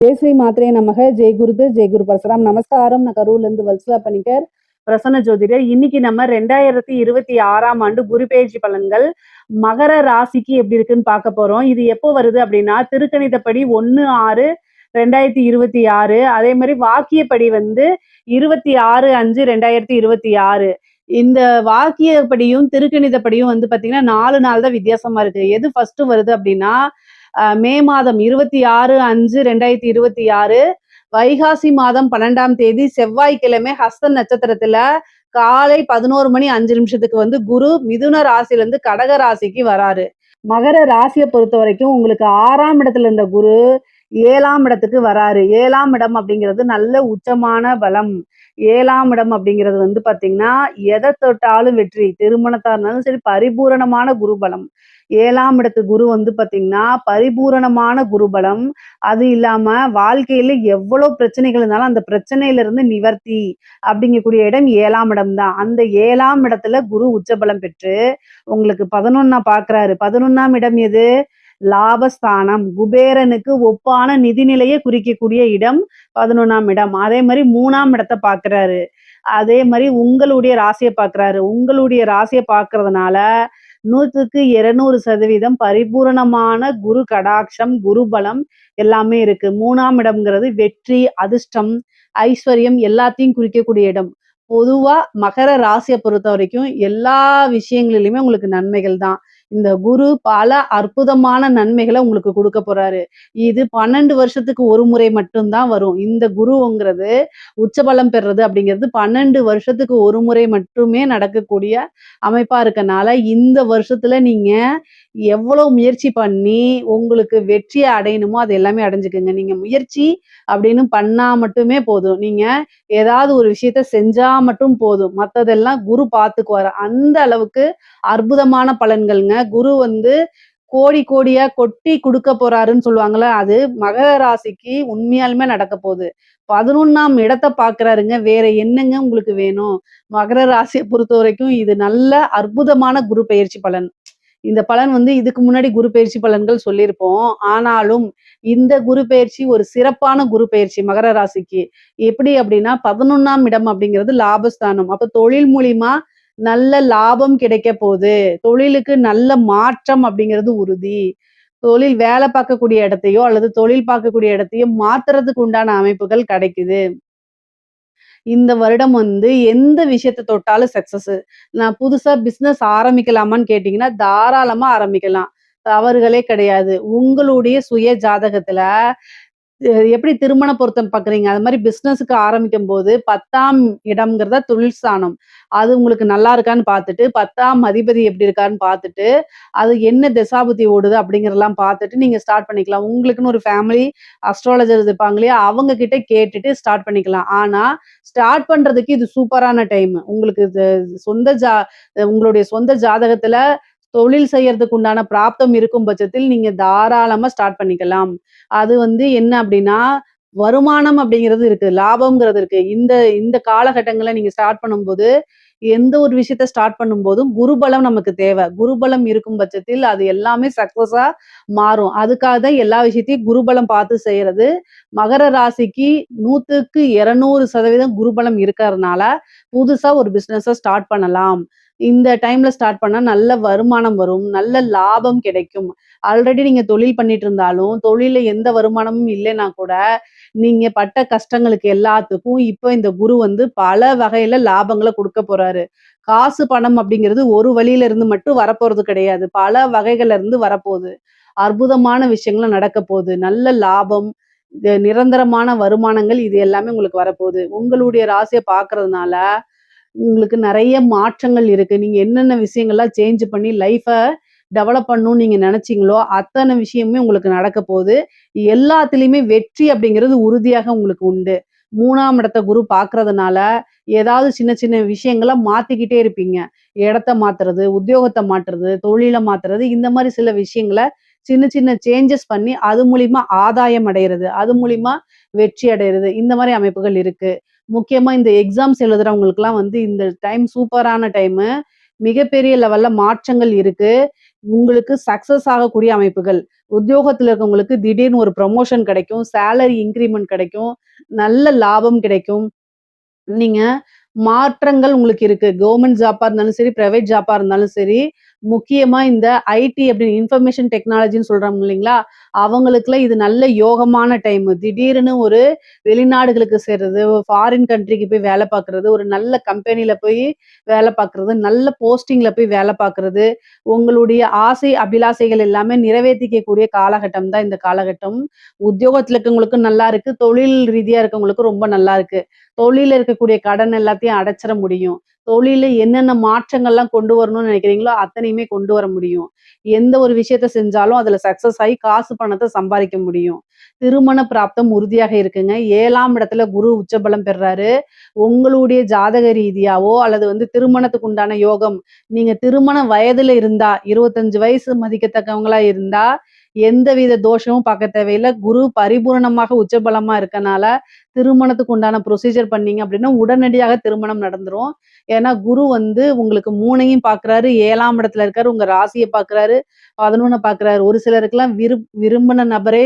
ஜெய் ஸ்ரீ மாத்ரே நமக. ஜெய் குருது ஜெய் குரு பரசுராம். நமஸ்காரம். நான் கரூர்ல இருந்து வல்சலா பணிக்கர், பிரசன்ன ஜோதிடர். இன்னைக்கு நம்ம 2026ஆம் ஆண்டு குரு பெயர்ச்சி பலன்கள் மகர ராசிக்கு எப்படி இருக்குன்னு பார்க்க போறோம். இது எப்போ வருது அப்படின்னா திருக்கணிதப்படி 1/6/2026. அதே மாதிரி வாக்கியப்படி 26/5/2026. இந்த வாக்கியப்படியும் திருக்கணிதப்படியும் பாத்தீங்கன்னா 4 நாள் தான் வித்தியாசமா இருக்கு. எது ஃபர்ஸ்ட் வருது அப்படின்னா மே மாதம் 26/5/2026 வைகாசி மாதம் 12ஆம் தேதி செவ்வாய்க்கிழமை ஹஸ்த நட்சத்திரத்துல காலை 11:05 குரு மிதுன ராசியில இருந்து கடக ராசிக்கு வராரு. மகர ராசியை பொறுத்த வரைக்கும் உங்களுக்கு 6ஆம் இடத்துல இருந்த குரு 7ஆம் இடத்துக்கு வராரு. 7ஆம் இடம் அப்படிங்கிறது நல்ல உச்சமான பலம். 7ஆம் இடம் அப்படிங்கிறது பாத்தீங்கன்னா எதை தொட்டாலும் வெற்றி. திருமணத்தா இருந்தாலும் சரி, பரிபூரணமான குரு பலம். 7ஆம் இடத்து குரு பாத்தீங்கன்னா பரிபூரணமான குருபலம். அது இல்லாம வாழ்க்கையில எவ்வளவு பிரச்சனைகள் இருந்தாலும் அந்த பிரச்சனையில இருந்து நிவர்த்தி அப்படிங்கக்கூடிய இடம் 7ஆம் இடம் தான். அந்த 7ஆம் இடத்துல குரு உச்சபலம் பெற்று உங்களுக்கு 11 பாக்குறாரு. 11ஆம் இடம் எது? லாபஸ்தானம். குபேரனுக்கு ஒப்பான நிதிநிலையை குறிக்கக்கூடிய இடம் 11ஆம் இடம். அதே மாதிரி 3ஆம் இடத்தை பாக்குறாரு. அதே மாதிரி உங்களுடைய ராசியை பாக்குறாரு. உங்களுடைய ராசியை பாக்குறதுனால 100% பரிபூரணமான குரு கடாட்சம், குரு பலம் எல்லாமே இருக்கு. 3ஆம் இடம்ங்கிறது வெற்றி, அதிர்ஷ்டம், ஐஸ்வர்யம் எல்லாத்தையும் குறிக்கக்கூடிய இடம். பொதுவா மகர ராசியை பொறுத்த வரைக்கும் எல்லா விஷயங்களிலுமே உங்களுக்கு நன்மைகள் தான். இந்த குரு பல அற்புதமான நன்மைகளை உங்களுக்கு கொடுக்க போறாரு. இது 12 வருஷத்துக்கு ஒரு முறை மட்டும்தான் வரும். இந்த குருங்கிறது உச்சபலம் பெறுறது அப்படிங்கிறது 12 வருஷத்துக்கு ஒரு முறை மட்டுமே நடக்கக்கூடிய அமைப்பா இருக்கனால இந்த வருஷத்துல நீங்க எவ்வளவு முயற்சி பண்ணி உங்களுக்கு வெற்றியை அடையணுமோ அது எல்லாமே அடைஞ்சுக்குங்க. நீங்க முயற்சி அப்படின்னு பண்ணா மட்டுமே போதும். நீங்க ஏதாவது ஒரு விஷயத்த செஞ்சா மட்டும் போதும். மத்ததெல்லாம் குரு பார்த்துக்குவாரு. அந்த அளவுக்கு அற்புதமான பலன்கள்ங்க. குரு கோடி கோடியா கொட்டி கொடுக்க போறாருன்னு சொல்லுவாங்கல்ல, அது மகர ராசிக்கு உண்மையாலுமே நடக்க போகுது. 11ஆம் இடத்தை பாக்குறாருங்க. வேற என்னங்க உங்களுக்கு வேணும்? மகர ராசியை பொறுத்த வரைக்கும் இது நல்ல அற்புதமான குரு பெயர்ச்சி பலன். இந்த பலன் இதுக்கு முன்னாடி குரு பெயர்ச்சி பலன்கள் சொல்லியிருப்போம். ஆனாலும் இந்த குரு பெயர்ச்சி ஒரு சிறப்பான குரு பெயர்ச்சி மகர ராசிக்கு. எப்படி அப்படின்னா 11ஆம் இடம் அப்படிங்கிறது லாபஸ்தானம். அப்ப தொழில் மூலியமா நல்ல லாபம் கிடைக்க போகுது. தொழிலுக்கு நல்ல மாற்றம் அப்படிங்கிறது உறுதி. தொழில் வேலை பார்க்கக்கூடிய இடத்தையோ அல்லது தொழில் பார்க்கக்கூடிய இடத்தையோ மாத்துறதுக்கு உண்டான அமைப்புகள் கிடைக்குது. இந்த வருடம் எந்த விஷயத்த தொட்டாலும் சக்சஸ். நான் புதுசா பிசினஸ் ஆரம்பிக்கலாமான்னு கேட்டீங்கன்னா தாராளமா ஆரம்பிக்கலாம். தவறுகளே கிடையாது. உங்களுடைய சுய ஜாதகத்துல எப்படி திருமண பொருத்தம் பாக்குறீங்க, அது மாதிரி பிசினஸுக்கு ஆரம்பிக்கும் போது 10ஆம் இடம்ங்கிறத தொழில் ஸ்தானம். அது உங்களுக்கு நல்லா இருக்கான்னு பார்த்துட்டு 10ஆம் அதிபதி எப்படி இருக்கான்னு பார்த்துட்டு அது என்ன திசாபுத்தி ஓடுது அப்படிங்கிறதெல்லாம் பார்த்துட்டு நீங்க ஸ்டார்ட் பண்ணிக்கலாம். உங்களுக்குன்னு ஒரு ஃபேமிலி அஸ்ட்ராலஜர் இருப்பாங்க இல்லையா, அவங்க கிட்ட கேட்டுட்டு ஸ்டார்ட் பண்ணிக்கலாம். ஆனா ஸ்டார்ட் பண்றதுக்கு இது சூப்பரான டைம். உங்களுக்கு உங்களுடைய சொந்த ஜாதகத்துல தொழில் செய்யறதுக்கு உண்டான பிராப்தம் இருக்கும் பட்சத்தில் நீங்க தாராளமா ஸ்டார்ட் பண்ணிக்கலாம். அது என்ன அப்படின்னா வருமானம் அப்படிங்கிறது இருக்கு, லாபம்ங்கிறது இருக்கு. இந்த இந்த காலகட்டங்கள்ல நீங்க ஸ்டார்ட் பண்ணும்போது எந்த ஒரு விஷயத்த ஸ்டார்ட் பண்ணும்போதும் குருபலம் நமக்கு தேவை. குருபலம் இருக்கும் பட்சத்தில் அது எல்லாமே சக்சஸா மாறும். அதுக்காக தான் எல்லா விஷயத்தையும் குருபலம் பார்த்து செய்யறது. மகர ராசிக்கு 100% குருபலம் இருக்கிறதுனால புதுசா ஒரு பிசினஸ ஸ்டார்ட் பண்ணலாம். இந்த டைம்ல ஸ்டார்ட் பண்ணா நல்ல வருமானம் வரும், நல்ல லாபம் கிடைக்கும். ஆல்ரெடி நீங்க தொழில் பண்ணிட்டு இருந்தாலும் தொழில எந்த வருமானமும் இல்லைன்னா கூட நீங்க பட்ட கஷ்டங்களுக்கு எல்லாத்துக்கும் இப்ப இந்த குரு பல வகையில லாபங்களை கொடுக்க போறாரு. காசு பணம் அப்படிங்கிறது ஒரு வழியில இருந்து மட்டும் வரப்போறது கிடையாது. பல வகைகள்ல இருந்து வரப்போகுது. அற்புதமான விஷயங்களும் நடக்க போகுது. நல்ல லாபம், நிரந்தரமான வருமானங்கள் இது எல்லாமே உங்களுக்கு வரப்போகுது. உங்களுடைய ராசியை பார்க்கறதுனால உங்களுக்கு நிறைய மாற்றங்கள் இருக்கு. நீங்க என்னென்ன விஷயங்கள்லாம் சேஞ்ச் பண்ணி லைஃப டெவலப் பண்ணணும்னு நீங்க நினைச்சீங்களோ அத்தனை விஷயமே உங்களுக்கு நடக்க போகுது. எல்லாத்துலயுமே வெற்றி அப்படிங்கிறது உறுதியாக உங்களுக்கு உண்டு. 3ஆம் இடத்த குரு பார்க்கறதுனால ஏதாவது சின்ன சின்ன விஷயங்கள மாத்திக்கிட்டே இருப்பீங்க. இடத்த மாத்துறது, உத்தியோகத்தை மாத்துறது, தொழில மாத்துறது, இந்த மாதிரி சில விஷயங்கள சின்ன சின்ன சேஞ்சஸ் பண்ணி அது மூலியமா ஆதாயம் அடையிறது, அது மூலியமா வெற்றி அடையிறது, இந்த மாதிரி அமைப்புகள் இருக்கு. முக்கியமா இந்த எக்ஸாம்ஸ் எழுதுறவங்களுக்குலாம் இந்த டைம் சூப்பரான டைமு. மிகப்பெரிய லெவல்ல மாற்றங்கள் இருக்கு. உங்களுக்கு சக்சஸ் ஆகக்கூடிய அமைப்புகள். உத்தியோகத்துல இருக்கவங்களுக்கு திடீர்னு ஒரு ப்ரமோஷன் கிடைக்கும். சேலரி இன்கிரிமென்ட் கிடைக்கும். நல்ல லாபம் கிடைக்கும். நீங்க மாற்றங்கள் உங்களுக்கு இருக்கு. கவர்ன்மென்ட் ஜாப்பா இருந்தாலும் சரி, பிரைவேட் ஜாப்பா இருந்தாலும் சரி, முக்கியமா இந்த ஐடி அப்படின்னு இன்ஃபர்மேஷன் டெக்னாலஜின்னு சொல்றாங்க இல்லைங்களா? அவங்களுக்குலாம் இது நல்ல யோகமான டைம். திடீர்னு ஒரு வெளிநாடுகளுக்கு சேர்றது, ஃபாரின் கண்ட்ரிக்கு போய் வேலை பார்க்குறது, ஒரு நல்ல கம்பெனில போய் வேலை பார்க்குறது, நல்ல போஸ்டிங்ல போய் வேலை பார்க்குறது, உங்களுடைய ஆசை, அபிலாசைகள் எல்லாமே நிறைவேத்திக்கக்கூடிய காலகட்டம் தான் இந்த காலகட்டம். உத்தியோகத்துல இருக்கவங்களுக்கும் நல்லா இருக்கு. தொழில் ரீதியா இருக்கவங்களுக்கும் ரொம்ப நல்லா இருக்கு. தொழில்ல இருக்கக்கூடிய கடன் எல்லாத்தையும் அடைச்சிற முடியும். தொழில்ல என்னென்ன மாற்றங்கள்லாம் கொண்டு வரணும்னு நினைக்கிறீங்களோ, அத்தனையுமே கொண்டு வர முடியும். எந்த ஒரு விஷயத்த செஞ்சாலும் அதுல சக்சஸ் ஆயி காசு பணத்த சம்பாரிக்க முடியும். திருமண பிராப்தம் உறுதியாக இருக்குங்க. 7ஆம் இடத்துல குரு உச்சபலம் பெறுறாரு. உங்களுடைய ஜாதக ரீதியாவோ அல்லது திருமணத்துக்கு உண்டான யோகம், நீங்க திருமண வயதுல இருந்தா 25 வயசு மதிக்கத்தக்கவங்களா இருந்தா, எந்தவித தோஷமும் பார்க்க தேவையில்ல. குரு பரிபூரணமாக உச்சபலமா இருக்கனால, திருமணத்துக்கு உண்டான ப்ரொசீஜர் பண்ணீங்க அப்படின்னா, உடனடியாக திருமணம் நடந்துரும். ஏன்னா, குரு உங்களுக்கு 3யும் பார்க்குறாரு, 7ஆம் இடத்துல இருக்காரு, உங்க ராசிய பார்க்குறாரு, 11 பார்க்குறாரு. ஒரு சிலருக்குலாம் விரும்பின நபரே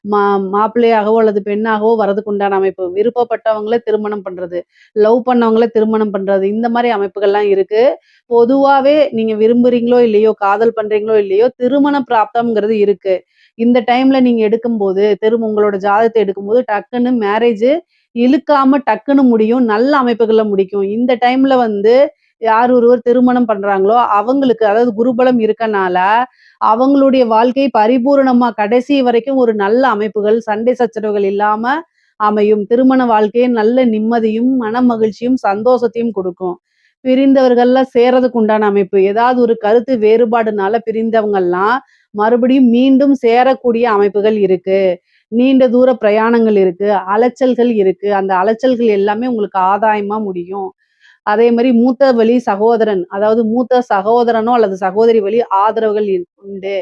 மா மாப்பிள்ளையாகவோ அல்லது பெண்ணாகவோ வரதுக்கு உண்டான அமைப்பு. விருப்பப்பட்டவங்கள திருமணம் பண்றது, லவ் பண்ணவங்கள திருமணம் பண்றது, இந்த மாரி அமைப்புகள்லாம் இருக்கு. பொதுவாவே நீங்க விரும்புறீங்களோ இல்லையோ, காதல் பண்றீங்களோ இல்லையோ, திருமண பிராப்தம்ங்கிறது இருக்கு. இந்த டைம்ல நீங்க எடுக்கும்போது, உங்களோட ஜாதகத்த எடுக்கும்போது டக்குன்னு மேரேஜ் இழுக்காம டக்குன்னு முடியும். நல்ல அமைப்புகள்ல முடிக்கும். இந்த டைம்ல யார் ஒருவர் திருமணம் பண்றாங்களோ, அவங்களுக்கு அதாவது குருபலம் இருக்கனால, அவங்களுடைய வாழ்க்கை பரிபூரணமா கடைசி வரைக்கும் ஒரு நல்ல அமைப்புகள், சண்டை சச்சரவுகள் இல்லாம அமையும். திருமண வாழ்க்கையே நல்ல நிம்மதியும், மன மகிழ்ச்சியும், சந்தோஷத்தையும் கொடுக்கும். பிரிந்தவர்கள்லாம் சேர்றதுக்கு உண்டான அமைப்பு. ஏதாவது ஒரு கருத்து வேறுபாடுனால பிரிந்தவங்கலாம் மறுபடியும் மீண்டும் சேரக்கூடிய அமைப்புகள் இருக்கு. நீண்ட தூர பிரயாணங்கள் இருக்கு. அலைச்சல்கள் இருக்கு. அந்த அலைச்சல்கள் எல்லாமே உங்களுக்கு ஆதாயமா முடியும். அதே மாரி மூத்த வழி சகோதரன், அதாவது மூத்த சகோதரனோ அல்லது சகோதரி வழி ஆதரவுகள் உண்டு.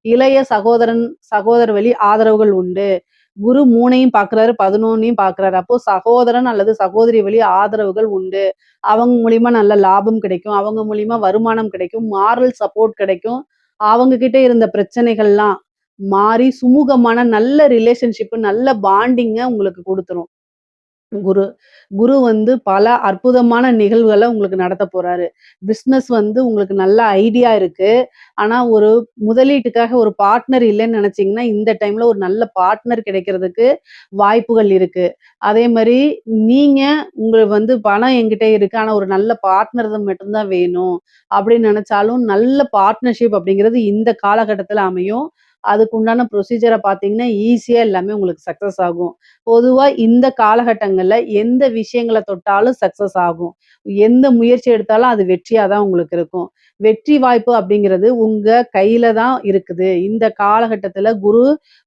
இளைய சகோதரன், சகோதர வழி ஆதரவுகள் உண்டு. குரு 3யும் பார்க்குறாரு, 11யும் பார்க்குறாரு. அப்போ சகோதரன் அல்லது சகோதரி வழி ஆதரவுகள் உண்டு. அவங்க மூலியமா நல்ல லாபம் கிடைக்கும். அவங்க மூலியமா வருமானம் கிடைக்கும். மாரல் சப்போர்ட் கிடைக்கும். அவங்க கிட்ட இருந்த பிரச்சனைகள்லாம் மாறி சுமூகமான நல்ல ரிலேஷன்ஷிப், நல்ல பாண்டிங்க உங்களுக்கு குடுத்துரும். குரு. குரு பல அற்புதமான நிகழ்வுகள உங்களுக்கு நடத்தப் போறாரு. பிசினஸ் உங்களுக்கு நல்ல ஐடியா இருக்கு. ஆனா ஒரு முதலீட்டுக்காக ஒரு பார்ட்னர் இல்லன்னு நெனச்சீங்கன்னா, இந்த டைம்ல ஒரு நல்ல பார்ட்னர் கிடைக்கிறதுக்கு வாய்ப்புகள் இருக்கு. அதே மாரி நீங்க பணம் என்கிட்ட இருக்கு. ஆனா ஒரு நல்ல பார்ட்னர் மட்டும் தான் வேணும். அப்படின்னு நெனச்சாலும், நல்ல பார்ட்னர்ஷிப் அப்படிங்கிறது இந்த காலகட்டத்தில அமையும். அதுக்கு உண்டான ப்ரொசீஜர பார்த்தீங்கன்னா, ஈஸியா எல்லாமே உங்களுக்கு சக்சஸ் ஆகும். பொதுவா இந்த காலகட்டங்கள்ல எந்த விஷயங்கள தொட்டாலும் சக்சஸ் ஆகும். எந்த முயற்சி எடுத்தாலும் அது வெற்றியா தான் உங்களுக்கு இருக்கும். வெற்றி வாய்ப்பு அப்படிங்கிறது உங்க கையில தான் இருக்குது. இந்த காலகட்டத்தில குரு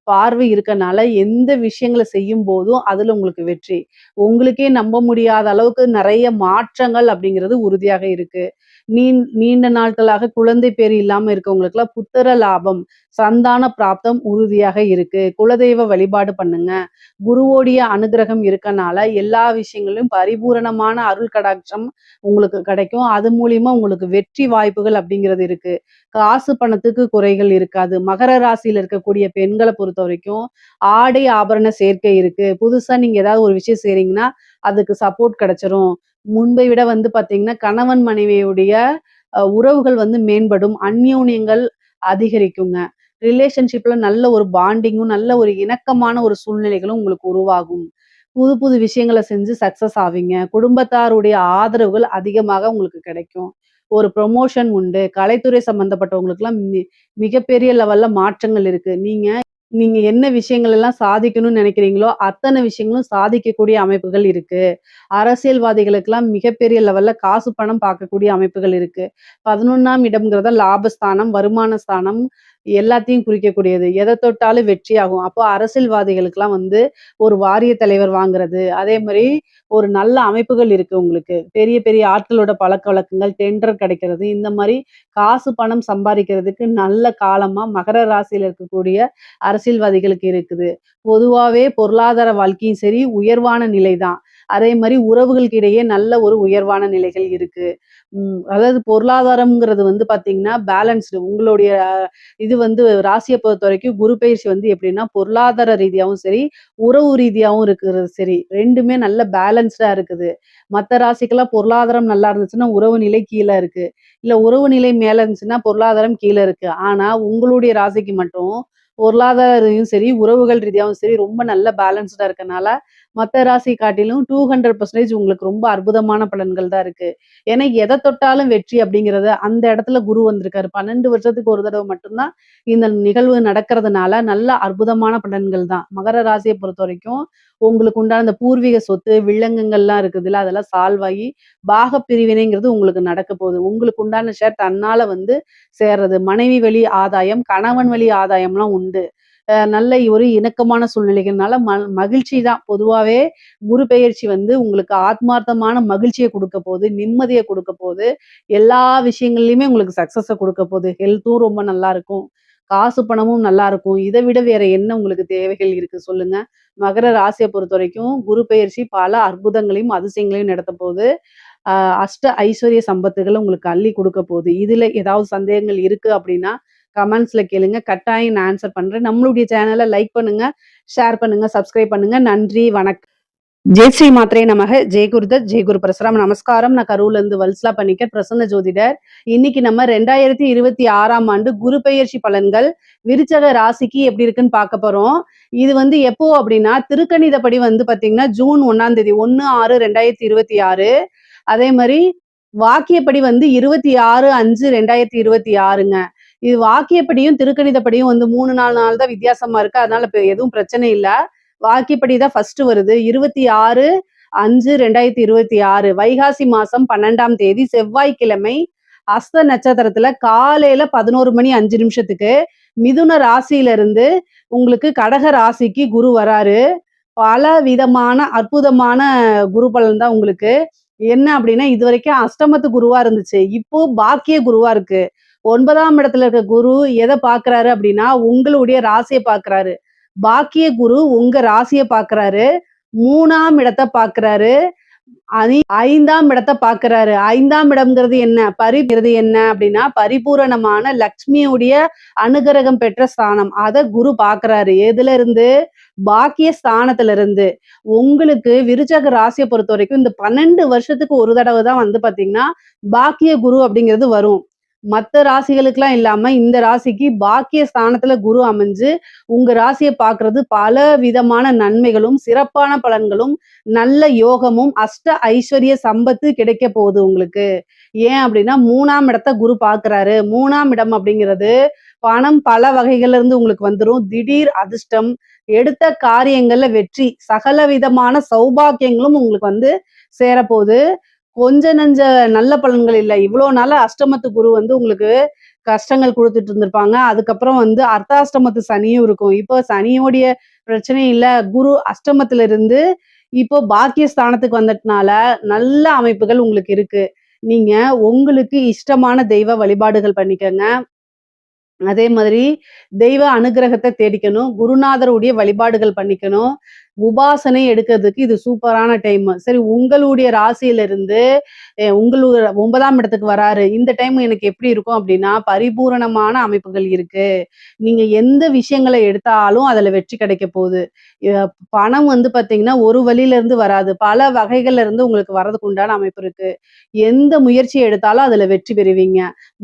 பார்வை இருக்கனால எந்த விஷயங்கள செய்யும்போதும் அதுல உங்களுக்கு வெற்றி. உங்களுக்கே நம்ப முடியாத அளவுக்கு நெறைய மாற்றங்கள் அப்படிங்கிறது உறுதியாக இருக்கு. நீண்ட நாட்களாக குழந்தை பேறு இல்லாம இருக்கவங்களுக்கெல்லாம் புத்திர லாபம், சந்தான பிராப்தம் உறுதியாக இருக்கு. குலதெய்வ வழிபாடு பண்ணுங்க. குருவோடைய அனுக்கிரகம் இருக்கனால எல்லா விஷயங்களிலும் பரிபூரணமான அருள் கடாட்சம் உங்களுக்கு கிடைக்கும். அது மூலியமா உங்களுக்கு வெற்றி வாய்ப்புகள் அப்படிங்கிறது இருக்கு. காசு பணத்துக்கு குறைகள் இருக்காது. மகர ராசியில இருக்கக்கூடிய பெண்கள பொறுத்தவரைக்கும், ஆடை ஆபரண சேர்க்கை இருக்கு. புதுசா நீங்க ஏதாவது ஒரு விஷயம் செய்றீங்கன்னா, அதுக்கு சப்போர்ட் கிடைச்சிரும். முன்பை விட பார்த்தீங்கன்னா, கணவன் மனைவியுடைய உறவுகள் மேன்படும். அந்யோன்யங்கள் அதிகரிக்குங்க. ரிலேஷன்ஷிப்ல நல்ல ஒரு பாண்டிங்கும், நல்ல ஒரு இணக்கமான ஒரு சூழ்நிலைகளும் உங்களுக்கு உருவாகும். புது புது விஷயங்கள செஞ்சு சக்சஸ் ஆவீங்க. குடும்பத்தாருடைய ஆதரவுகள் அதிகமாக உங்களுக்கு கிடைக்கும். ஒரு ப்ரமோஷன் உண்டு. கலைத்துறை சம்பந்தப்பட்டவங்களுக்கெல்லாம் மிகப்பெரிய லெவல்ல மாற்றங்கள் இருக்கு. நீங்க நீங்க என்ன விஷயங்கள் எல்லாம் சாதிக்கணும்னு நினைக்கிறீங்களோ, அத்தன விஷயங்களும் சாதிக்கக்கூடிய அமைப்புகள் இருக்கு. அரசியல்வாதிகளுக்கெல்லாம் மிகப்பெரிய லெவல்ல காசு, பணம் பார்க்கக்கூடிய அமைப்புகள் இருக்கு. 11ஆம் இடம்ங்கிறத லாபஸ்தானம், வருமான ஸ்தானம் எல்லாத்தையும் குறிக்கக்கூடியது. எத தொட்டாலும் வெற்றியாகும். அப்போ அரசியல்வாதிகளுக்கெல்லாம் ஒரு வாரிய தலைவர் வாங்குறது, அதே மாரி ஒரு நல்ல அமைப்புகள் இருக்கு உங்களுக்கு. பெரிய பெரிய ஆட்களோட பழக்கவழக்கங்கள், டெண்டர் கிடைக்கிறது, இந்த மாரி காசு, பணம் சம்பாரிக்கிறதுக்கு நல்ல காலமா மகர ராசியில இருக்கக்கூடிய அரசியல்வாதிகளுக்கு இருக்குது. பொதுவாவே பொருளாதார வாழ்க்கையும் சரி, உயர்வான நிலை தான். அதே மாதிரி உறவுகளுக்கு இடையே நல்ல ஒரு உயர்வான நிலைகள் இருக்கு. அதாவது பொருளாதாரம்ங்கிறது வந்து பார்த்தீங்கன்னா, பேலன்ஸ்டு உங்களுடைய இது வந்து ராசிய பொறுத்தவரைக்கும் குரு பெயர்ச்சி வந்து எப்படின்னா, பொருளாதார ரீதியாவும் சரி, உறவு ரீதியாவும் இருக்கிறது சரி, 2மே நல்ல பேலன்ஸ்டா இருக்குது. மத்த ராசிக்கெல்லாம் பொருளாதாரம் நல்லா இருந்துச்சுன்னா, உறவு நிலை கீழ இருக்கு. இல்ல உறவு நிலை மேல இருந்துச்சுன்னா, பொருளாதாரம் கீழ இருக்கு. ஆனா, உங்களுடைய ராசிக்கு மட்டும் பொருளாதார ரீதியும் சரி, உறவுகள் ரீதியாவும் சரி, ரொம்ப நல்ல பேலன்ஸ்டா இருக்கனால, மத்த ராசி காட்டிலும் 200% உங்களுக்கு ரொம்ப அற்புதமான பலன்கள் தான் இருக்கு. ஏன்னா, எத தொட்டாலும் வெற்றி அப்படிங்கிறத அந்த இடத்துல குரு வந்திருக்காரு. 12 வருஷத்துக்கு ஒரு தடவ மட்டும் தான் இந்த நிகழ்வு நடக்கிறதுனால, நல்ல அற்புதமான பலன்கள் தான். மகர ராசிய பொறுத்தவரைக்கும், உங்களுக்கு உண்டான இந்த பூர்வீக சொத்து, வில்லங்கங்கள்லாம் இருக்குதுல்ல, அதெல்லாம் சால்வ் ஆகி, பாகப் பிரிவினைங்கிறது உங்களுக்கு நடக்க போகுது. உங்களுக்கு உண்டான ஷேர் தன்னால வந்து சேர்றது. மனைவி வழி ஆதாயம், கணவன் வழி ஆதாயம்லாம் உண்டு. நல்ல ஒரு இணக்கமான சூழ்நிலைகள்னால மகிழ்ச்சி தான். பொதுவாவே குரு பெயர்ச்சி வந்து உங்களுக்கு ஆத்மார்த்தமான மகிழ்ச்சிய குடுக்க போது, நிம்மதிய குடுக்க போது, எல்லா விஷயங்கள்லயுமே உங்களுக்கு சக்சஸ குடுக்க போது. ஹெல்த்தும் ரொம்ப நல்லா இருக்கும். காசு பணமும் நல்லா இருக்கும். இத விட வேற என்ன உங்களுக்கு தேவைகள் இருக்கு சொல்லுங்க? மகர ராசிய பொறுத்தவரைக்கும் குரு பெயர்ச்சி பல அற்புதங்களையும், அதிசயங்களையும் நடத்த போது. அ அஷ்ட ஐஸ்வர்ய சம்பத்துகள உங்களுக்கு அள்ளி குடுக்க போது. இதுல ஏதாவது சந்தேகங்கள் இருக்கு அப்படின்னா, கமெண்ட்ஸ்ல கேளுங்க. கட்டாயம் நான் ஆன்ஸர் பண்றேன். நம்மளுடைய சேனல லைக் பண்ணுங்க, ஷேர் பண்ணுங்க, சப்ஸ்கிரைப் பண்ணுங்க. நன்றி, வணக்கம். ஜெய் ஸ்ரீ மாத்ரே நமக. ஜெய் குருதத், ஜெய் குரு பரசுராம். நமஸ்காரம். நான் கரூர்ல இருந்து வல்சலா பணிக்கர், பிரசன்ன ஜோதிடர். இன்னைக்கு நம்ம 2026ஆம் ஆண்டு குரு பெயர்ச்சி பலன்கள் விருச்சக ராசிக்கு எப்படி இருக்குன்னு பார்க்க போறோம். இது வந்து எப்போ அப்படின்னா, திருக்கணிதப்படி வந்து பாத்தீங்கன்னா, ஜூன் 1ஆம் தேதி 1/6/2026. அதே மாதிரி வாக்கியப்படி வந்து 26/5/2026ங்க. இது வாக்கியப்படியும் திருக்கணிதப்படியும் வந்து 3, 4 நாள் தான் வித்தியாசமா இருக்கு. அதனால இப்ப எதுவும் பிரச்சனை இல்ல. வாக்கியப்படி தான் ஃபர்ஸ்ட் வருது. 26/5/2026 வைகாசி மாசம் 12ஆம் தேதி செவ்வாய்க்கிழமை அஸ்த நட்சத்திரத்துல காலையில 11 மணி 5 நிமிஷத்துக்கு மிதுன ராசியில இருந்து உங்களுக்கு கடக ராசிக்கு குரு வராரு. பல விதமான அற்புதமான குரு பலன் தான் உங்களுக்கு. என்ன அப்படின்னா, இதுவரைக்கும் அஷ்டமத்து குருவா இருந்துச்சு. இப்போ பாக்கிய குருவா இருக்கு. 9ஆம் இடத்துல இருக்க குரு எத பார்க்கிறாரு அப்படின்னா, உங்களுடைய ராசிய பார்க்கிறாரு. பாக்கிய குரு உங்க ராசிய பார்க்கிறாரு. 3ஆம் இடத்த பார்க்கிறாரு. 5ஆம் இடத்த பார்க்கிறாரு. 5ஆம் இடம்ங்கிறது என்ன? என்ன அப்படின்னா, பரிபூரணமான லக்ஷ்மியுடைய அனுகிரகம் பெற்ற ஸ்தானம். அத குரு பார்க்கிறாரு. எதுல இருந்து? பாக்கிய ஸ்தானத்துல இருந்து. உங்களுக்கு விருச்சக ராசிய பொறுத்தவரைக்கும் இந்த 12 வருஷத்துக்கு ஒரு தடவ தான் வந்து பார்த்தீங்கன்னா, பாக்கிய குரு அப்படிங்கிறது வரும். மத்த ராசிகளுக்கெல்லாம் இல்லாம இந்த ராசிக்கு பாக்கிய ஸ்தானத்துல குரு அமைஞ்சு உங்க ராசியை பார்க்கிறது பல விதமான நன்மைகளும், சிறப்பான பலன்களும், நல்ல யோகமும், அஷ்ட ஐஸ்வர்ய சம்பத்து கிடைக்க போகுது உங்களுக்கு. ஏன் அப்படின்னா 3ஆம் இடத்த குரு பார்க்கிறாரு. 3ஆம் இடம் அப்படிங்கிறது பணம் பல வகைகள்ல இருந்து உங்களுக்கு வந்துரும். திடீர் அதிர்ஷ்டம், எடுத்த காரியங்கள்ல வெற்றி, சகல விதமான சௌபாக்கியங்களும் உங்களுக்கு வந்து சேரப்போகுது. கொஞ்ச நஞ்ச நல்ல பலன்கள் இல்ல. இவ்வளோ நாளா அஷ்டமத்து குரு வந்து உங்களுக்கு கஷ்டங்கள் குடுத்துட்டு இருந்திருப்பாங்க. அதுக்கப்புறம் வந்து அர்த்தாஷ்டமத்து சனியும் இருக்கும். இப்போ சனியோடைய பிரச்சனை இல்ல. குரு அஷ்டமத்துல இருந்து இப்போ பாக்கிய ஸ்தானத்துக்கு வந்ததுனால நல்ல அமைப்புகள் உங்களுக்கு இருக்கு. நீங்க உங்களுக்கு இஷ்டமான தெய்வ வழிபாடுகள் பண்ணிக்கங்க. அதே மாதிரி தெய்வ அனுகிரகத்த தேடிக்கணும். குருநாதருடைய வழிபாடுகள் பண்ணிக்கணும். உபாசனை எடுக்கிறதுக்கு இது சூப்பரான டைம். சரி உங்களுடைய ராசியிலிருந்து உங்களோட 9ஆம் இடத்துக்கு வராரு. இந்த டைம் எனக்கு எப்படி இருக்கும் அப்படின்னா, பரிபூரணமான அமைப்புகள் இருக்கு. நீங்க எந்த விஷயங்கள எடுத்தாலும் அதுல வெற்றி கிடைக்க போகுது. பணம் வந்து பார்த்தீங்கன்னா, ஒரு வழியில இருந்து வராது. பல வகைகள்ல இருந்து உங்களுக்கு வரதுக்கு உண்டான அமைப்பு இருக்கு. எந்த முயற்சி எடுத்தாலும் அதுல வெற்றி பெறுவீங்க.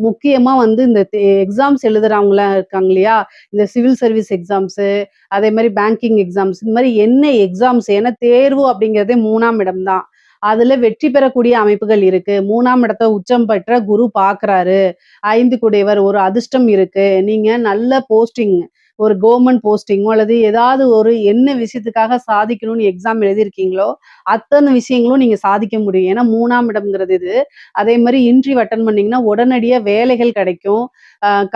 முக்கியமா வந்து இந்த எக்ஸாம்ஸ் எழுதுறவங்கலாம் இருக்காங்க இல்லையா? இந்த சிவில் சர்வீஸ் எக்ஸாம்ஸு, அதே மாரி பேங்கிங் எக்ஸாம்ஸ் இந்த மாரி என்ன எக்ஸாம்ஸ் ஏன்னா தேர்வு அப்படிங்கிறதே 3ஆம் இடம் தான். அதுல வெற்றி பெறக்கூடிய அமைப்புகள் இருக்கு. 3ஆம் இடத்த உச்சம் பெற்ற குரு பார்க்குறாரு. 5 குடையவர் ஒரு அதிர்ஷ்டம் இருக்கு. நீங்க நல்ல போஸ்டிங் ஒரு கவர்மெண்ட் போஸ்டிங்கோ அல்லது ஏதாவது ஒரு என்ன விஷயத்துக்காக சாதிக்கணும்னு எக்ஸாம் எழுதியிருக்கீங்களோ, அத்தன விஷயங்களும் நீங்க சாதிக்க முடியும். ஏன்னா 3ஆம் இடம்ங்கிறது இது. அதே மாரி இன்டர்வியூ அட்டெண்ட் பண்ணீங்கன்னா, உடனடியா வேலைகள் கிடைக்கும்.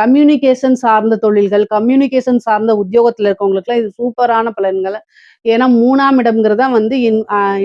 கம்யூனிகேஷன் சார்ந்த தொழில்கள், கம்யூனிகேஷன் சார்ந்த உத்தியோகத்துல இருக்கவங்களுக்குலாம் இது சூப்பரான பலன்கள். ஏன்னா 3ஆம் இடம்ங்கிறது தான் வந்து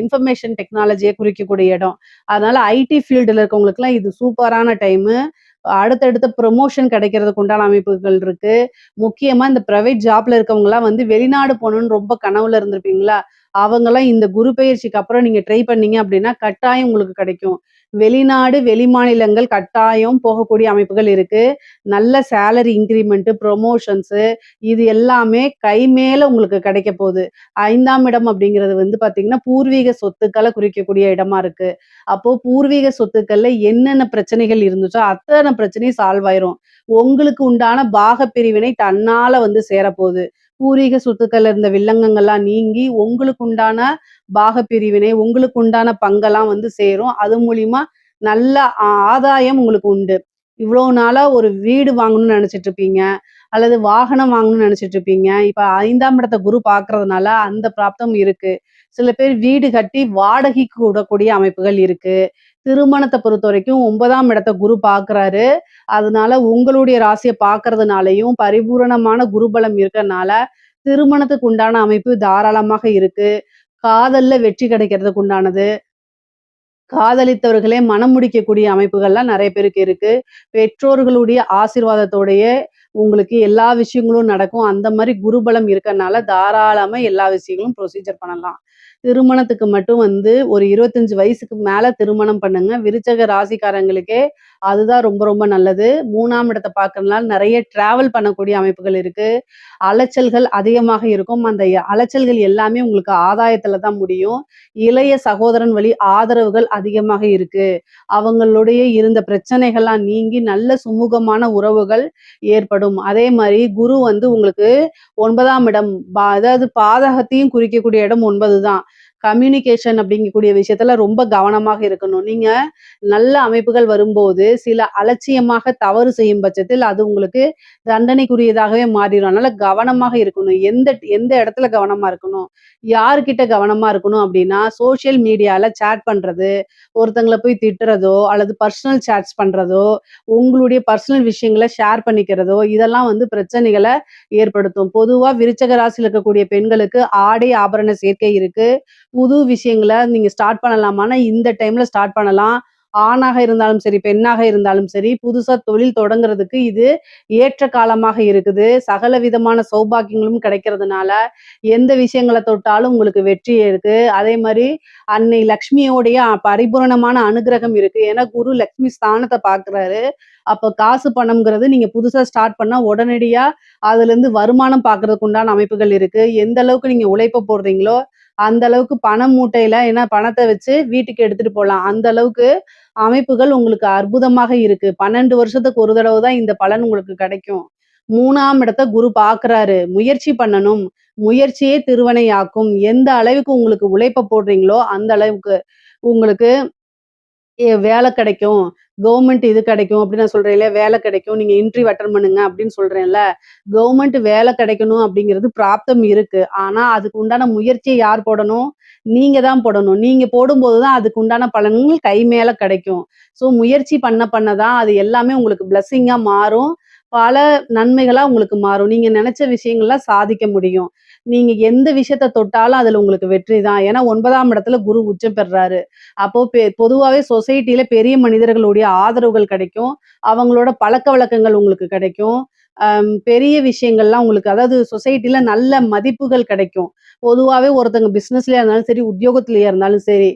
இன்ஃபர்மேஷன் டெக்னாலஜிய குறிக்கக்கூடிய இடம். அதனால ஐடி ஃபீல்டுல இருக்கவங்களுக்குலாம் இது சூப்பரான டைமு. அடுத்தடுத்த ப்ரமோஷன் கிடைக்கிறதுக்கு உண்டான அமைப்புகள் இருக்கு. முக்கியமா இந்த பிரைவேட் ஜாப்ல இருக்கவங்கலாம் வந்து வெளிநாடு போகணும்னு ரொம்ப கனவுல இருந்திருப்பீங்களா? அவங்கலாம் இந்த குரு பெயர்ச்சிக்கு அப்புறம் நீங்க ட்ரை பண்ணீங்க அப்படின்னா, கட்டாயம் உங்களுக்கு கிடைக்கும். வெளிநாடு, வெளிமாநிலங்கள் கட்டாயம் போகக்கூடிய அமைப்புகள் இருக்கு. நல்ல சேலரி இன்கிரிமென்ட், புரமோஷன்ஸு இது எல்லாமே கை மேல உங்களுக்கு கிடைக்க போது. 5ஆம் இடம் அப்படிங்கிறது வந்து பார்த்தீங்கன்னா, பூர்வீக சொத்துக்கள குறிக்கக்கூடிய இடமா இருக்கு. அப்போ பூர்வீக சொத்துக்கள்ல என்னென்ன பிரச்சனைகள் இருந்துச்சோ, அத்தன பிரச்சனையும் சால்வ் ஆயிரும். உங்களுக்கு உண்டான பாகப் பிரிவினை தன்னால வந்து சேரப்போது. பூர்வீக சொத்துக்கள்ல இருந்த வில்லங்கங்கள்லாம் நீங்கி, உங்களுக்கு உண்டான பாகப் பிரிவினை, உங்களுக்கு உண்டான பங்கெல்லாம் வந்து சேரும். அது மூலியமா நல்ல ஆதாயம் உங்களுக்கு உண்டு. இவ்வளோ நாளா ஒரு வீடு வாங்கணும்னு நெனச்சிட்டு இருப்பீங்க. அல்லது வாகனம் வாங்கணும்னு நெனச்சிட்டு இருப்பீங்க. இப்ப 5ஆம் இடத்த குரு பார்க்கறதுனால அந்த பிராப்தம் இருக்கு. சில பேர் வீடு கட்டி வாடகைக்கு விடக்கூடிய அமைப்புகள் இருக்கு. திருமணத்த பொறுத்தவரைக்கும் 9ஆம் இடத்த குரு பார்க்குறாரு. அதனால உங்களுடைய ராசிய பார்க்கறதுனாலயும், பரிபூரணமான குருபலம் இருக்கறனால, திருமணத்துக்கு உண்டான அமைப்பு தாராளமாக இருக்கு. காதல்ல வெற்றி கிடைக்கிறதுக்கு உண்டானது. காதலித்தவர்களே மணம் முடிக்கக்கூடிய அமைப்புகள்லாம் நெறைய பேருக்கு இருக்கு. பெற்றோர்களுடைய ஆசீர்வாதத்தோடயே உங்களுக்கு எல்லா விஷயங்களும் நடக்கும். அந்த மாரி குருபலம் இருக்கறனால தாராளமா எல்லா விஷயங்களும் ப்ரொசீஜர் பண்ணலாம். திருமணத்துக்கு மட்டும் வந்து ஒரு 25 வயசுக்கு மேல திருமணம் பண்ணுங்க. விருச்சக ராசிக்காரங்களுக்கே அதுதான் ரொம்ப ரொம்ப நல்லது. 3ஆம் இடத்த பார்க்கறதுனால நெறைய டிராவல் பண்ணக்கூடிய அமைப்புகள் இருக்கு. அலைச்சல்கள் அதிகமாக இருக்கும். அந்த அலைச்சல்கள் எல்லாமே உங்களுக்கு ஆதாயத்துல தான் முடியும். இளைய சகோதரன் வழி ஆதரவுகள் அதிகமாக இருக்கு. அவங்களுடைய இருந்த பிரச்சனைகள்லாம் நீங்கி நல்ல சுமூகமான உறவுகள் ஏற்படும். அதே மாரி குரு வந்து உங்களுக்கு 9ஆம் இடம் அதாவது பாதகத்தையும் குறிக்கக்கூடிய இடம் 9 தான். கம்யூனிகேஷன் அப்படிங்கக்கூடிய விஷயத்துல ரொம்ப கவனமாக இருக்கணும். நீங்க நல்ல அமைப்புகள் வரும்போது, சில அலட்சியமாக தவறு செய்யும் பட்சத்தில் அது உங்களுக்கு தண்டனைக்குரியதாகவே மாறிரும். அதனால கவனமாக இருக்கணும். எந்த எந்த இடத்துல கவனமா இருக்கணும்? யார்கிட்ட கவனமா இருக்கணும் அப்படின்னா, சோசியல் மீடியால சேட் பண்றது, ஒருத்தங்கள போய் திட்டுறதோ, அல்லது பர்சனல் சேட்ஸ் பண்றதோ, உங்களுடைய பர்சனல் விஷயங்கள ஷேர் பண்ணிக்கிறதோ, இதெல்லாம் வந்து பிரச்சனைகள ஏற்படுத்தும். பொதுவா விருச்சக ராசியில இருக்கக்கூடிய பெண்களுக்கு ஆடை, ஆபரண சேர்க்கை இருக்கு. புது விஷயங்கள நீங்க ஸ்டார்ட் பண்ணலாமான்னா, இந்த டைம்ல ஸ்டார்ட் பண்ணலாம். ஆணாக இருந்தாலும் சரி, பெண்ணாக இருந்தாலும் சரி, புதுசா தொழில் தொடங்குறதுக்கு இது ஏற்ற காலமாக இருக்குது. சகல விதமான சௌபாக்கியங்களும் கிடைக்கிறதுனால, எந்த விஷயங்கள தொட்டாலும் உங்களுக்கு வெற்றி இருக்கு. அதே மாரி அன்னை லக்ஷ்மியோடைய பரிபூரணமான அனுக்கிரகம் இருக்கு. ஏன்னா, குரு லக்ஷ்மி ஸ்தானத்த பார்க்குறாரு. அப்ப காசு, பணம்ங்கிறது நீங்க புதுசா ஸ்டார்ட் பண்ணா உடனடியா அதுலருந்து வருமானம் பார்க்கறதுக்கு உண்டான அமைப்புகள் இருக்கு. எந்த அளவுக்கு நீங்க உழைப்ப போடுறீங்களோ, அந்த அளவுக்கு பண மூட்டையில ஏன்னா பணத்த வச்சு வீட்டுக்கு எடுத்துட்டு போலாம். அந்த அளவுக்கு அமைப்புகள் உங்களுக்கு அற்புதமாக இருக்கு. 12 வருஷத்துக்கு ஒரு தடவ தான் இந்த பலன் உங்களுக்கு கிடைக்கும். 3ஆம் இடத்த குரு பார்க்குறாரு. முயற்சி பண்ணணும். முயற்சியே திருவினையாக்கும். எந்த அளவுக்கு உங்களுக்கு உழைப்ப போடுறீங்களோ, அந்த அளவுக்கு உங்களுக்கு வேலை கிடைக்கும். கவர்மெண்ட் இது கிடைக்கும் அப்படின்னு நான் சொல்றேன் இல்லையா? வேலை கிடைக்கும். நீங்க இன்டர்வியூ அட்டெண்ட் பண்ணுங்க அப்படின்னு சொல்றேன்ல. கவர்மெண்ட் வேலை கிடைக்கணும் அப்படிங்கிறது பிராப்தம் இருக்கு. ஆனா, அதுக்கு உண்டான முயற்சிய யார் போடணும்? நீங்க தான் போடணும். நீங்க போடும்போது தான் அதுக்கு உண்டான பலன்கள் கை மேல கிடைக்கும். ஸோ முயற்சி பண்ண பண்ண தான் அது எல்லாமே உங்களுக்கு பிளெஸ்ஸிங்கா மாறும். பல நன்மைகளா உங்களுக்கு மாறும். நீங்க நெனச்ச விஷயங்கள்லாம் சாதிக்க முடியும். நீங்க எந்த விஷயத்த தொட்டாலும் அதுல உங்களுக்கு வெற்றி தான். ஏன்னா 9ஆம் இடத்துல குரு உச்சம் பெறுறாரு. அப்போ பொதுவாவே சொசைட்டில பெரிய மனிதர்களுடைய ஆதரவுகள் கிடைக்கும். அவங்களோட பழக்கவழக்கங்கள் உங்களுக்கு கிடைக்கும். பெரிய விஷயங்கள்லாம் உங்களுக்கு அதாவது சொசைட்டில நல்ல மதிப்புகள் கிடைக்கும். பொதுவாவே ஒருத்தங்க பிசினஸ்லயா இருந்தாலும் சரி, உத்தியோகத்திலயா இருந்தாலும் சரி,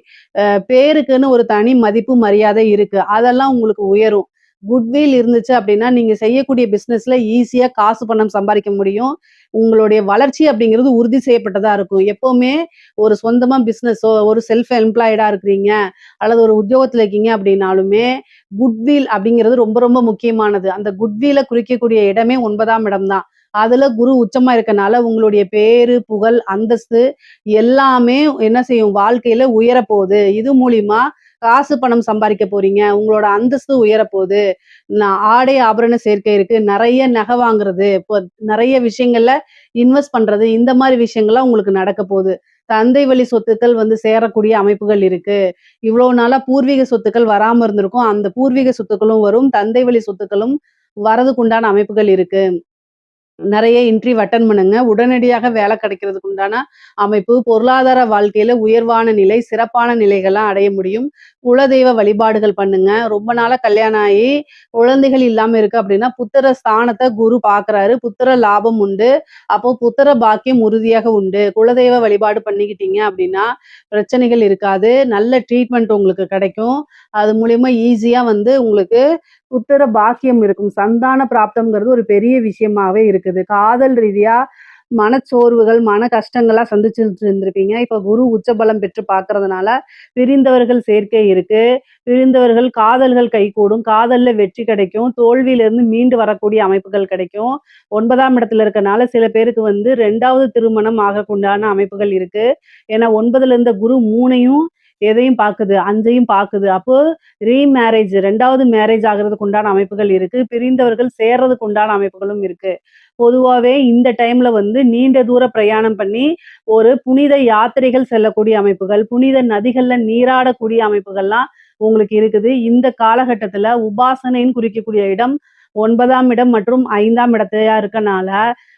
பேருக்குன்னு ஒரு தனி மதிப்பு, மரியாதை இருக்கு. அதெல்லாம் உங்களுக்கு உயரும். குட்வில் இருந்துச்சு அப்படின்னா, நீங்க செய்யக்கூடிய பிசினஸ்ல ஈஸியா காசு, பணம் சம்பாரிக்க முடியும். உங்களுடைய வளர்ச்சி அப்படிங்கிறது உறுதி செய்யப்பட்டதா இருக்கும். எப்பவுமே ஒரு சொந்தமா பிசினஸோ, ஒரு செல்ஃப் எம்ப்ளாய்டா இருக்கிறீங்க, அல்லது ஒரு உத்தியோகத்துல இருக்கீங்க அப்படின்னாலுமே, குட்வில் அப்படிங்கிறது ரொம்ப ரொம்ப முக்கியமானது. அந்த குட்வில குறிக்கக்கூடிய இடமே 9ஆம் இடம் தான். அதுல குரு உச்சமா இருக்கனால உங்களுடைய பேரு, புகழ், அந்தஸ்து எல்லாமே என்ன செய்யும்? வாழ்க்கையில உயரப்போகுது. இது மூலியமா காசு, பணம் சம்பாரிக்க போறீங்க. உங்களோட அந்தஸ்து உயரப்போது. ஆடை, ஆபரண சேர்க்கை இருக்கு. நெறைய நகை வாங்குறது, இப்போ நெறைய விஷயங்கள்ல இன்வெஸ்ட் பண்றது, இந்த மாரி விஷயங்கள்லாம் உங்களுக்கு நடக்க போது. தந்தை வழி சொத்துக்கள் வந்து சேரக்கூடிய அமைப்புகள் இருக்கு. இவ்வளோ நாளா பூர்வீக சொத்துக்கள் வராம இருந்திருக்கும். அந்த பூர்வீக சொத்துக்களும் வரும். தந்தை வழி சொத்துக்களும் வரதுக்கு உண்டான அமைப்புகள் இருக்கு. நிறைய இன்டர்வியூ அட்டெண்ட் பண்ணுங்க. உடனடியாக வேலை கிடைக்கிறதுக்கு உண்டான அமைப்பு, பொருளாதார வாழ்க்கையில உயர்வான நிலை, சிறப்பான நிலைகள்லாம் அடைய முடியும். குலதெய்வ வழிபாடுகள் பண்ணுங்க. ரொம்ப நாளா கல்யாணம் ஆகி குழந்தைகள் இல்லாம இருக்கு அப்படின்னா, புத்திர ஸ்தானத்த குரு பார்க்குறாரு. புத்திர லாபம் உண்டு. அப்போ புத்திர பாக்கியம் உறுதியாக உண்டு. குலதெய்வ வழிபாடு பண்ணிக்கிட்டீங்க அப்படின்னா, பிரச்சனைகள் இருக்காது. நல்ல ட்ரீட்மெண்ட் உங்களுக்கு கிடைக்கும். அது மூலியமா ஈஸியா வந்து உங்களுக்கு புத்திர பாக்கியம் இருக்கும். சந்தான பிராப்தம்ங்கிறது ஒரு பெரிய விஷயமாவே இருக்குது. காதல் ரீதியா மனச்சோர்வுகள், மன கஷ்டங்கள்லாம் சந்திச்சுட்டு இருந்திருப்பீங்க. இப்ப குரு உச்சபலம் பெற்று பார்க்கறதுனால, பிரிந்தவர்கள் சேர்க்கை இருக்கு. பிரிந்தவர்கள் காதல்கள் கைகூடும். காதல்ல வெற்றி கிடைக்கும். தோல்வியிலிருந்து மீண்டு வரக்கூடிய அமைப்புகள் கிடைக்கும். 9ஆம் இடத்துல இருக்கனால சில பேருக்கு வந்து 2வது திருமணம் ஆகக்குண்டான அமைப்புகள் இருக்கு. ஏன்னா 9ல இருந்த குரு 3யும் எதையும் பாக்குது, 5யும் பாக்குது. அப்போ ரீமேரேஜ் 2வது மேரேஜ் ஆகுறதுக்கு உண்டான அமைப்புகள் இருக்கு. பிரிந்தவர்கள் சேர்றதுக்கு உண்டான அமைப்புகளும் இருக்கு. பொதுவாவே இந்த டைம்ல வந்து நீண்ட தூர பிரயாணம் பண்ணி, ஒரு புனித யாத்திரைகள் செல்லக்கூடிய அமைப்புகள், புனித நதிகள்ல நீராடக்கூடிய அமைப்புகள்லாம் உங்களுக்கு இருக்குது. இந்த காலகட்டத்துல உபாசனைன்னு குறிக்கக்கூடிய இடம் 9ஆம் இடம் மற்றும் 5ஆம் இடத்தையா இருக்கனால,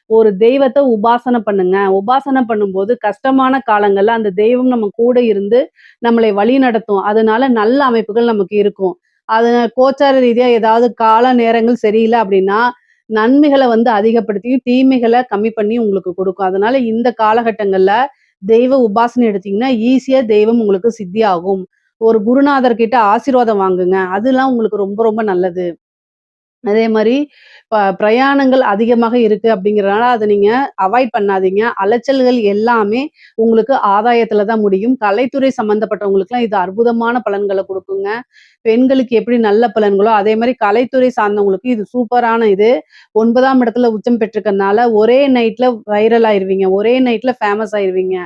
ஒரு தெய்வத்த உபாசனை பண்ணுங்க. உபாசனை பண்ணும்போது கஷ்டமான காலங்கள்ல அந்த தெய்வம் நம்ம கூட இருந்து நம்மளை வழிநடத்தும். அதனால நல்ல அமைப்புகள் நமக்கு இருக்கும். அது கோச்சார ரீதியா ஏதாவது கால நேரங்கள் சரியில்ல அப்படின்னா, நன்மைகள வந்து அதிகப்படுத்தியும், தீமைகள கம்மி பண்ணி உங்களுக்கு குடுக்கும். அதனால இந்த காலகட்டங்கள்ல தெய்வ உபாசனை எடுத்தீங்கன்னா, ஈஸியா தெய்வம் உங்களுக்கு சித்தியாகும். ஒரு குருநாதர் கிட்ட ஆசீர்வாதம் வாங்குங்க. அதெல்லாம் உங்களுக்கு ரொம்ப ரொம்ப நல்லது. அதே மாரி பிரயாணங்கள் அதிகமாக இருக்கு அப்படிங்கிறனால, அத நீங்க அவாய்ட் பண்ணாதீங்க. அலைச்சல்கள் எல்லாமே உங்களுக்கு ஆதாயத்துல தான் முடியும். கலைத்துறை சம்மந்தப்பட்டவங்களுக்குலாம் இது அற்புதமான பலன்கள குடுக்குங்க. பெண்களுக்கு எப்படி நல்ல பலன்களோ, அதே மாரி கலைத்துறை சார்ந்தவங்களுக்கு இது சூப்பரான இது. 9ஆம் இடத்துல உச்சம் பெற்றிருக்கனால, ஒரே நைட்ல வைரல் ஆயிருவீங்க. ஒரே நைட்ல ஃபேமஸ் ஆயிருவீங்க.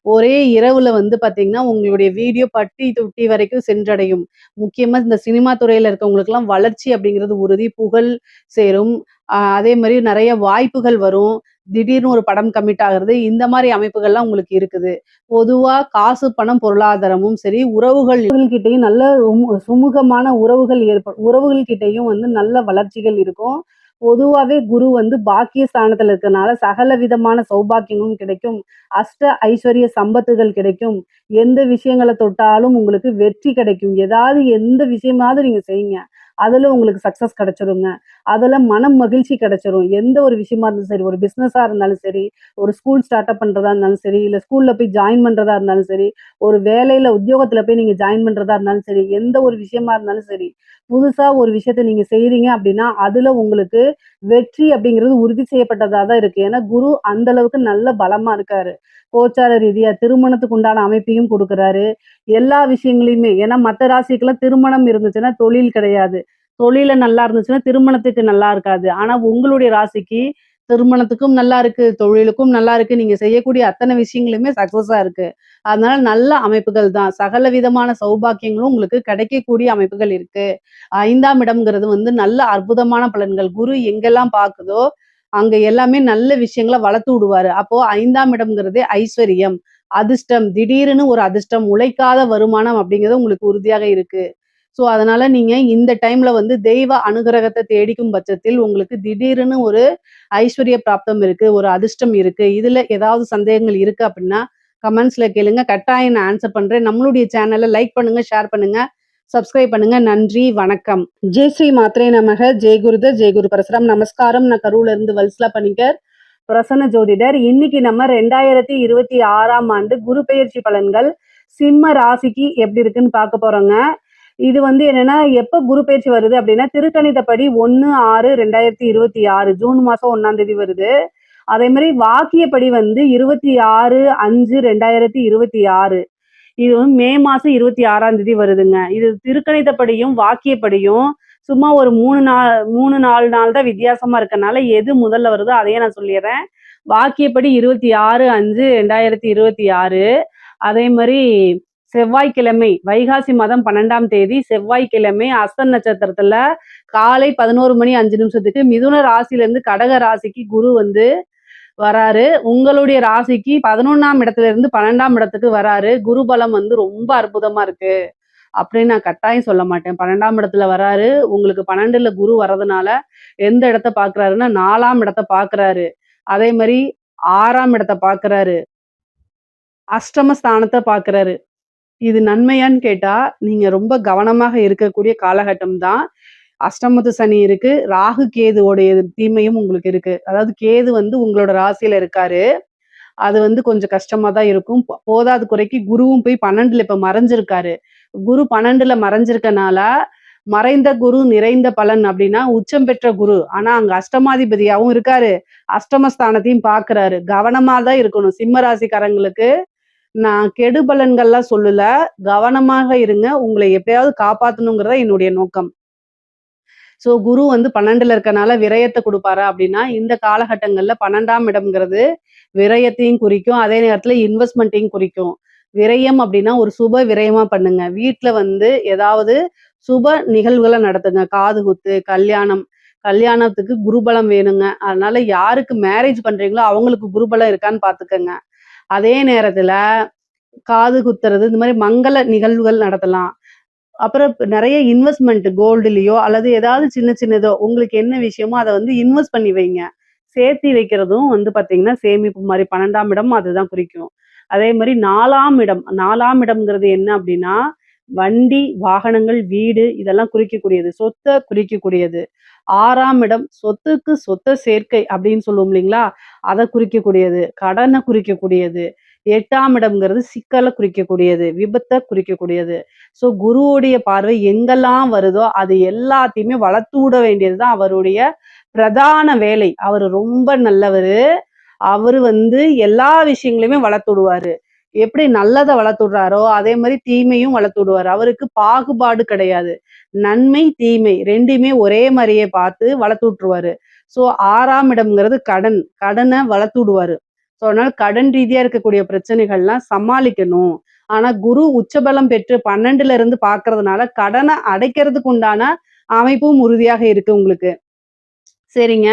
ஒரே இரவுல வந்து பார்த்தீங்கன்னா, உங்களுடைய வீடியோ பட்டி தொட்டி வரைக்கும் சென்றடையும். முக்கியமா இந்த சினிமா துறையில இருக்கவங்களுக்கெல்லாம் வளர்ச்சி அப்படிங்கிறது உறுதி. புகழ் சேரும். அதே மாரி நெறைய வாய்ப்புகள் வரும். திடீர்னு ஒரு படம் கமிட் ஆகுறது. இந்த மாரி அமைப்புகள்லாம் உங்களுக்கு இருக்குது. பொதுவா காசு, பணம், பொருளாதாரமும் சரி, உறவுகள் கிட்டயும் நல்ல சுமூகமான உறவுகள் உறவுகள் கிட்டயும் வந்து நல்ல வளர்ச்சிகள் இருக்கும். பொதுவாவே குரு வந்து பாக்கிய ஸ்தானத்துல இருக்கனால சகல விதமான சௌபாக்கியங்களும் கிடைக்கும். அஷ்ட ஐஸ்வர்ய சம்பத்துகள் கிடைக்கும். எந்த விஷயங்கள தொட்டாலும் உங்களுக்கு வெற்றி கிடைக்கும். எந்த விஷயமாவது நீங்க செய்யுங்க. அதுல உங்களுக்கு சக்சஸ் கிடைச்சிருங்க. அதுல மனம் மகிழ்ச்சி கிடைச்சிரும். எந்த ஒரு விஷயமா இருந்தாலும் சரி, ஒரு பிசினஸா இருந்தாலும் சரி, ஒரு ஸ்கூல் ஸ்டார்ட் அப் பண்றதா இருந்தாலும் சரி, இல்ல ஸ்கூல்ல போய் ஜாயின் பண்றதா இருந்தாலும் சரி, ஒரு வேலையில உத்தியோகத்துல போய் நீங்க ஜாயின் பண்றதா இருந்தாலும் சரி, எந்த ஒரு விஷயமா இருந்தாலும் சரி, புதுசா ஒரு விஷயத்த நீங்க செய்றீங்க அப்படின்னா, அதுல உங்களுக்கு வெற்றி அப்படிங்கிறது உறுதி செய்யப்பட்டதா தான் இருக்கு. ஏன்னா குரு அந்த அளவுக்கு நல்ல பலமா இருக்காரு. கோச்சார ரீதியா திருமணத்துக்கு உண்டான அமைப்பையும் குடுக்குறாரு. எல்லா விஷயங்களையுமே ஏன்னா மத்த ராசிக்கெல்லாம் திருமணம் இருந்துச்சுன்னா தொழில் கிடையாது. தொழில்ல நல்லா இருந்துச்சுன்னா திருமணத்துக்கு நல்லா இருக்காது. ஆனா உங்களுடைய ராசிக்கு திருமணத்துக்கும் நல்லா இருக்கு, தொழிலுக்கும் நல்லா இருக்கு. நீங்க செய்யக்கூடிய அத்தன விஷயங்களுமே சக்சஸா இருக்கு. அதனால நல்ல அமைப்புகள் தான். சகல விதமான சௌபாக்கியங்களும் உங்களுக்கு கிடைக்கக்கூடிய அமைப்புகள் இருக்கு. 5ஆம் இடம்ங்கிறது வந்து நல்ல அற்புதமான பலன்கள். குரு எங்கெல்லாம் பாக்குதோ, அங்க எல்லாமே நல்ல விஷயங்கள வளர்த்து விடுவாரு. அப்போ 5ஆம் இடம்ங்கிறதே ஐஸ்வரியம், அதிர்ஷ்டம், திடீர்னு ஒரு அதிர்ஷ்டம், உழைக்காத வருமானம் அப்படிங்கிறது உங்களுக்கு உறுதியாக இருக்கு. ஸோ, அதனால நீங்க இந்த டைம்ல வந்து தெய்வ அனுகிரகத்த தேடிக்கும் பட்சத்தில் உங்களுக்கு திடீர்னு ஒரு ஐஸ்வர்ய பிராப்தம் இருக்கு, ஒரு அதிர்ஷ்டம் இருக்கு. இதுல ஏதாவது சந்தேகங்கள் இருக்கு அப்படின்னா, கமெண்ட்ஸ்ல கேளுங்க. கட்டாயம் நான் ஆன்ஸர் பண்றேன். நம்மளுடைய சேனல லைக் பண்ணுங்க, ஷேர் பண்ணுங்க, சப்ஸ்கிரைப் பண்ணுங்க. நன்றி, வணக்கம். ஜெய் ஸ்ரீ மாத்ரே நமக. ஜெய் குருதர், ஜெய் குரு பரசுராம். நமஸ்காரம். நான் கரூர்ல இருந்து வல்சலா பணிக்கர், பிரசன்ன ஜோதிடர். இன்னைக்கு நம்ம 2026ஆம் ஆண்டு குரு பெயர்ச்சி பலன்கள் சிம்ம ராசிக்கு எப்படி இருக்குன்னு பார்க்க போறோங்க. இது வந்து என்னன்னா, எப்ப குரு பெயர்ச்சி வருது அப்படின்னா, திருக்கணிதப்படி 1/6/2026 ஜூன் மாசம் 1ஆம் தேதி வருது. அதே மாரி வாக்கியப்படி வந்து 26/5/2026. இது வந்து மே மாசம் 26ஆம் தேதி வருதுங்க. இது திருக்கணிதப்படியும், வாக்கியப்படியும் சும்மா ஒரு 3 4 நாள் தான் வித்தியாசமா இருக்கனால, எது முதல்ல வருதோ அதையே நான் சொல்லிர்றேன். வாக்கியப்படி 26/5/2026. அதே மாரி செவ்வாய்க்கிழமை, வைகாசி மாதம் 12ஆம் தேதி செவ்வாய்க்கிழமை அஸ்த நட்சத்திரத்துல காலை 11 மணி 5 நிமிஷத்துக்கு மிதுன ராசியிலிருந்து கடக ராசிக்கு குரு வந்து வராரு. உங்களுடைய ராசிக்கு 11ஆம் இடத்துல இருந்து 12ஆம் இடத்துக்கு வராரு. குரு பலம் வந்து ரொம்ப அற்புதமா இருக்கு. அப்படின்னு நான் கட்டாயம் சொல்ல மாட்டேன். 12ஆம் இடத்துல வராரு. உங்களுக்கு 12ல குரு வர்றதுனால எந்த இடத்த பார்க்குறாருன்னா 4ஆம் இடத்த பார்க்குறாரு. அதே மாரி 6ஆம் இடத்த பார்க்குறாரு. அஷ்டம ஸ்தானத்த பார்க்குறாரு. இது நன்மையான்னு கேட்டா, நீங்க ரொம்ப கவனமாக இருக்கக்கூடிய காலகட்டம் தான். அஷ்டமத்து சனி இருக்கு. ராகு கேதுவோடைய தீமையும் உங்களுக்கு இருக்கு. அதாவது கேது வந்து உங்களோட ராசியில இருக்காரு. அது வந்து கொஞ்சம் கஷ்டமா தான் இருக்கும். போதாத குறைக்கு குருவும் போய் 12ல இப்ப மறைஞ்சிருக்காரு. குரு 12ல மறைஞ்சிருக்கனால, மறைந்த குரு நிறைந்த பலன் அப்டின்னா, உச்சம் பெற்ற குரு. ஆனா அங்க அஷ்டமாதிபதியாவும் இருக்காரு. அஷ்டமஸ்தானத்தையும் பார்க்குறாரு. கவனமா தான் இருக்கணும். சிம்ம ராசிக்காரங்களுக்கு நான் கெடு பலன்கள்லாம் சொல்லல. கவனமாக இருங்க. உங்கள எப்பயாவது காப்பாத்தணுங்கிறது தான் என்னுடைய நோக்கம். குரு வந்து 12ல இருக்கனால விரயத்த குடுப்பாரா அப்டின்னா, இந்த காலகட்டங்கள்ல 12ஆம் இடம்ங்கிறது விரயத்தையும் குறிக்கும். அதே நேரத்துல இன்வெஸ்ட்மென்ட்டையும் குறிக்கும். விரயம் அப்டின்னா ஒரு சுப விரயமா பண்ணுங்க. வீட்ல வந்து ஏதாவது சுப நிகழ்வுகள நடத்துங்க. காதுகுத்து, கல்யாணம். கல்யாணத்துக்கு குருபலம் வேணுங்க. அதனால யாருக்கு மேரேஜ் பண்றீங்களோ அவங்களுக்கு குருபலம் இருக்கான்னு பார்த்துக்கங்க. அதே நேரத்துல காது குத்துறது, இந்த மாரி மங்கள நிகழ்வுகள் நடத்தலாம். அப்புறம் நெறைய இன்வெஸ்ட்மென்ட் கோல்டுலயோ அல்லது ஏதாவது சின்ன சின்னதோ உங்களுக்கு என்ன விஷயமோ அத வந்து இன்வெஸ்ட் பண்ணி வைங்க. சேர்த்தி வைக்கிறதும் வந்து பார்த்தீங்கன்னா, சேமிப்பு மாரி 12ஆம் இடம் அதுதான் குறிக்கும். அதே மாரி 4ஆம் இடம் 4ஆம் இடம்ங்கிறது என்ன அப்டின்னா, வண்டி, வாகனங்கள், வீடு இதெல்லாம் குறிக்கக்கூடியது. சொத்த குறிக்கக்கூடியது. 6ஆம் இடம் சொத்துக்கு சொத்த சேர்க்கை அப்டின்னு சொல்லுவோம் இல்லைங்களா? அத குறிக்கக்கூடியது. கடன குறிக்கக்கூடியது. 8ஆம் இடம்ங்கிறது சிக்கல குறிக்கக்கூடியது. விபத்த குறிக்கக்கூடியது. குருவுடைய பார்வை எங்கெல்லாம் வருதோ, அது எல்லாத்தையுமே வளர்த்து விட வேண்டியது தான் அவருடைய பிரதான வேலை. அவரு ரொம்ப நல்லவரு. அவரு வந்து எல்லா விஷயங்களையுமே வளர்த்து விடுவாரு. எப்படி நல்லத வளர்த்து விடுறாரோ, அதே மாரி தீமையும் வளர்த்து விடுவாரு. அவருக்கு பாகுபாடு கிடையாது. நன்மை, தீமை 2யுமே ஒரே மாரியே பார்த்து வளர்த்து விட்டுருவாரு. 6ஆம் இடம்ங்கிறது கடன். கடன வளர்த்து விடுவாரு. அதனால கடன் ரீதியா இருக்கக்கூடிய பிரச்சனைகள்லாம் சமாளிக்கணும். ஆனா குரு உச்சபலம் பெற்று 12ல இருந்து பார்க்கறதுனால கடன அடைக்கிறதுக்கு உண்டான அமைப்பும் உறுதியாக இருக்கு உங்களுக்கு. சரிங்க.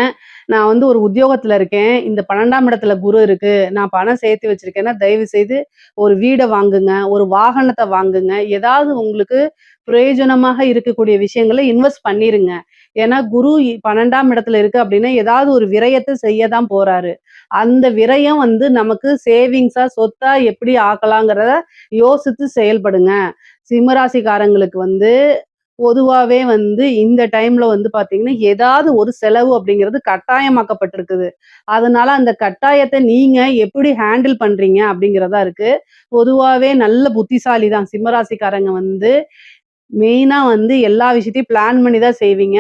நான் வந்து ஒரு உத்தியோகத்துல இருக்கேன். இந்த 12ஆம் இடத்துல குரு இருக்கு. நான் பணம் சேர்த்து வச்சிருக்கேன்னா, தயவு செய்து ஒரு வீட வாங்குங்க. ஒரு வாகனத்த வாங்குங்க. ஏதாவது உங்களுக்கு பிரயோஜனமாக இருக்கக்கூடிய விஷயங்கள இன்வெஸ்ட் பண்ணிருங்க. ஏன்னா, குரு 12ஆம் இடத்துல இருக்கு அப்டின்னா, ஏதாவது ஒரு விரயத்த செய்ய தான் போறாரு. அந்த விரயம் வந்து நமக்கு சேவிங்ஸா, சொத்தா எப்படி ஆக்கலாங்கிறத யோசித்து செயல்படுங்க. சிம்மராசிக்காரங்களுக்கு வந்து பொதுவாவே வந்து இந்த டைம்ல வந்து பார்த்தீங்கன்னா, ஏதாவது ஒரு செலவு அப்படிங்கிறது கட்டாயமாக்கப்பட்டிருக்குது. அதனால அந்த கட்டாயத்த நீங்க எப்படி ஹேண்டில் பண்றீங்க அப்படிங்கிறதா இருக்கு. பொதுவாவே நல்ல புத்திசாலி தான். சிம்மராசிக்காரங்க வந்து மெயினா வந்து எல்லா விஷயத்தையும் பிளான் பண்ணி தான் செய்வீங்க.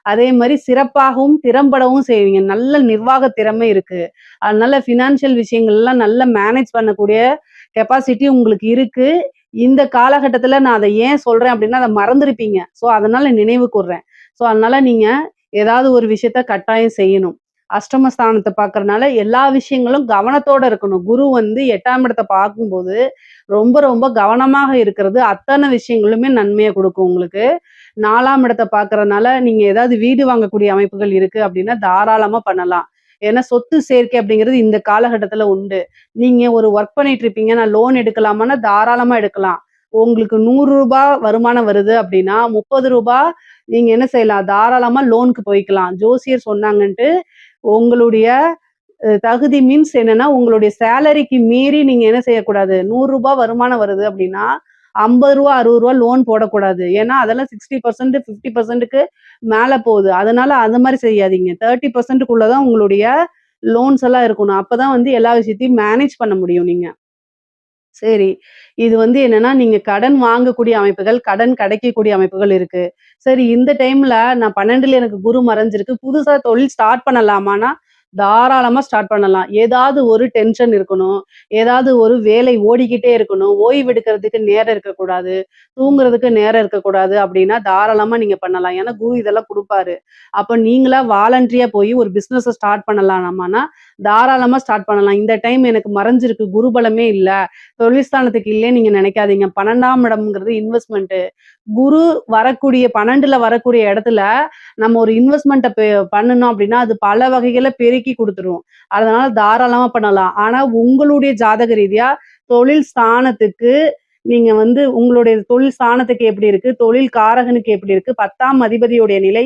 அதே மாரி சிறப்பாகவும், திறம்படவும் செய்வீங்க. நல்ல நிர்வாக திறமை இருக்கு. அதனால ஃபினான்ஷியல் விஷயங்கள்லாம் நல்லா மேனேஜ் பண்ணக்கூடிய கெப்பாசிட்டி உங்களுக்கு இருக்கு. இந்த காலகட்டத்தில நான் அத ஏன் சொல்றேன் அப்டின்னா, அத மறந்திருப்பீங்க. அதனால நினைவு கூர்றேன். அதனால நீங்க ஏதாவது ஒரு விஷயத்த கட்டாயம் செய்யணும். அஷ்டமஸ்தானத்த பார்க்கறனால எல்லா விஷயங்களும் கவனத்தோட இருக்கணும். குரு வந்து 8ஆம் இடத்த பார்க்கும்போது, ரொம்ப ரொம்ப கவனமாக இருக்கிறது அத்தன விஷயங்களுமே நன்மைய குடுக்கும் உங்களுக்கு. 4ஆம் இடத்த பார்க்கறனால, நீங்க ஏதாவது வீடு வாங்கக்கூடிய அமைப்புகள் இருக்கு அப்டின்னா, தாராளமா பண்ணலாம். ஏன்னா, சொத்து சேர்க்கை அப்படிங்கிறது இந்த காலகட்டத்தில உண்டு. நீங்க ஒரு ஒர்க் பண்ணிட்டு இருப்பீங்க. நான் லோன் எடுக்கலாமான்னா, தாராளமா எடுக்கலாம். உங்களுக்கு ரூ. 100 வருமானம் வருது அப்படின்னா, ரூ. 30 நீங்க என்ன செய்யலாம்? தாராளமா லோனுக்கு போய்க்கலாம். ஜோசியர் சொன்னாங்கன்ட்டு, உங்களுடைய தகுதி மீன்ஸ் என்னன்னா, உங்களுடைய சேலரிக்கு மீறி நீங்க என்ன செய்யக்கூடாது? ரூ. 100 வருமானம் வருது அப்படின்னா, ரூ. 50 ரூ. 60 லோன் போடக்கூடாது. ஏன்னா, அதெல்லாம் 60% 50%க்கு மேல போகுது. அதனால அந்த மாரி செய்யாதீங்க. 30%க்குள்ள தான் உங்களுடைய லோன்ஸ் எல்லாம் இருக்கணும். அப்பதான் வந்து எல்லா விஷயத்தையும் மேனேஜ் பண்ண முடியும் நீங்க. சரி. இது வந்து என்னன்னா, நீங்க கடன் வாங்கக்கூடிய அமைப்புகள், கடன் கிடைக்கக்கூடிய அமைப்புகள் இருக்கு. சரி இந்த டைம்ல நான் 12ல எனக்கு குரு மறைஞ்சிருக்கு. புதுசா தொழில் ஸ்டார்ட் பண்ணலாமான்னா, தாராளமா ஸ்டார்ட் பண்ணலாம். ஏதாவது ஒரு டென்ஷன் இருக்கணும். ஏதாவது ஒரு வேலை ஓடிக்கிட்டே இருக்கணும். ஓய்வு எடுக்கிறதுக்கு நேரம் இருக்கக்கூடாது. தூங்குறதுக்கு நேரம் இருக்கக்கூடாது அப்டின்னா, தாராளமா நீங்க பண்ணலாம். ஏன்னா குரு இதெல்லாம் குடுப்பாரு. அப்ப நீங்களா வாலண்டரியா போய் ஒரு பிசினஸ ஸ்டார்ட் பண்ணலாமான்னா, தாராளமா ஸ்டார்ட் பண்ணலாம். இந்த டைம் எனக்கு மறைஞ்சிருக்கு. குரு பலமே இல்ல. தொழில் ஸ்தானத்துக்கு இல்லைன்னு நீங்க நினைக்காதீங்க. 12ஆம் இடம்ங்கிறது இன்வெஸ்ட்மென்ட். குரு வரக்கூடிய 12ல வரக்கூடிய இடத்துல நம்ம ஒரு இன்வெஸ்ட்மென்ட்ட பண்ணணும் அப்படின்னா, அது பல வகைகள பெருக்கி குடுத்துரும். அதனால தாராளமா பண்ணலாம். ஆனா உங்களுடைய ஜாதக ரீதியா தொழில் ஸ்தானத்துக்கு நீங்க வந்து உங்களுடைய தொழில் ஸ்தானத்துக்கு எப்படி இருக்கு? தொழில் காரகனுக்கு எப்படி இருக்கு? 10ஆம் அதிபதியுடைய நிலை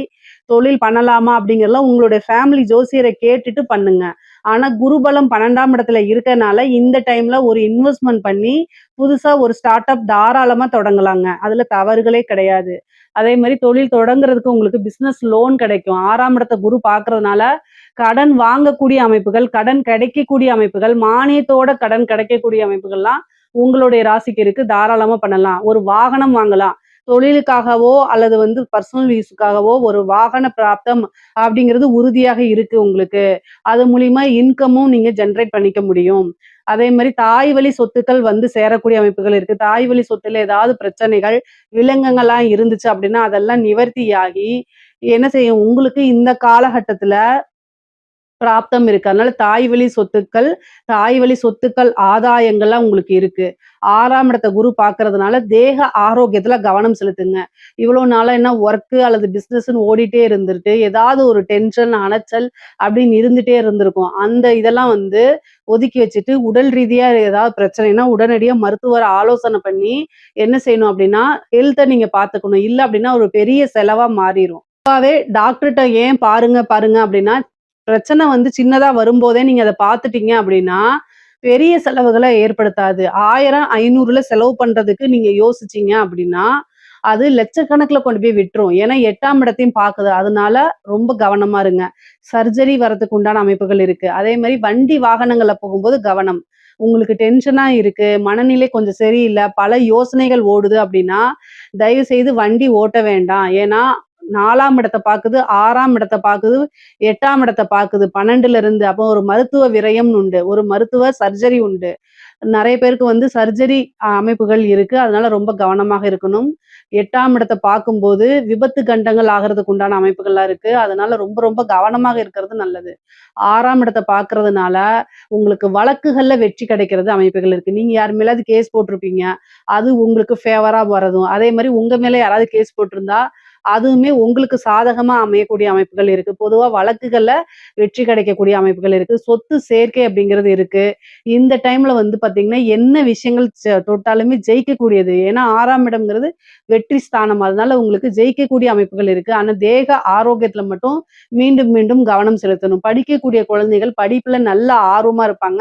தொழில் பண்ணலாமா? அப்படிங்கிறதெல்லாம் உங்களுடைய ஃபேமிலி ஜோசியர கேட்டுட்டு பண்ணுங்க. ஆனா குருபலம் 12ஆம் இடத்துல இருக்கனால, இந்த டைம்ல ஒரு இன்வெஸ்ட்மென்ட் பண்ணி, புதுசா ஒரு ஸ்டார்ட் அப் தாராளமா தொடங்கலாங்க. அதுல தவறுகளே கிடையாது. அதே மாரி தொழில் தொடங்குறதுக்கு உங்களுக்கு பிசினஸ் லோன் கிடைக்கும். 6ஆம் இடத்த குரு பார்க்கறதுனால, கடன் வாங்கக்கூடிய அமைப்புகள், கடன் கிடைக்கக்கூடிய அமைப்புகள், மானியத்தோட கடன் கிடைக்கக்கூடிய அமைப்புகள்லாம் உங்களுடைய ராசிக்கு இருக்கு. தாராளமா பண்ணலாம். ஒரு வாகனம் வாங்கலாம். தொழிலுக்காகவோ அல்லது வந்து பர்சனல் யூஸ்க்காகவோ ஒரு வாகன பிராப்தம் அப்படிங்கிறது உறுதியாக இருக்கு உங்களுக்கு. அது மூலியமா இன்கமும் நீங்க ஜெனரேட் பண்ணிக்க முடியும். அதே மாரி தாய் வழி சொத்துக்கள் வந்து சேரக்கூடிய அமைப்புகள் இருக்கு. தாய் வழி சொத்துல ஏதாவது பிரச்சனைகள், வில்லங்கங்கள்லாம் இருந்துச்சு அப்படின்னா, அதெல்லாம் நிவர்த்தியாகி என்ன செய்யும்? உங்களுக்கு இந்த காலகட்டத்துல பிராப்தம் இருக்கு. அதனால தாய் வழி சொத்துக்கள் ஆதாயங்கள்லாம் உங்களுக்கு இருக்கு. 6ஆம் இடத்த குரு பார்க்கறதுனால தேக ஆரோக்கியத்துல கவனம் செலுத்துங்க. இவ்வளோ நாளா என்ன வொர்க்கு அல்லது பிசினஸ்ன்னு ஓடிட்டே இருந்துட்டு, ஏதாவது ஒரு டென்ஷன், அலைச்சல் அப்படின்னு இருந்துட்டே இருந்திருக்கும். அந்த இதெல்லாம் வந்து ஒதுக்கி வச்சுட்டு, உடல் ரீதியா ஏதாவது பிரச்சனைன்னா, உடனடியா மருத்துவர ஆலோசனை பண்ணி என்ன செய்யணும் அப்படின்னா, ஹெல்த்த நீங்க பார்த்துக்கணும். இல்ல அப்படின்னா ஒரு பெரிய செலவா மாறிரும். பொதுவாவே டாக்டர்ட்ட ஏன் பாருங்க பாருங்க அப்படின்னா, பிரச்சனை வந்து சின்னதா வரும்போதே நீங்க அத பார்த்துட்டீங்க அப்படின்னா, பெரிய செலவுகள ஏற்படுத்தாது. 1000, 500ல செலவு பண்றதுக்கு நீங்க யோசிச்சீங்க அப்படின்னா, அது லட்சக்கணக்குல கொண்டு போய் விட்டுரும். ஏன்னா 8ஆம் இடத்தையும் பாக்குது. அதனால ரொம்ப கவனமா இருங்க. சர்ஜரி வரதுக்கு உண்டான அமைப்புகள் இருக்கு. அதே மாரி வண்டி வாகனங்கள்ல போகும்போது கவனம். உங்களுக்கு டென்ஷனா இருக்கு, மனநிலை கொஞ்சம் சரியில்ல, பல யோசனைகள் ஓடுது அப்படின்னா, தயவு செய்து வண்டி ஓட்ட வேண்டாம். ஏன்னா 4ஆம் இடத்த பாக்குது, 6ஆம் இடத்த பாக்குது, 8ஆம் இடத்த பாக்குது. 12ல இருந்து. அப்போ ஒரு மருத்துவ விரயம்னு உண்டு. ஒரு மருத்துவ சர்ஜரி உண்டு. நெறைய பேருக்கு வந்து சர்ஜரி அமைப்புகள் இருக்கு. அதனால ரொம்ப கவனமாக இருக்கணும். 8ஆம் இடத்த பார்க்கும்போது விபத்து கண்டங்கள் ஆகுறதுக்கு உண்டான அமைப்புகள்லாம் இருக்கு. அதனால ரொம்ப ரொம்ப கவனமாக இருக்கிறது நல்லது. 6ஆம் இடத்த பார்க்கறதுனால உங்களுக்கு வழக்குகள்ல வெற்றி கிடைக்கிறது அமைப்புகள் இருக்கு. நீங்க யார் மேலயாவது கேஸ் போட்டிருப்பீங்க. அது உங்களுக்கு ஃபேவரா வரதும். அதே மாரி உங்க மேல யாராவது கேஸ் போட்டிருந்தா, அதுவுமே உங்களுக்கு சாதகமா அமையக்கூடிய அமைப்புகள் இருக்கு. பொதுவா வழக்குகள்ல வெற்றி கிடைக்கக்கூடிய அமைப்புகள் இருக்கு. சொத்து சேர்க்கை அப்படிங்கிறது இருக்கு. இந்த டைம்ல வந்து பார்த்தீங்கன்னா, என்ன விஷயங்கள் தொட்டாலுமே ஜெயிக்கக்கூடியது. ஏன்னா 6ஆம் இடம்ங்கிறது வெற்றி ஸ்தானம். அதனால உங்களுக்கு ஜெயிக்கக்கூடிய அமைப்புகள் இருக்கு. ஆனா தேக ஆரோக்கியத்துல மட்டும் மீண்டும் மீண்டும் கவனம் செலுத்தணும். படிக்கக்கூடிய குழந்தைகள் படிப்புல நல்ல ஆர்வமா இருப்பாங்க.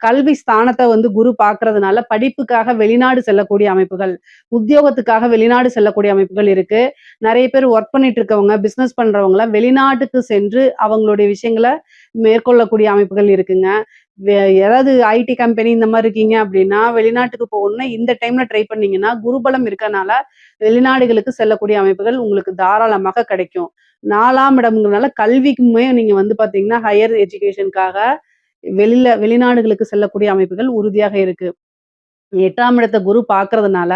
கல்வி ஸ்தானத்த வந்து குரு பார்க்கறதுனால படிப்புக்காக வெளிநாடு செல்லக்கூடிய அமைப்புகள், உத்தியோகத்துக்காக வெளிநாடு செல்லக்கூடிய அமைப்புகள் இருக்கு. நெறைய பேர் வொர்க் பண்ணிட்டு இருக்கவங்க, பிசினஸ் பண்றவங்கலாம் வெளிநாட்டுக்கு சென்று அவங்களுடைய விஷயங்கள மேற்கொள்ளக்கூடிய அமைப்புகள் இருக்குங்க. வே ஏதாவது ஐடி கம்பெனி இந்த மாரி இருக்கீங்க அப்படின்னா, வெளிநாட்டுக்கு போகணும்னா இந்த டைம்ல ட்ரை பண்ணீங்கன்னா, குருபலம் இருக்கனால வெளிநாடுகளுக்கு செல்லக்கூடிய அமைப்புகள் உங்களுக்கு தாராளமாக கிடைக்கும். 4ஆம் இடம்ங்கிறனால கல்விக்குமே நீங்க வந்து பார்த்தீங்கன்னா, ஹையர் எஜுகேஷனுக்காக வெளிநாடுகளுக்கு செல்லக்கூடிய அமைப்புகள் உறுதியாக இருக்கு. 8ஆம் இடத்த குரு பார்க்கறதுனால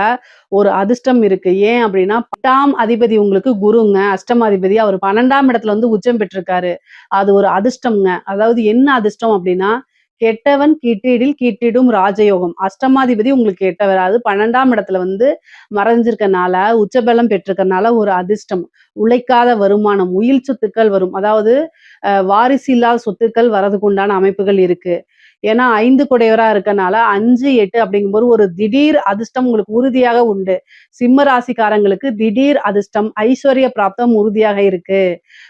ஒரு அதிர்ஷ்டம் இருக்கு. ஏன் அப்டின்னா 10ஆம் அதிபதி உங்களுக்கு குருங்க. அஷ்டமாதிபதி. அவர் 12ஆம் இடத்துல வந்து உச்சம் பெற்றிருக்காரு. அது ஒரு அதிர்ஷ்டம்ங்க. அதாவது என்ன அதிர்ஷ்டம் அப்டின்னா, கெட்டவன் கிட்டிடில் கிட்டிடும் ராஜயோகம். அஷ்டமாதிபதி உங்களுக்கு கெட்டவர். அது 12ஆம் இடத்துல வந்து மறைஞ்சிருக்கனால, உச்சபலம் பெற்றிருக்கனால ஒரு அதிர்ஷ்டம். உழைக்காத வருமானம், உயில் சொத்துக்கள் வரும். அதாவது வாரிசு இல்லாத சொத்துக்கள் வரதுக்கு உண்டான அமைப்புகள் இருக்கு. ஏன்னா 5 குடையவரா இருக்கனால 5, 8 அப்படிங்கும்போது ஒரு திடீர் அதிர்ஷ்டம் உங்களுக்கு உறுதியாக உண்டு. சிம்ம ராசிக்காரங்களுக்கு திடீர் அதிர்ஷ்டம், ஐஸ்வர்ய பிராப்தம் உறுதியாக இருக்கு.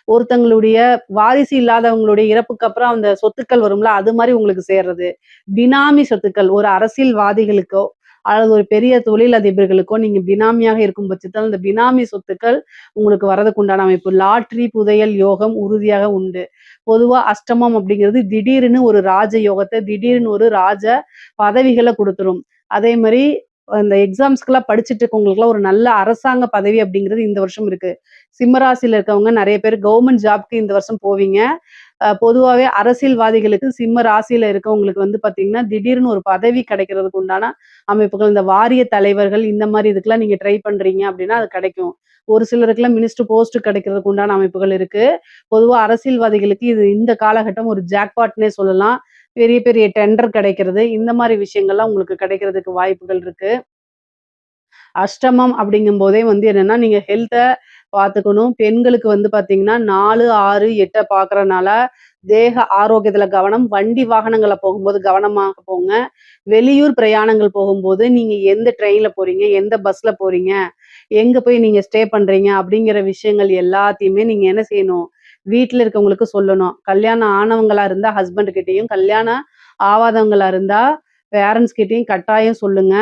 ஒருத்தங்களுடைய வாரிசு இல்லாதவங்களுடைய இறப்புக்கு அப்புறம் அந்த சொத்துக்கள் வரும்ல, அது மாரி உங்களுக்கு சேர்றது. பினாமி சொத்துக்கள் ஒரு அரசியல்வாதிகளுக்கோ, அல்லது ஒரு பெரிய தொழிலதிபர்களுக்கோ நீங்க பினாமியாக இருக்கும் பட்சத்தில், அந்த பினாமி சொத்துக்கள் உங்களுக்கு வரதுக்கு உண்டான அமைப்பு. லாட்டரி, புதையல் யோகம் உறுதியாக உண்டு. பொதுவா அஷ்டமம் அப்படிங்கிறது திடீர்னு ஒரு ராஜ யோகத்த, திடீர்னு ஒரு ராஜ பதவிகள குடுத்துரும். அதே மாரி அந்த எக்ஸாம்ஸ்க்குலாம் படிச்சுட்டு இருக்கவங்களுக்குலாம் ஒரு நல்ல அரசாங்க பதவி அப்படிங்கிறது இந்த வருஷம் இருக்கு. சிம்ம ராசியில இருக்கவங்க நெறைய பேர் கவர்மெண்ட் ஜாப்க்கு இந்த வருஷம் போவீங்க. பொதுவாவே அரசியல்வாதிகளுக்கு சிம்ம ராசியில இருக்கவங்களுக்கு வந்து பார்த்தீங்கன்னா, திடீர்னு ஒரு பதவி கிடைக்கிறதுக்கு உண்டான அமைப்புகள், இந்த வாரிய தலைவர்கள் இந்த மாரி இதுக்கெல்லாம் நீங்க ட்ரை பண்றீங்க அப்படின்னா, அது கிடைக்கும். ஒரு சிலருக்குலாம் மினிஸ்டர் போஸ்ட் கிடைக்கிறதுக்கு உண்டான அமைப்புகள் இருக்கு. பொதுவா அரசியல்வாதிகளுக்கு இது இந்த காலகட்டம் ஒரு ஜாக்பாட்ன்னே சொல்லலாம். பெரிய பெரிய டெண்டர் கிடைக்கிறது, இந்த மாரி விஷயங்கள்லாம் உங்களுக்கு கிடைக்கிறதுக்கு வாய்ப்புகள் இருக்கு. அஷ்டமம் அப்படிங்கும்போதே வந்து என்னன்னா, நீங்க ஹெல்த்த பார்த்துக்கணும். பெண்களுக்கு வந்து பார்த்தீங்கன்னா, 4, 6, 8 பார்க்கறனால தேக ஆரோக்கியத்துல கவனம். வண்டி வாகனங்கள்ல போகும்போது கவனமா போங்க. வெளியூர் பிரயாணங்கள் போகும்போது நீங்க எந்த ட்ரெயின்ல போறீங்க? எந்த பஸ்ல போறீங்க? எங்க போய் நீங்க ஸ்டே பண்றீங்க? அப்படிங்கிற விஷயங்கள் எல்லாத்தையுமே நீங்க என்ன செய்யணும்? வீட்ல இருக்கவங்களுக்கு சொல்லணும். கல்யாணம் ஆனவங்களா இருந்தா ஹஸ்பண்ட் கிட்டயும், கல்யாணம் ஆவாதவங்களா இருந்தா பேரண்ட்ஸ் கிட்டயும் கட்டாயம் சொல்லுங்க.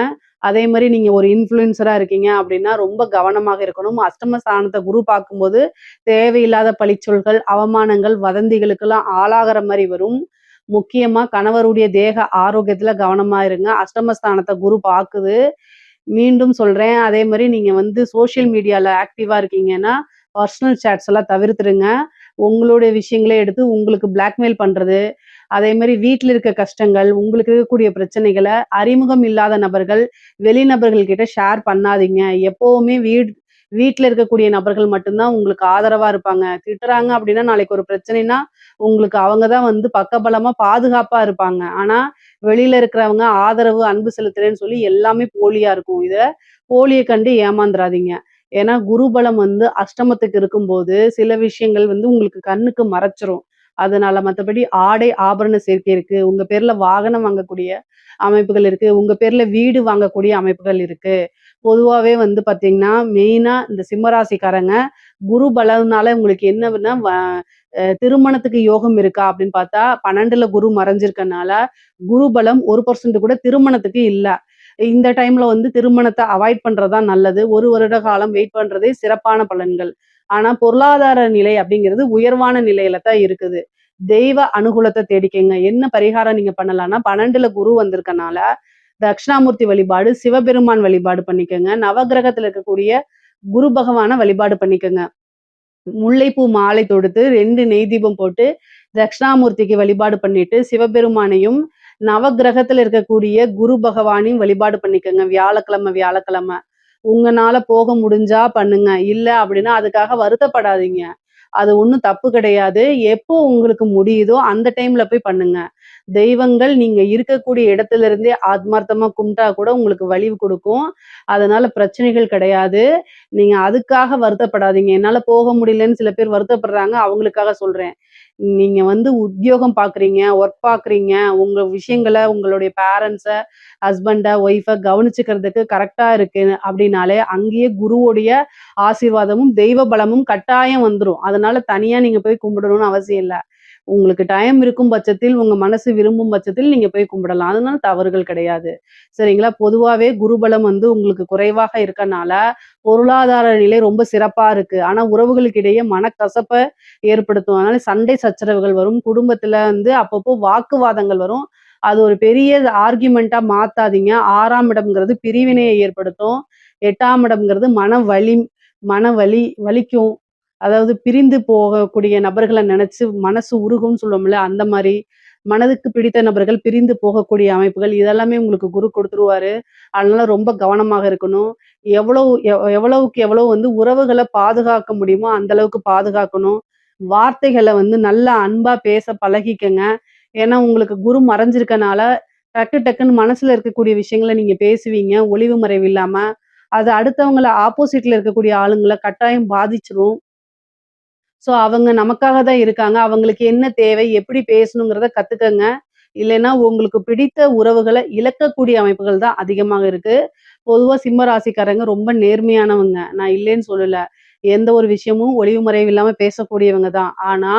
அதே மாரி நீங்க ஒரு இன்ஃப்ளூயன்சரா இருக்கீங்க அப்படின்னா, ரொம்ப கவனமாக இருக்கணும். அஷ்டம ஸ்தானத்த குரு பார்க்கும்போது, தேவையில்லாத பழிச்சொல்கள், அவமானங்கள், வதந்திகளுக்கெல்லாம் ஆளாகுற மாரி வரும். முக்கியமா கணவருடைய தேக ஆரோக்கியத்துல கவனமா இருங்க. அஷ்டமஸ்தானத்த குரு பாக்குது. மீண்டும் சொல்றேன். அதே மாரி நீங்க வந்து சோசியல் மீடியால ஆக்டிவா இருக்கீங்கன்னா, பர்சனல் சாட்ஸ் எல்லாம் தவிர்த்துருங்க. உங்களுடைய விஷயங்கள எடுத்து உங்களுக்கு பிளாக்மெயில் பண்றது, அதே மாரி வீட்ல இருக்க கஷ்டங்கள், உங்களுக்கு இருக்கக்கூடிய பிரச்சனைகள அறிமுகம் இல்லாத நபர்கள், வெளிநபர்கள் கிட்ட ஷேர் பண்ணாதீங்க. எப்பவுமே வீட்ல இருக்கக்கூடிய நபர்கள் மட்டும் தான் உங்களுக்கு ஆதரவா இருப்பாங்க. திட்டுறாங்க அப்டின்னா, நாளைக்கு ஒரு பிரச்சனைன்னா, உங்களுக்கு அவங்க தான் வந்து பக்கபலமா, பாதுகாப்பா இருப்பாங்க. ஆனா, வெளியில இருக்கிறவங்க ஆதரவு, அன்பு செலுத்துறேன்னு சொல்லி எல்லாமே போலியா இருக்கும். போலிய கண்டு ஏமாந்துராதீங்க. ஏன்னா, குருபலம் வந்து அஷ்டமத்துக்கு இருக்கும்போது, சில விஷயங்கள் வந்து உங்களுக்கு கண்ணுக்கு மறைச்சிரும். அதனால மத்தபடி ஆடை, ஆபரண சேர்க்கை இருக்கு. உங்க பேர்ல வாகனம் வாங்கக்கூடிய அமைப்புகள் இருக்கு. உங்க பேர்ல வீடு வாங்கக்கூடிய அமைப்புகள் இருக்கு. பொதுவாவே வந்து பார்த்தீங்கன்னா, மெயினா இந்த சிம்ம ராசிக்காரங்க, குரு பலம்னால உங்களுக்கு என்னன்னா, திருமணத்துக்கு யோகம் இருக்கா அப்படின்னு பார்த்தா, 12ல குரு மறைஞ்சிருக்கனால, குரு பலம் 1% கூட திருமணத்துக்கு இல்ல. இந்த டைம்ல வந்து திருமணத்த அவாய்ட் பண்றது தான் நல்லது. 1 வருட காலம் வெயிட் பண்றதே சிறப்பான பலன்கள். ஆனா, பொருளாதார நிலை அப்படிங்கிறது உயர்வான நிலையில தான் இருக்குது. தெய்வ அனுகூலத்த தேடிக்கங்க. என்ன பரிகாரம் நீங்க பண்ணலாம்னா, 12ல குரு வந்திருக்கனால, தட்சிணாமூர்த்தி வழிபாடு, சிவபெருமான் வழிபாடு பண்ணிக்கங்க. நவக்கிரகத்துல இருக்கக்கூடிய குரு பகவான வழிபாடு பண்ணிக்கங்க. முல்லைப்பூ மாலை தொடுத்து 2 நெய் தீபம் போட்டு தட்சிணாமூர்த்திக்கு வழிபாடு பண்ணிட்டு, சிவபெருமானையும், நவக்கிரகத்துல இருக்கக்கூடிய குரு பகவானையும் வழிபாடு பண்ணிக்கங்க. வியாழக்கிழமை, வியாழக்கிழமை. உங்கனால போக முடிஞ்சா பண்ணுங்க. இல்ல அப்படின்னா அதுக்காக வருத்தப்படாதீங்க. அது ஒண்ணும் தப்பு கிடையாது. எப்போ உங்களுக்கு முடியுதோ அந்த டைம்ல போய் பண்ணுங்க. தெய்வங்கள் நீங்க இருக்கக்கூடிய இடத்துல இருந்தே ஆத்மார்த்தமா கும்பிட்டா கூட உங்களுக்கு வலிவு குடுக்கும். அதனால பிரச்சனைகள் கிடையாது. நீங்க அதுக்காக வருத்தப்படாதீங்க. என்னால போக முடியலன்னு சில பேர் வருத்தப்படுறாங்க. அவங்களுக்காக சொல்றேன். நீங்க வந்து உத்தியோகம் பார்க்குறீங்க, ஒர்க் பார்க்குறீங்க, உங்க விஷயங்கள உங்களுடைய பேரண்ட்ஸ, ஹஸ்பண்ட, ஒய்ஃப கவனிச்சுக்கிறதுக்கு கரெக்ட்டா இருக்கு அப்படின்னாலே, அங்கேயே குருவுடைய ஆசீர்வாதமும், தெய்வ பலமும் கட்டாயம் வந்துரும். அதனால தனியா நீங்க போய் கும்பிடணும்னு அவசியம் இல்ல. உங்களுக்கு டைம் இருக்கும் பட்சத்தில், உங்க மனசு விரும்பும் பட்சத்தில் நீங்க போய் கும்பிடலாம். அதனால தவறுகள் கிடையாது. சரிங்களா? பொதுவாவே குருபலம் வந்து உங்களுக்கு குறைவாக இருக்கனால, பொருளாதார நிலை ரொம்ப சிறப்பா இருக்கு. ஆனா உறவுகளுக்கு இடையே மனக்கசப்ப ஏற்படுத்தும். அதனால சண்டை சச்சரவுகள் வரும். குடும்பத்துல வந்து அப்பப்போ வாக்குவாதங்கள் வரும். அது ஒரு பெரிய ஆர்கியுமென்ட்டா மாத்தாதீங்க. 6ஆம் இடம்ங்கிறது பிரிவினையை ஏற்படுத்தும். 8ஆம் இடம்ங்கிறது மனவலி வலிக்கும். அதாவது பிரிந்து போகக்கூடிய நபர்கள நெனச்சு மனசு உருகும்ன்னு சொல்லுவோம்ல, அந்த மாரி. மனதுக்கு பிடித்த நபர்கள் பிரிந்து போகக்கூடிய அமைப்புகள், இதெல்லாமே உங்களுக்கு குரு குடுத்துருவாரு. அதனால ரொம்ப கவனமாக இருக்கணும். எவ்வளவுக்கு எவ்வளவு வந்து உறவுகள பாதுகாக்க முடியுமோ, அந்த அளவுக்கு பாதுகாக்கணும். வார்த்தைகள வந்து நல்லா அன்பா பேச பழகிக்கங்க. ஏன்னா, உங்களுக்கு குரு மறைஞ்சிருக்கனால, டக்குன்னு மனசுல இருக்கக்கூடிய விஷயங்கள நீங்க பேசுவீங்க, ஒளிவு மறைவு இல்லாம. அது அடுத்தவங்கள ஆப்போசிட்ல இருக்கக்கூடிய ஆளுங்கள கட்டாயம் பாதிச்சுரும். அவங்க நமக்காக தான் இருக்காங்க. அவங்களுக்கு என்ன தேவை? எப்படி பேசணுங்கிறத கத்துக்கங்க. இல்லைன்னா உங்களுக்கு பிடித்த உறவுகள இழக்கக்கூடிய அமைப்புகள் தான் அதிகமாக இருக்கு. பொதுவா சிம்ம ராசிக்காரங்க ரொம்ப நேர்மையானவங்க. நான் இல்லைன்னு சொல்லல. எந்த ஒரு விஷயமும் ஒளிவு மறைவு இல்லாம பேசக்கூடியவங்க தான். ஆனா,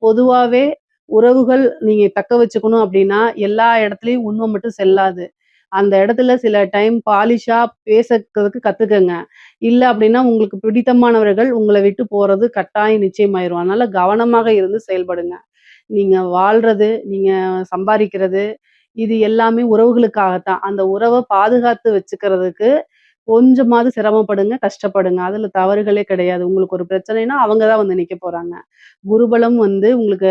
பொதுவாவே உறவுகள் நீங்க தக்க வச்சுக்கணும் அப்படின்னா, எல்லா இடத்துலயும் உண்மை மட்டும் செல்லாது. அந்த இடத்துல சில டைம் பாலிஷா பேசறதுக்கு கத்துக்கங்க. இல்ல அப்படின்னா, உங்களுக்கு பிடித்தமானவர்கள் உங்கள விட்டு போறது கட்டாயம் நிச்சயமாயிரும். அதனால கவனமாக இருந்து செயல்படுங்க. நீங்க வாழ்றது, நீங்க சம்பாரிக்கிறது, இது எல்லாமே உறவுகளுக்காகத்தான். அந்த உறவ பாதுகாத்து வச்சுக்கிறதுக்கு கொஞ்சமாவது சிரமப்படுங்க, கஷ்டப்படுங்க. அதுல தவறுகளே கிடையாது. உங்களுக்கு ஒரு பிரச்சனைன்னா, அவங்க தான் வந்து நிக்க போறாங்க. குருபலம் வந்து உங்களுக்கு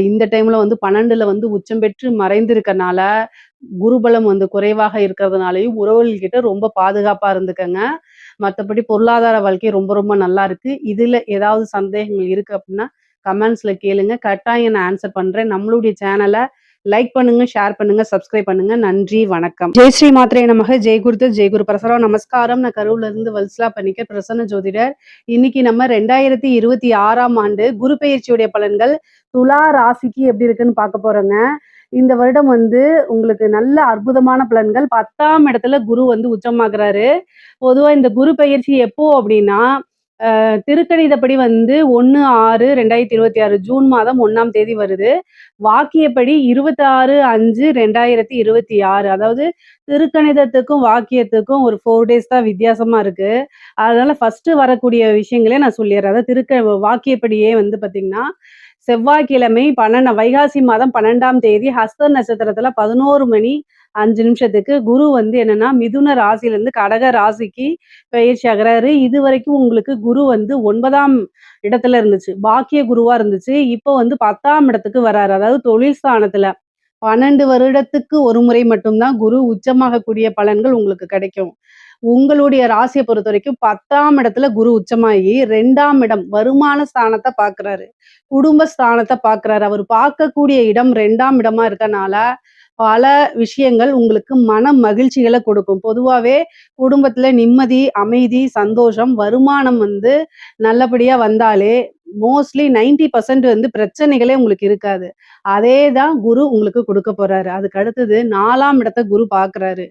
இந்த டைம்ல வந்து 12ல வந்து உச்சம் பெற்று மறைந்திருக்கனால, குருபலம் வந்து குறைவாக இருக்கிறதுனாலயும் உறவுகள் கிட்ட ரொம்ப பாதுகாப்பா இருந்துக்கங்க. மத்தபடி பொருளாதார வாழ்க்கை ரொம்ப ரொம்ப நல்லா இருக்கு. இதுல ஏதாவது சந்தேகங்கள் இருக்கு அப்டின்னா, கமெண்ட்ஸ்ல கேளுங்க. கட்டாயம் நான் ஆன்சர் பண்றேன். நம்மளுடைய சேனல லைக் பண்ணுங்க, ஷேர் பண்ணுங்க, சப்ஸ்கிரைப் பண்ணுங்க. நன்றி, வணக்கம். ஜெய் ஸ்ரீ மாத்ரே நமக. ஜெய் குருதத், ஜெய் குரு பிரசரம். நமஸ்காரம். நான் கரூர்ல இருந்து வல்சலா பணிக்கர், பிரசன்ன ஜோதிடர். இன்னைக்கு நம்ம 2026ஆம் ஆண்டு குரு பெயர்ச்சியுடைய பலன்கள் துலா ராசிக்கு எப்படி இருக்குன்னு பார்க்க போறோங்க. இந்த வருடம் வந்து உங்களுக்கு நல்ல அற்புதமான பலன்கள். 10ஆம் இடத்துல குரு வந்து உச்சமாகுறாரு. பொதுவா இந்த குரு பெயர்ச்சி எப்போ அப்படின்னா திருக்கணிதப்படி வந்து 1/6/2026 ஜூன் மாதம் 1ஆம் தேதி வருது. வாக்கியப்படி 26/5/2026. அதாவது திருக்கணிதத்துக்கும் வாக்கியத்துக்கும் ஒரு 4 டேஸ் தான் வித்தியாசமா இருக்கு. அதனால ஃபர்ஸ்ட் வரக்கூடிய விஷயங்களே நான் சொல்லிடுறேன். அதாவது வாக்கியப்படியே வந்து பாத்தீங்கன்னா, செவ்வாய்க்கிழமை வைகாசி மாதம் 12ஆம் தேதி ஹஸ்த நட்சத்திரத்துல 11 மணி 5 நிமிஷத்துக்கு குரு வந்து என்னன்னா மிதுன ராசியிலிருந்து கடக ராசிக்கு பயிற்சி ஆகுறாரு. இது வரைக்கும் உங்களுக்கு குரு வந்து 9ஆம் இடத்துல இருந்துச்சு, பாக்கிய குருவா இருந்துச்சு. இப்போ வந்து 10ஆம் இடத்துக்கு வராரு. அதாவது தொழில் ஸ்தானத்துல 12 வருடத்துக்கு ஒரு முறை மட்டும்தான் குரு உச்சமாகக்கூடிய பலன்கள் உங்களுக்கு கிடைக்கும். உங்களுடைய ராசியை பொறுத்த வரைக்கும் 10ஆம் இடத்துல குரு உச்சமாகி 2ஆம் இடம் வருமான ஸ்தானத்தை பாக்குறாரு, குடும்ப ஸ்தானத்தை பாக்குறாரு. அவர் பார்க்கக்கூடிய இடம் 2ஆம் இடமா இருக்கனால பல விஷயங்கள் உங்களுக்கு மன மகிழ்ச்சிகளை கொடுக்கும். பொதுவாவே குடும்பத்துல நிம்மதி, அமைதி, சந்தோஷம், வருமானம் வந்து நல்லபடியா வந்தாலே மோஸ்ட்லி 90% வந்து பிரச்சனைகளே உங்களுக்கு இருக்காது. அதேதான் குரு உங்களுக்கு கொடுக்க போறாரு. அதுக்கு அடுத்தது 4ஆம் இடத்தை குரு பாக்குறாரு.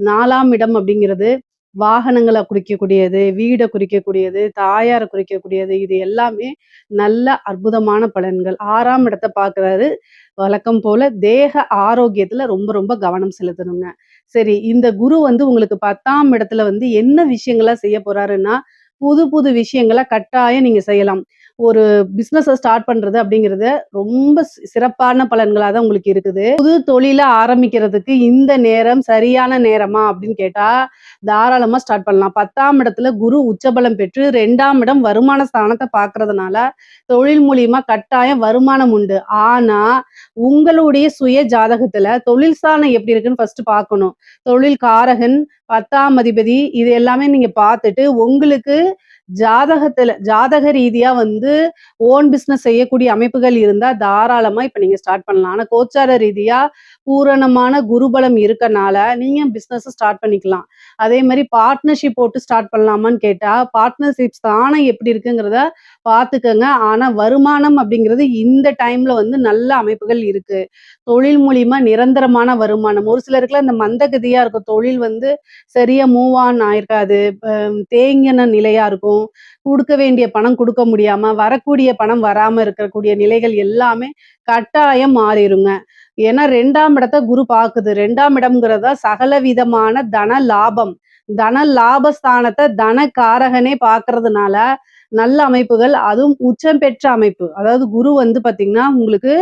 4ஆம் இடம் அப்படிங்கிறது வாகனங்களை குறிக்கக்கூடியது, வீடை குறிக்கக்கூடியது, தாயாரை குறிக்கக்கூடியது. இது எல்லாமே நல்ல அற்புதமான பலன்கள். 6ஆம் இடத்தை பாக்குறாரு. வழக்கம் போல தேக ஆரோக்கியத்துல ரொம்ப ரொம்ப கவனம் செலுத்தணுங்க. சரி, இந்த குரு வந்து உங்களுக்கு 10ஆம் இடத்துல வந்து என்ன விஷயங்களா செய்ய போறாருன்னா, புது புது விஷயங்களை கட்டாயம் நீங்க செய்யலாம். ஒரு பிசினஸ ஸ்டார்ட் பண்றது அப்படிங்கிறது ரொம்ப சிறப்பான பலன்களா தான் உங்களுக்கு இருக்குது. புது தொழில ஆரம்பிக்கிறதுக்கு இந்த நேரம் சரியான நேரமா அப்படின்னு கேட்டா தாராளமா ஸ்டார்ட் பண்ணலாம். 10ஆம் இடத்துல குரு உச்சபலம் பெற்று 2ஆம் இடம் வருமான ஸ்தானத்தை பார்க்கறதுனால தொழில் மூலியமா கட்டாயம் வருமானம் உண்டு. ஆனா உங்களுடைய சுய ஜாதகத்துல தொழில் ஸ்தானம் எப்படி இருக்குன்னு ஃபர்ஸ்ட் பார்க்கணும். தொழில் காரகன், 10ஆம் அதிபதி, இது எல்லாமே நீங்க பார்த்துட்டு உங்களுக்கு ஜாதக ரீதியா வந்து ஓன் பிசினஸ் செய்யக்கூடிய அமைப்புகள் இருந்தா தாராளமா இப்ப நீங்க ஸ்டார்ட் பண்ணலாம். ஆனா கோச்சார ரீதியா பூரணமான குருபலம் இருக்கனால நீங்க பிசினஸ் ஸ்டார்ட் பண்ணிக்கலாம். அதே மாதிரி பார்ட்னர்ஷிப் போட்டு ஸ்டார்ட் பண்ணலாமான்னு கேட்டா பார்ட்னர்ஷிப் ஸ்தானம் எப்படி இருக்குங்கிறத பார்த்துக்கங்க. ஆனா வருமானம் அப்படிங்கிறது இந்த டைம்ல வந்து நல்ல அமைப்புகள் இருக்கு. தொழில் மூலியமா நிரந்தரமான வருமானம். ஒரு சிலருக்குலாம் இந்த மந்தகதியா இருக்கும், தொழில் வந்து சரியா மூவ் ஆன் ஆயிருக்காது, தேங்கின நிலையா இருக்கும், கொடுக்க வேண்டிய பணம் கொடுக்க முடியாம, வரக்கூடிய பணம் வராம இருக்கக்கூடிய நிலைகள் எல்லாமே கட்டாயம் மாறிடுங்க. ஏன்னா 2ஆம் இடத்தை குரு பாக்குது. 2ஆம் இடம்ங்கிறதா சகல விதமான தன லாபம், தன லாபஸ்தானத்தை தன காரகனே பாக்குறதுனால நல்ல அமைப்புகள். அதுவும் உச்சம் பெற்ற அமைப்பு. அதாவது குரு வந்து பாத்தீங்கன்னா உங்களுக்கு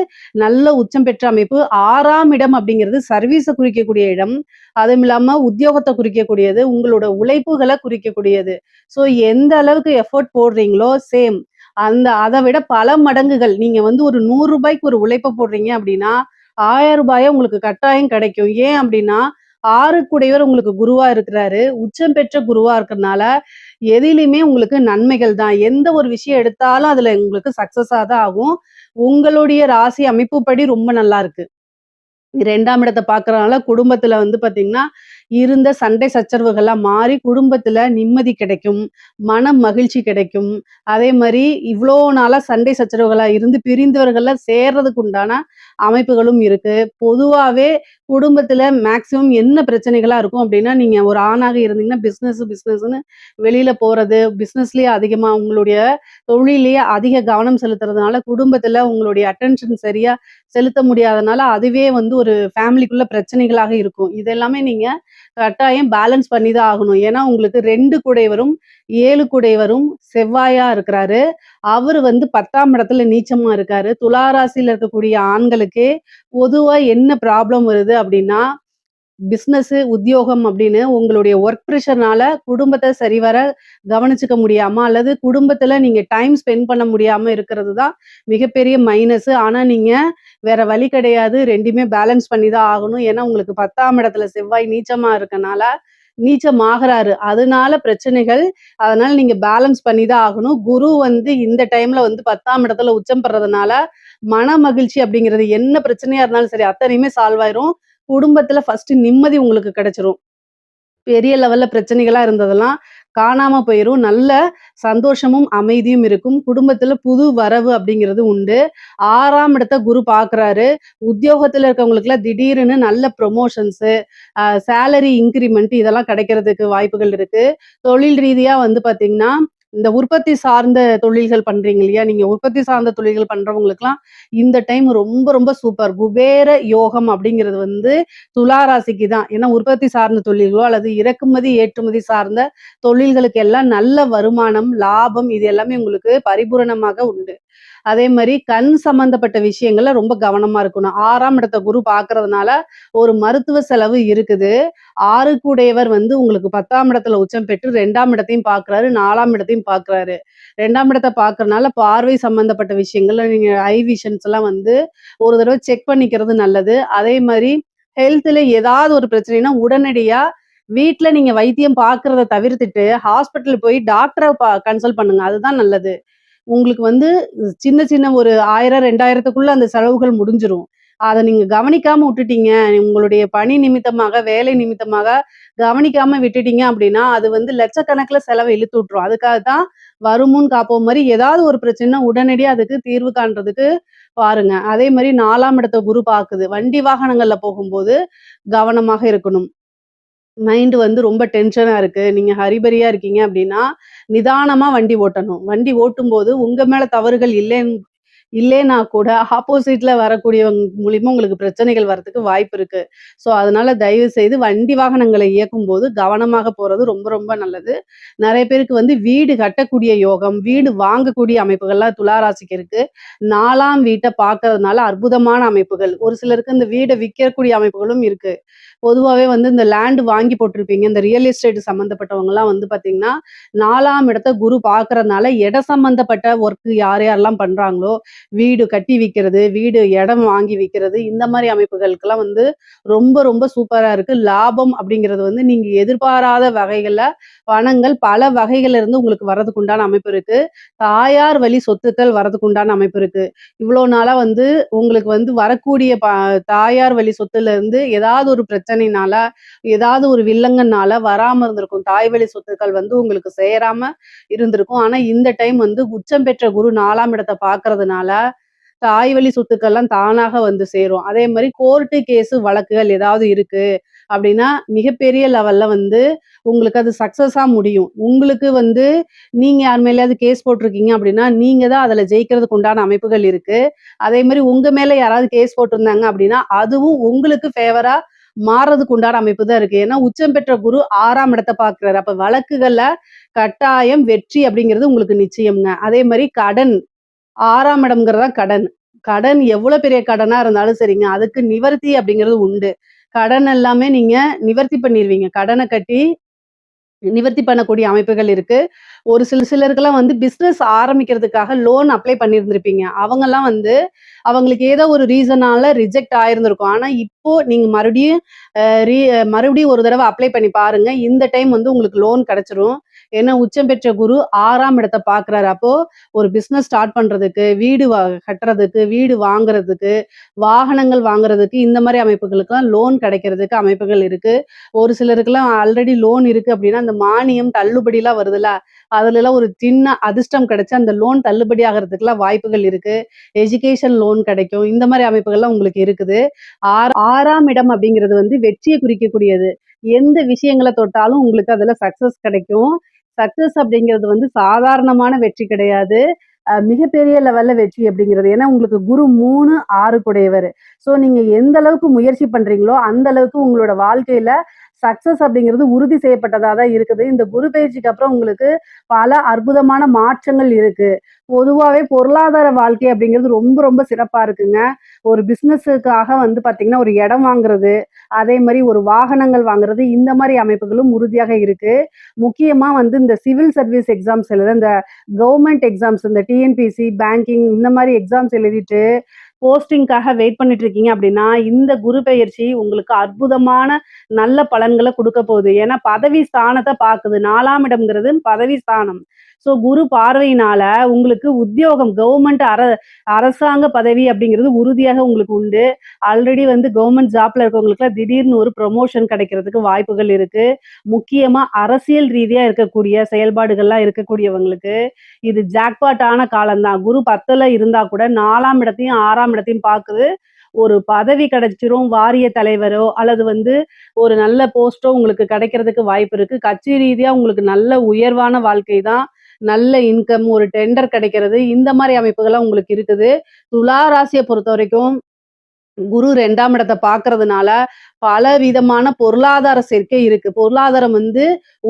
நல்ல உச்சம் பெற்ற அமைப்பு. 6ஆம் இடம் அப்படிங்கிறது சர்வீஸை குறிக்கக்கூடிய இடம். அதுவும் இல்லாம உத்தியோகத்தை குறிக்கக்கூடியது, உங்களோட உழைப்புகளை குறிக்கக்கூடியது. ஸோ எந்த அளவுக்கு எஃபோர்ட் போடுறீங்களோ சேம் அதை விட பல மடங்குகள். நீங்க வந்து ஒரு 100 ரூபாய்க்கு ஒரு உழைப்பை போடுறீங்க அப்படின்னா 1000 ரூபாயை உங்களுக்கு கட்டாயம் கிடைக்கும். ஏன் அப்படின்னா 6க்குடையவர் உங்களுக்கு குருவா இருக்கிறாரு. உச்சம் பெற்ற குருவா இருக்கிறதுனால எதிலுமே உங்களுக்கு நன்மைகள் தான். எந்த ஒரு விஷயம் எடுத்தாலும் அதுல உங்களுக்கு சக்சஸா தான் ஆகும். உங்களுடைய ராசி அமைப்புப்படி ரொம்ப நல்லா இருக்கு. 2ஆம் இடத்தை பார்க்கறதுனால குடும்பத்துல வந்து பாத்தீங்கன்னா இருந்த சண்டை சச்சரவுகள்லாம் மாறி குடும்பத்துல நிம்மதி கிடைக்கும், மன மகிழ்ச்சி கிடைக்கும். அதே மாதிரி இவ்வளோ நாளா சண்டை சச்சரவுகளா இருந்து பிரிந்தவர்கள்லாம் சேர்றதுக்கு உண்டான அமைப்புகளும் இருக்கு. பொதுவாவே குடும்பத்துல மேக்சிமம் என்ன பிரச்சனைகளா இருக்கும் அப்படின்னா, நீங்க ஒரு ஆணாக இருந்தீங்கன்னா பிசினஸ்ன்னு வெளியில போறது, பிசினஸ்லயே அதிகமா உங்களுடைய தொழிலையே அதிக கவனம் செலுத்துறதுனால குடும்பத்துல உங்களுடைய அட்டென்ஷன் சரியா செலுத்த முடியாதனால அதுவே வந்து ஒரு ஃபேமிலிக்குள்ள பிரச்சனைகளாக இருக்கும். இதெல்லாமே நீங்க கட்டாயம் பேலன்ஸ் பண்ணி தான் ஆகணும். ஏன்னா உங்களுக்கு 2 குடையவரும் 7 குடையவரும் செவ்வாயா இருக்கிறாரு. அவரு வந்து 10ஆம் இடத்துல நீச்சமா இருக்காரு. துலா ராசியில இருக்கக்கூடிய ஆண்களுக்கு பொதுவா என்ன ப்ராப்ளம் வருது அப்படின்னா, பிசினஸ், உத்தியோகம் அப்படின்னு உங்களுடைய ஒர்க் ப்ரெஷர்னால குடும்பத்தை சரிவர கவனிச்சுக்க முடியாம அல்லது குடும்பத்துல நீங்க டைம் ஸ்பெண்ட் பண்ண முடியாம இருக்கிறது தான் மிகப்பெரிய மைனஸ். ஆனா நீங்க வேற வழி கிடையாது. 2மே பேலன்ஸ் பண்ணி தான் ஆகணும். ஏன்னா உங்களுக்கு 10ஆம் இடத்துல செவ்வாய் நீச்சமா இருக்கனால நீச்சமாகறாரு. அதனால பிரச்சனைகள். அதனால நீங்க பேலன்ஸ் பண்ணி தான் ஆகணும். குரு வந்து இந்த டைம்ல வந்து 10ஆம் இடத்துல உச்சம் பெறதுனால மன மகிழ்ச்சி அப்படிங்கிறது என்ன பிரச்சனையா இருந்தாலும் சரி, அத்தனையுமே சால்வ் ஆயிரும். குடும்பத்துல ஃபர்ஸ்ட் நிம்மதி உங்களுக்கு கிடைச்சிரும். பெரிய லெவல்ல பிரச்சனைகளா இருந்ததெல்லாம் காணாம போயிரும். நல்ல சந்தோஷமும், அமைதியும் இருக்கும். குடும்பத்துல புது வரவு அப்படிங்கிறது உண்டு. 6ஆம் இடத்த குரு பார்க்குறாரு. உத்தியோகத்துல இருக்கவங்களுக்குலாம் திடீர்னு நல்ல ப்ரொமோஷன்ஸு, சேலரி இன்கிரிமெண்ட் இதெல்லாம் கிடைக்கிறதுக்கு வாய்ப்புகள் இருக்கு. தொழில் ரீதியா வந்து பார்த்தீங்கன்னா, இந்த உற்பத்தி சார்ந்த தொழில்கள் பண்றீங்க இல்லையா? நீங்க உற்பத்தி சார்ந்த தொழில்கள் பண்றவங்களுக்குலாம் இந்த டைம் ரொம்ப ரொம்ப சூப்பர். குபேர யோகம் அப்படிங்கிறது வந்து துலா ராசிக்கு தான். ஏன்னா உற்பத்தி சார்ந்த தொழில்களோ அல்லது இறக்குமதி, ஏற்றுமதி சார்ந்த தொழில்களுக்கு எல்லாம் நல்ல வருமானம், லாபம் இது எல்லாமே உங்களுக்கு பரிபூரணமாக உண்டு. அதே மாரி கண் சம்பந்தப்பட்ட விஷயங்கள்ல ரொம்ப கவனமா இருக்கணும். 6ஆம் இடத்த குரு பார்க்கறதுனால ஒரு மருத்துவ செலவு இருக்குது. 6 கூடையவர் வந்து உங்களுக்கு 10ஆம் இடத்துல உச்சம் பெற்று 2ஆம் இடத்தையும் பார்க்குறாரு, 4ஆம் இடத்தையும் பார்க்குறாரு. 2ஆம் இடத்த பார்க்கறனால பார்வை சம்பந்தப்பட்ட விஷயங்கள்ல நீங்க ஐ விஷன்ஸ் எல்லாம் வந்து ஒரு தடவ செக் பண்ணிக்கிறது நல்லது. அதே மாரி ஹெல்த்ல ஏதாவது ஒரு பிரச்சனைன்னா உடனடியா வீட்ல நீங்க வைத்தியம் பார்க்கிறத தவிர்த்துட்டு, ஹாஸ்பிட்டல் போய் டாக்டர கன்சல்ட் பண்ணுங்க. அதுதான் நல்லது. உங்களுக்கு வந்து சின்ன சின்ன ஒரு 1000, 2000த்துக்குள்ள அந்த செலவுகள் முடிஞ்சிரும். அத நீங்க கவனிக்காம உட்டுட்டீங்க. உங்களுடைய பணி நிமித்தமாக, வேலை நிமித்தமாக கவனிக்காம விட்டுட்டீங்க அப்படின்னா, அது வந்து லட்சக்கணக்குல செலவ இழுத்து விட்டுரும். அதுக்காக தான் வருமுன் காப்போம் மாரி ஏதாவது ஒரு பிரச்சனைனா உடனடியா அதுக்கு தீர்வு காண்றதுக்கு பாருங்க. அதே மாரி 4ஆம் இடத்த குரு பாக்குது. வண்டி வாகனங்கள்ல போகும்போது கவனமாக இருக்கணும். மைண்ட் வந்து ரொம்ப டென்ஷனா இருக்கு. நீங்க ஹரிபரியா இருக்கீங்க அப்டின்னா, நிதானமா வண்டி ஓட்டணும். வண்டி ஓட்டும்போது உங்க மேல தவறுகள் இல்லேன்னா கூட ஆப்போசிட்ல வரக்கூடியவங்க மூலியமா உங்களுக்கு பிரச்சனைகள் வரதுக்கு வாய்ப்பு இருக்கு. ஸோ, அதனால தயவு செய்து வண்டி வாகனங்களை இயக்கும்போது கவனமாக போறது ரொம்ப ரொம்ப நல்லது. நெறைய பேருக்கு வந்து வீடு கட்டக்கூடிய யோகம், வீடு வாங்கக்கூடிய அமைப்புகள்லாம் துலா ராசிக்கு இருக்கு. 4ஆம் வீட்ட பார்க்கறதுனால அற்புதமான அமைப்புகள். ஒரு சிலருக்கு இந்த வீட விக்கக்கூடிய அமைப்புகளும் இருக்கு. பொதுவாவே வந்து இந்த லேண்ட் வாங்கி போட்டிருப்பீங்க. இந்த ரியல் எஸ்டேட் சம்மந்தப்பட்டவங்கலாம் வந்து பார்த்தீங்கன்னா, 4ஆம் இடத்த குரு பார்க்கறதுனால இடம் சம்மந்தப்பட்ட ஒர்க் யார் யாரெல்லாம் பண்றாங்களோ, வீடு கட்டி விக்கிறது, வீடு இடம் வாங்கி விக்கிறது, இந்த மாரி அமைப்புகளுக்கெல்லாம் வந்து ரொம்ப ரொம்ப சூப்பரா இருக்கு. லாபம் அப்படிங்கிறது வந்து நீங்க எதிர்பாராத வகைகள்ல பணங்கள் பல வகைகள்ல இருந்து உங்களுக்கு வரதுக்கு உண்டான அமைப்பு இருக்கு. தாயார் வழி சொத்துக்கள் வரதுக்கு உண்டான அமைப்பு இருக்கு. இவ்வளோ நாளா வந்து உங்களுக்கு வந்து வரக்கூடிய தாயார் வழி சொத்துல இருந்து ஏதாவது ஒரு பிரச்சனைனால, ஏதாவது ஒரு வில்லங்கனால வராம இருந்திருக்கும். தாய் வழி சொத்துக்கள் வந்து உங்களுக்கு சேராம இருந்திருக்கும். ஆனா இந்த டைம் வந்து உச்சம் பெற்ற குரு 4ஆம் இடத்த பார்க்கறதுனால, தாய் வழி சொத்துக்கள்லாம் தானாக வந்து சேரும். அதே மாரி கோர்ட்டு கேஸு வழக்குகள் ஏதாவது இருக்கு அப்படின்னா, மிகப்பெரிய லெவல்ல வந்து உங்களுக்கு அது சக்சஸா முடியும். உங்களுக்கு வந்து நீங்க யார் மேலயாவது கேஸ் போட்டிருக்கீங்க அப்படின்னா, நீங்க தான் அதுல ஜெயிக்கிறதுக்கு உண்டான அமைப்புகள் இருக்கு. அதே மாரி உங்க மேல யாராவது கேஸ் போட்டிருந்தாங்க அப்படின்னா, அதுவும் உங்களுக்கு ஃபேவரா மாறுறதுக்கு உண்டான அமைப்பு தான் இருக்கு. ஏன்னா, உச்சம் பெற்ற குரு 6ஆம் இடத்த பார்க்கிறாரு. அப்ப வழக்குகள்ல கட்டாயம் வெற்றி அப்படிங்கிறது உங்களுக்கு நிச்சயம்ங்க. அதே மாரி கடன் 6ஆம் இடம்ங்கிறது தான் கடன். கடன் எவ்வளோ பெரிய கடனா இருந்தாலும் சரிங்க, அதுக்கு நிவர்த்தி அப்படிங்கிறது உண்டு. கடன் எல்லாமே நீங்க நிவர்த்தி பண்ணிருவீங்க. கடன கட்டி நிவர்த்தி பண்ணக்கூடிய அமைப்புகள் இருக்கு. ஒரு சிலருக்கெல்லாம் வந்து பிசினஸ் ஆரம்பிக்கிறதுக்காக லோன் அப்ளை பண்ணியிருந்திருப்பீங்க. அவங்கலாம் வந்து அவங்களுக்கு ஏதோ ஒரு ரீசனால ரிஜெக்ட் ஆயிருந்திருக்கும். ஆனா, இப்போ நீங்க மறுபடியும் அ ரீ மறுபடியும் ஒரு தடவ அப்ளை பண்ணி பாருங்க. இந்த டைம் வந்து உங்களுக்கு லோன் கிடைச்சிரும். ஏன்னா, உச்சம் பெற்ற குரு 6ஆம் இடத்த பார்க்குறாரு. அப்போ ஒரு பிசினஸ் ஸ்டார்ட் பண்றதுக்கு, வீடு கட்டுறதுக்கு, வீடு வாங்குறதுக்கு, வாகனங்கள் வாங்குறதுக்கு இந்த மாரி அமைப்புகளுக்கெல்லாம் லோன் கிடைக்கிறதுக்கு அமைப்புகள் இருக்கு. ஒரு சிலருக்குலாம் ஆல்ரெடி லோன் இருக்கு அப்டின்னா, அந்த மானியம், தள்ளுபடிலாம் வருதுல்ல, அதுலலாம் ஒரு சின்ன அதிர்ஷ்டம் கிடைச்சு அந்த லோன் தள்ளுபடி ஆகுறதுக்குலாம் வாய்ப்புகள் இருக்கு. எஜுகேஷன் லோன் கிடைக்கும். இந்த மாரி அமைப்புகள்லாம் உங்களுக்கு இருக்குது. 6ஆம் இடம் அப்படிங்கிறது வந்து வெற்றிய குறிக்கக்கூடியது. எந்த விஷயங்கள தொட்டாலும் உங்களுக்கு அதுல சக்சஸ் கிடைக்கும். சக்சஸ் அப்படிங்கிறது வந்து சாதாரணமான வெற்றி கிடையாது. மிகப்பெரிய லெவல்ல வெற்றி அப்படிங்கிறது. ஏன்னா உங்களுக்கு குரு 3, 6 கூடையவரு. ஸோ நீங்க எந்த அளவுக்கு முயற்சி பண்றீங்களோ, அந்த அளவுக்கு உங்களோட வாழ்க்கையில சக்சஸ் அப்படிங்கிறது உறுதி செய்யப்பட்டதா தான் இருக்குது. இந்த குரு பெயர்ச்சிக்கு அப்புறம் உங்களுக்கு பல அற்புதமான மாற்றங்கள் இருக்கு. பொதுவாவே பொருளாதார வாழ்க்கை அப்படிங்கிறது ரொம்ப ரொம்ப சிறப்பா இருக்குங்க. ஒரு பிசினஸுக்காக வந்து பார்த்தீங்கன்னா, ஒரு இடம் வாங்குறது, அதே மாரி ஒரு வாகனங்கள் வாங்குறது, இந்த மாரி அமைப்புகளும் உறுதியாக இருக்கு. முக்கியமா வந்து இந்த சிவில் சர்வீஸ் எக்ஸாம்ஸ் எழுத இந்த கவர்மெண்ட் எக்ஸாம்ஸ் இந்த டிஎன்பிஎஸ்சி, பேங்கிங் இந்த மாரி எக்ஸாம்ஸ் எழுதிட்டு போஸ்டிங்க்காக வெயிட் பண்ணிட்டு இருக்கீங்க அப்படின்னா, இந்த குரு பெயர்ச்சி உங்களுக்கு அற்புதமான நல்ல பலன்கள குடுக்க போகுது. ஏன்னா பதவி ஸ்தானத்த பாக்குது. 4ஆம் இடம்ங்கிறது பதவி ஸ்தானம். ஸோ குரு பார்வையினால உங்களுக்கு உத்தியோகம் கவர்மெண்ட் அரசாங்க பதவி அப்படிங்கிறது உறுதியாக உங்களுக்கு உண்டு. ஆல்ரெடி வந்து கவர்மெண்ட் ஜாப்ல இருக்கவங்களுக்குலாம் திடீர்னு ஒரு ப்ரொமோஷன் கிடைக்கிறதுக்கு வாய்ப்புகள் இருக்கு. முக்கியமா அரசியல் ரீதியா இருக்கக்கூடிய செயல்பாடுகள்லாம் இருக்கக்கூடியவங்களுக்கு இது ஜாக்பாட் ஆன காலம்தான். குரு 10ல இருந்தா கூட 4ஆம் இடத்தையும் 6ஆம் இடத்தையும் பார்க்குது. ஒரு பதவி கிடைச்சிரும். வாரிய தலைவரோ அல்லது வந்து ஒரு நல்ல போஸ்ட்டோ உங்களுக்கு கிடைக்கிறதுக்கு வாய்ப்பு இருக்கு. கட்சி ரீதியா உங்களுக்கு நல்ல உயர்வான வாழ்க்கை தான். நல்ல இன்கம், ஒரு டெண்டர் கிடைக்கிறது, இந்த மாரி அமைப்புகள்லாம் உங்களுக்கு இருக்குது. துலா ராசிய பொறுத்தவரைக்கும் குரு 2ஆம் இடத்த பார்க்கறதுனால, பலவிதமான பொருளாதார சேர்க்கை இருக்கு. பொருளாதாரம் வந்து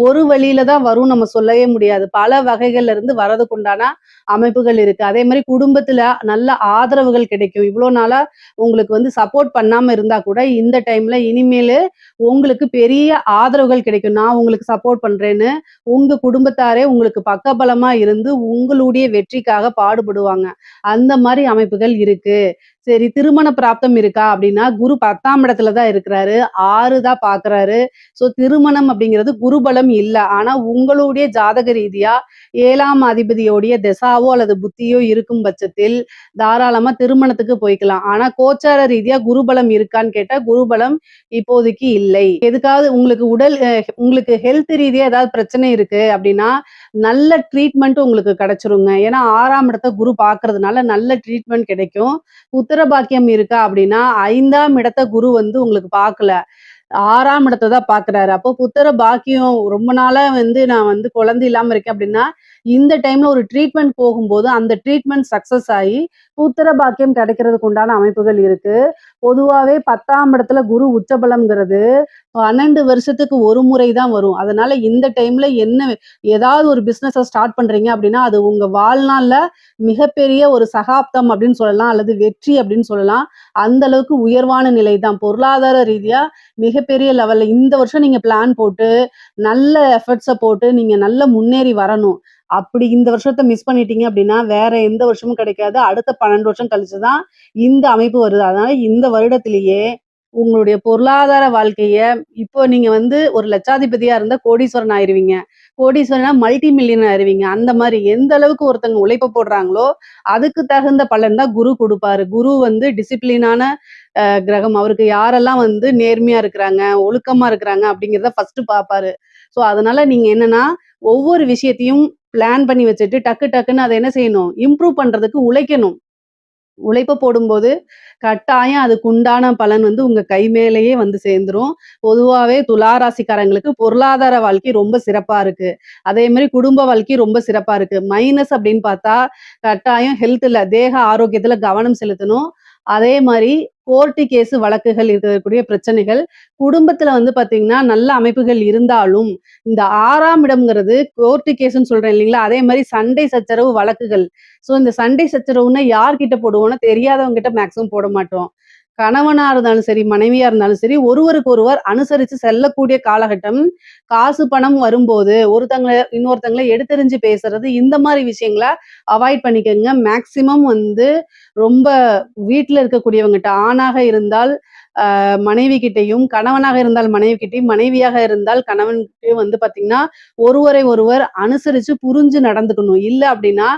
ஒரு வழியில தான் வரும் நம்ம சொல்லவே முடியாது. பல வகைகள்ல இருந்து வரதுக்குண்டான அமைப்புகள் இருக்கு. அதே மாரி குடும்பத்துல நல்ல ஆதரவுகள் கிடைக்கும். இவ்ளோ நாளா உங்களுக்கு வந்து சப்போர்ட் பண்ணாம இருந்தா கூட, இந்த டைம்ல இனிமேலு உங்களுக்கு பெரிய ஆதரவுகள் கிடைக்கும். நான் உங்களுக்கு சப்போர்ட் பண்றேன்னு, உங்க குடும்பத்தாரே உங்களுக்கு பக்கபலமா இருந்து, உங்களுடைய வெற்றிக்காக பாடுபடுவாங்க. அந்த மாரி அமைப்புகள் இருக்கு. சரி, திருமண பிராப்தம் இருக்கா அப்படின்னா, குரு 10ஆம் இடத்துல தான் இருக்கிறாரு. 6 தான் பார்க்குறாரு. ஸோ திருமணம் அப்படிங்கிறது குருபலம் இல்ல. ஆனா உங்களுடைய ஜாதக ரீதியா 7ஆம் அதிபதியோடைய திசாவோ அல்லது புத்தியோ இருக்கும் பட்சத்தில், தாராளமா திருமணத்துக்கு போய்க்கலாம். ஆனா கோச்சார ரீதியா குருபலம் இருக்கான்னு கேட்டா, குருபலம் இப்போதைக்கு இல்லை. எதுக்காவது உங்களுக்கு உங்களுக்கு ஹெல்த் ரீதியா ஏதாவது பிரச்சனை இருக்கு அப்படின்னா, நல்ல ட்ரீட்மெண்ட் உங்களுக்கு கிடைச்சிருங்க. ஏன்னா 6ஆம் இடத்த குரு பார்க்கறதுனால நல்ல ட்ரீட்மெண்ட் கிடைக்கும். புத்திர பாக்கியம் இருக்கா அப்படின்னா, 5ஆம் இடத்த குரு வந்து உங்களுக்கு பார்க்கல. 6ஆம் இடத்த தான் பார்க்குறாரு. அப்போ புத்திர பாக்கியம் ரொம்ப நாளா வந்து நான் வந்து குழந்தை இல்லாம இருக்கேன் அப்படின்னா, இந்த டைம்ல ஒரு ட்ரீட்மெண்ட் போகும்போது, அந்த ட்ரீட்மெண்ட் சக்சஸ் ஆயி, புத்திர பாக்கியம் கிடைக்கிறதுக்கு உண்டான அமைப்புகள் இருக்கு. பொதுவாவே 10ஆம் இடத்துல குரு உச்சபலம்ங்கிறது 12 வருஷத்துக்கு ஒரு முறை தான் வரும். அதனால இந்த டைம்ல ஏதாவது ஒரு பிசினஸ ஸ்டார்ட் பண்றீங்க அப்படின்னா, அது உங்க வாழ்நாள்ல மிகப்பெரிய ஒரு சகாப்தம் அப்படின்னு சொல்லலாம். அல்லது வெற்றி அப்படின்னு சொல்லலாம். அந்த அளவுக்கு உயர்வான நிலை தான். பொருளாதார ரீதியா மிகப்பெரிய லெவல்ல இந்த வருஷம் நீங்க பிளான் போட்டு, நல்ல எஃபர்ட்ஸ போட்டு நீங்க நல்லா முன்னேறி வரணும். அப்படி இந்த வருஷத்த மிஸ் பண்ணிட்டீங்க அப்படின்னா, வேற எந்த வருஷமும் கிடைக்காது. அடுத்த 12 வருஷம் கழிச்சு தான் இந்த அமைப்பு வருது. அதனால இந்த வருடத்திலேயே உங்களுடைய பொருளாதார வாழ்க்கைய இப்போ நீங்க வந்து ஒரு லட்சாதிபதியா இருந்தா கோடீஸ்வரன் ஆயிருவீங்க. கோடீஸ்வரனா மல்டி மில்லியனர் ஆயிருவீங்க. அந்த மாரி எந்த அளவுக்கு ஒருத்தங்க உழைப்பு போடுறாங்களோ, அதுக்கு தகுந்த பலன் தான் குரு குடுப்பாரு. குரு வந்து டிசிப்ளினான கிரகம். அவருக்கு யாரெல்லாம் வந்து நேர்மையா இருக்கிறாங்க, ஒழுக்கமா இருக்கிறாங்க அப்படிங்கிறத ஃபர்ஸ்ட் பார்ப்பாரு. ஸோ அதனால நீங்க என்னன்னா, ஒவ்வொரு விஷயத்தையும் பிளான் பண்ணி வச்சுட்டு டக்கு டக்குன்னு அத என்ன செய்யணும்? இம்ப்ரூவ் பண்றதுக்கு உழைக்கணும். உழைப்ப போடும்போது, கட்டாயம் அதுக்குண்டான பலன் வந்து உங்க கை மேலேயே வந்து சேர்ந்துரும். பொதுவாவே துலா ராசிக்காரங்களுக்கு பொருளாதார வாழ்க்கை ரொம்ப சிறப்பா இருக்கு. அதே மாரி குடும்ப வாழ்க்கை ரொம்ப சிறப்பா இருக்கு. மைனஸ் அப்படின்னு பார்த்தா, கட்டாயம் ஹெல்த்ல தேக ஆரோக்கியத்துல கவனம் செலுத்தணும். அதே மாரி கோர்ட்டு கேஸ் வழக்குகள் இருக்கக்கூடிய பிரச்சனைகள், குடும்பத்துல வந்து பார்த்தீங்கன்னா, நல்ல அமைப்புகள் இருந்தாலும், இந்த 6ஆம் இடம்ங்கிறது கோர்ட்டு கேஸ்ன்னு சொல்றேன் இல்லைங்களா? அதே மாரி சண்டை சச்சரவு வழக்குகள். ஸோ இந்த சண்டை சச்சரவுன்னா யார்கிட்ட போடுவோம்னா, தெரியாதவங்க கிட்ட மேக்ஸிமம் போட மாட்டோம். கணவனா இருந்தாலும் சரி, மனைவியா இருந்தாலும் சரி, ஒருவருக்கு ஒருவர் அனுசரிச்சு செல்லக்கூடிய காலகட்டம். காசு, பணம் வரும்போது இன்னொருத்தங்கள எடுத்தெறிஞ்சு பேசுறது, இந்த மாரி விஷயங்கள அவாய்ட் பண்ணிக்கங்க. மேக்ஸிமம் வந்து ரொம்ப வீட்ல இருக்கக்கூடியவங்கட்ட ஆணாக இருந்தால் மனைவி கிட்டயும், கணவனாக இருந்தால் மனைவி கிட்டயும், மனைவியாக இருந்தால் கணவன்கிட்டயும் வந்து பார்த்தீங்கன்னா, ஒருவரை ஒருவர் அனுசரிச்சு புரிஞ்சு நடந்துக்கணும். இல்ல அப்படின்னா,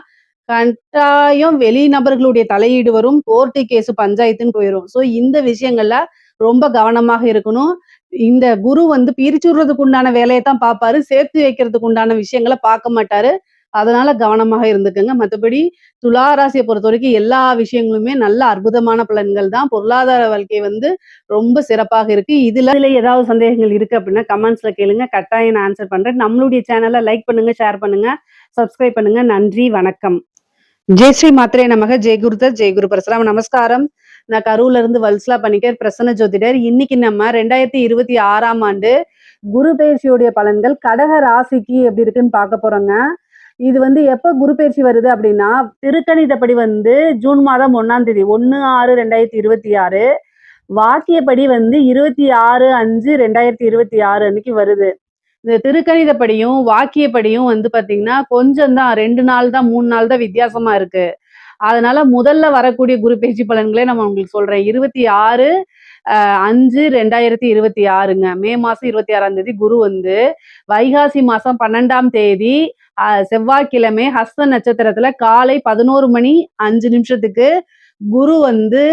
கட்டாயம் வெளி நபர்களுடைய தலையீடு வரும். கோர்ட்டு கேஸ் பஞ்சாயத்துன்னு போயிரும். ஸோ இந்த விஷயங்கள்ல ரொம்ப கவனமாக இருக்கணும். இந்த குரு வந்து பிரிச்சுடுறதுக்கு உண்டான வேலைய தான் பார்ப்பாரு. சேர்த்து வைக்கிறதுக்கு உண்டான விஷயங்கள பார்க்க மாட்டாரு. அதனால கவனமாக இருந்துக்கங்க. மத்தபடி துலா ராசிய பொறுத்தவரைக்கும் எல்லா விஷயங்களுமே நல்ல அற்புதமான பலன்கள் தான். பொருளாதார வாழ்க்கை வந்து ரொம்ப சிறப்பாக இருக்கு. இதுல ஏதாவது சந்தேகங்கள் இருக்கு அப்படின்னா கமெண்ட்ஸ்ல கேளுங்க. கட்டாயம் நான் ஆன்சர் பண்றேன். நம்மளுடைய சேனல லைக் பண்ணுங்க, ஷேர் பண்ணுங்க, சப்ஸ்கிரைப் பண்ணுங்க. நன்றி, வணக்கம். ஜெய் ஸ்ரீ மாத்ரே நமக. ஜெய் குருதத், ஜெய் குரு பரசுராம். நமஸ்காரம். நான் கரூர்ல இருந்து வல்சலா பணிக்கர், பிரசன்ன ஜோதிடர். இன்னைக்கு நம்ம 2026ஆம் ஆண்டு குரு பெயர்ச்சியுடைய பலன்கள் கடக ராசிக்கு எப்படி இருக்குன்னு பார்க்க போறோங்க. இது வந்து எப்ப குரு பெயர்ச்சி வருது அப்படின்னா, திருக்கணிதப்படி வந்து ஜூன் மாதம் 1ஆம் தேதி 1/6/2026, வாக்கியப்படி வந்து 26/5/2026 அன்னைக்கு வருது. இந்த திருக்கணிதப்படியும், வாக்கியப்படியும் வந்து பார்த்தீங்கன்னா, கொஞ்சம் தான் 2 நாள் தான் 3 நாள் தான் வித்தியாசமா இருக்கு. அதனால முதல்ல வரக்கூடிய குரு பெயர்ச்சி பலன்களே நம்ம உங்களுக்கு சொல்றேன். 26 5/2026ங்க. மே மாசம் 26ஆம் தேதி குரு வந்து வைகாசி மாசம் 12ஆம் தேதி செவ்வாய்க்கிழமை ஹஸ்த நட்சத்திரத்துல காலை 11:05 குரு வந்து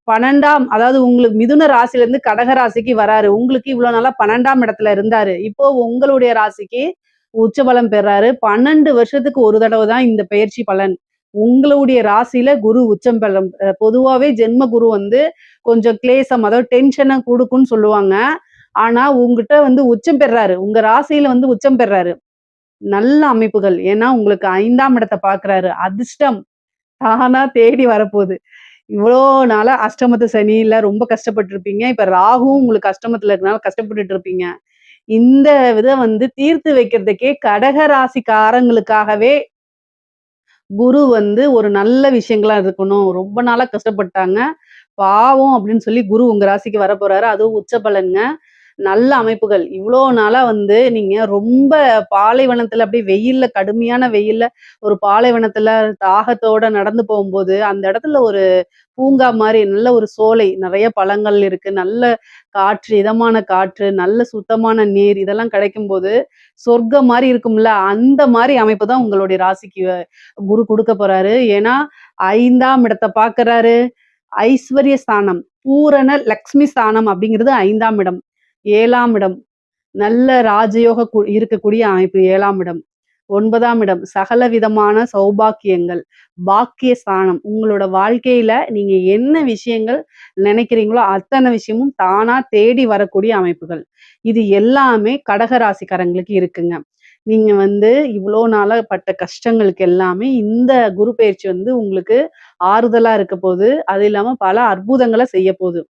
12ஆம், அதாவது உங்களுக்கு மிதுன ராசில இருந்து கடக ராசிக்கு வராரு. உங்களுக்கு இவ்வளவு நாளா 12ஆம் இடத்துல இருந்தாரு. இப்போ உங்களுடைய ராசிக்கு உச்சபலம் பெறாரு. 12 வருஷத்துக்கு ஒரு தடவை தான் இந்த பெயர்ச்சி பலன். உங்களுடைய ராசியில குரு உச்சம் பெறும். பொதுவாவே ஜென்ம குரு வந்து கொஞ்சம் கிளேசம், அதாவது டென்ஷனை கொடுக்கும்னு சொல்லுவாங்க. ஆனா உங்ககிட்ட வந்து உச்சம் பெறாரு. உங்க ராசியில வந்து உச்சம் பெறாரு. நல்ல அமைப்புகள். ஏன்னா உங்களுக்கு 5ஆம் இடத்தை பார்க்கிறாரு. அதிர்ஷ்டம் தானா தேடி வரப்போகுது. இவ்வளோ நாளா அஷ்டமத்து சனியில ரொம்ப கஷ்டப்பட்டிருப்பீங்க. இப்ப ராகுவும் உங்களுக்கு அஷ்டமத்துல இருக்கனால கஷ்டப்பட்டுட்டு இருப்பீங்க. இந்த இத வந்து தீர்த்து வைக்கிறதுக்கே கடக ராசிக்காரங்களுக்காகவே குரு வந்து ஒரு நல்ல விஷயங்களா இருக்கணும். ரொம்ப நாளா கஷ்டப்பட்டாங்க. பாவம் அப்படின்னு சொல்லி குரு உங்க ராசிக்கு வரப்போறாரு. அதுவும் உச்ச பலன்ங்க. நல்ல அமைப்புகள். இவ்ளோ நாளா வந்து நீங்க ரொம்ப பாலைவனத்துல அப்படியே வெயில்ல, கடுமையான வெயில்ல ஒரு பாலைவனத்துல தாகத்தோட நடந்து போகும்போது, அந்த இடத்துல ஒரு பூங்கா மாரி நல்ல ஒரு சோலை, நெறைய பழங்கள் இருக்கு. நல்ல காற்று, இதமான காற்று, நல்ல சுத்தமான நீர் இதெல்லாம் கிடைக்கும்போது, சொர்க்கம் மாரி இருக்கும்ல, அந்த மாரி அமைப்பு தான் உங்களுடைய ராசிக்கு குரு குடுக்க போறாரு. ஏன்னா 5ஆம் இடத்த பார்க்கறாரு. ஐஸ்வர்ய ஸ்தானம், பூரண லக்ஷ்மி ஸ்தானம் அப்படிங்கிறது 5ஆம் இடம். 7ஆம் இடம், நல்ல ராஜயோக இருக்கக்கூடிய அமைப்பு 7ஆம் இடம். 9ஆம் இடம், சகல விதமான சௌபாக்கியங்கள், பாக்கிய ஸ்தானம். உங்களோட வாழ்க்கையில நீங்க என்ன விஷயங்கள் நினைக்கிறீங்களோ, அத்தனை விஷயமும் தானா தேடி வரக்கூடிய அமைப்புகள். இது எல்லாமே கடக ராசிக்காரங்களுக்கு இருக்குங்க. நீங்க வந்து இவ்ளோ நாளா பட்ட கஷ்டங்களுக்கு எல்லாமே இந்த குரு பெயர்ச்சி வந்து உங்களுக்கு ஆறுதலா இருக்க போது. அது இல்லாம பல அற்புதங்கள செய்யப்போது.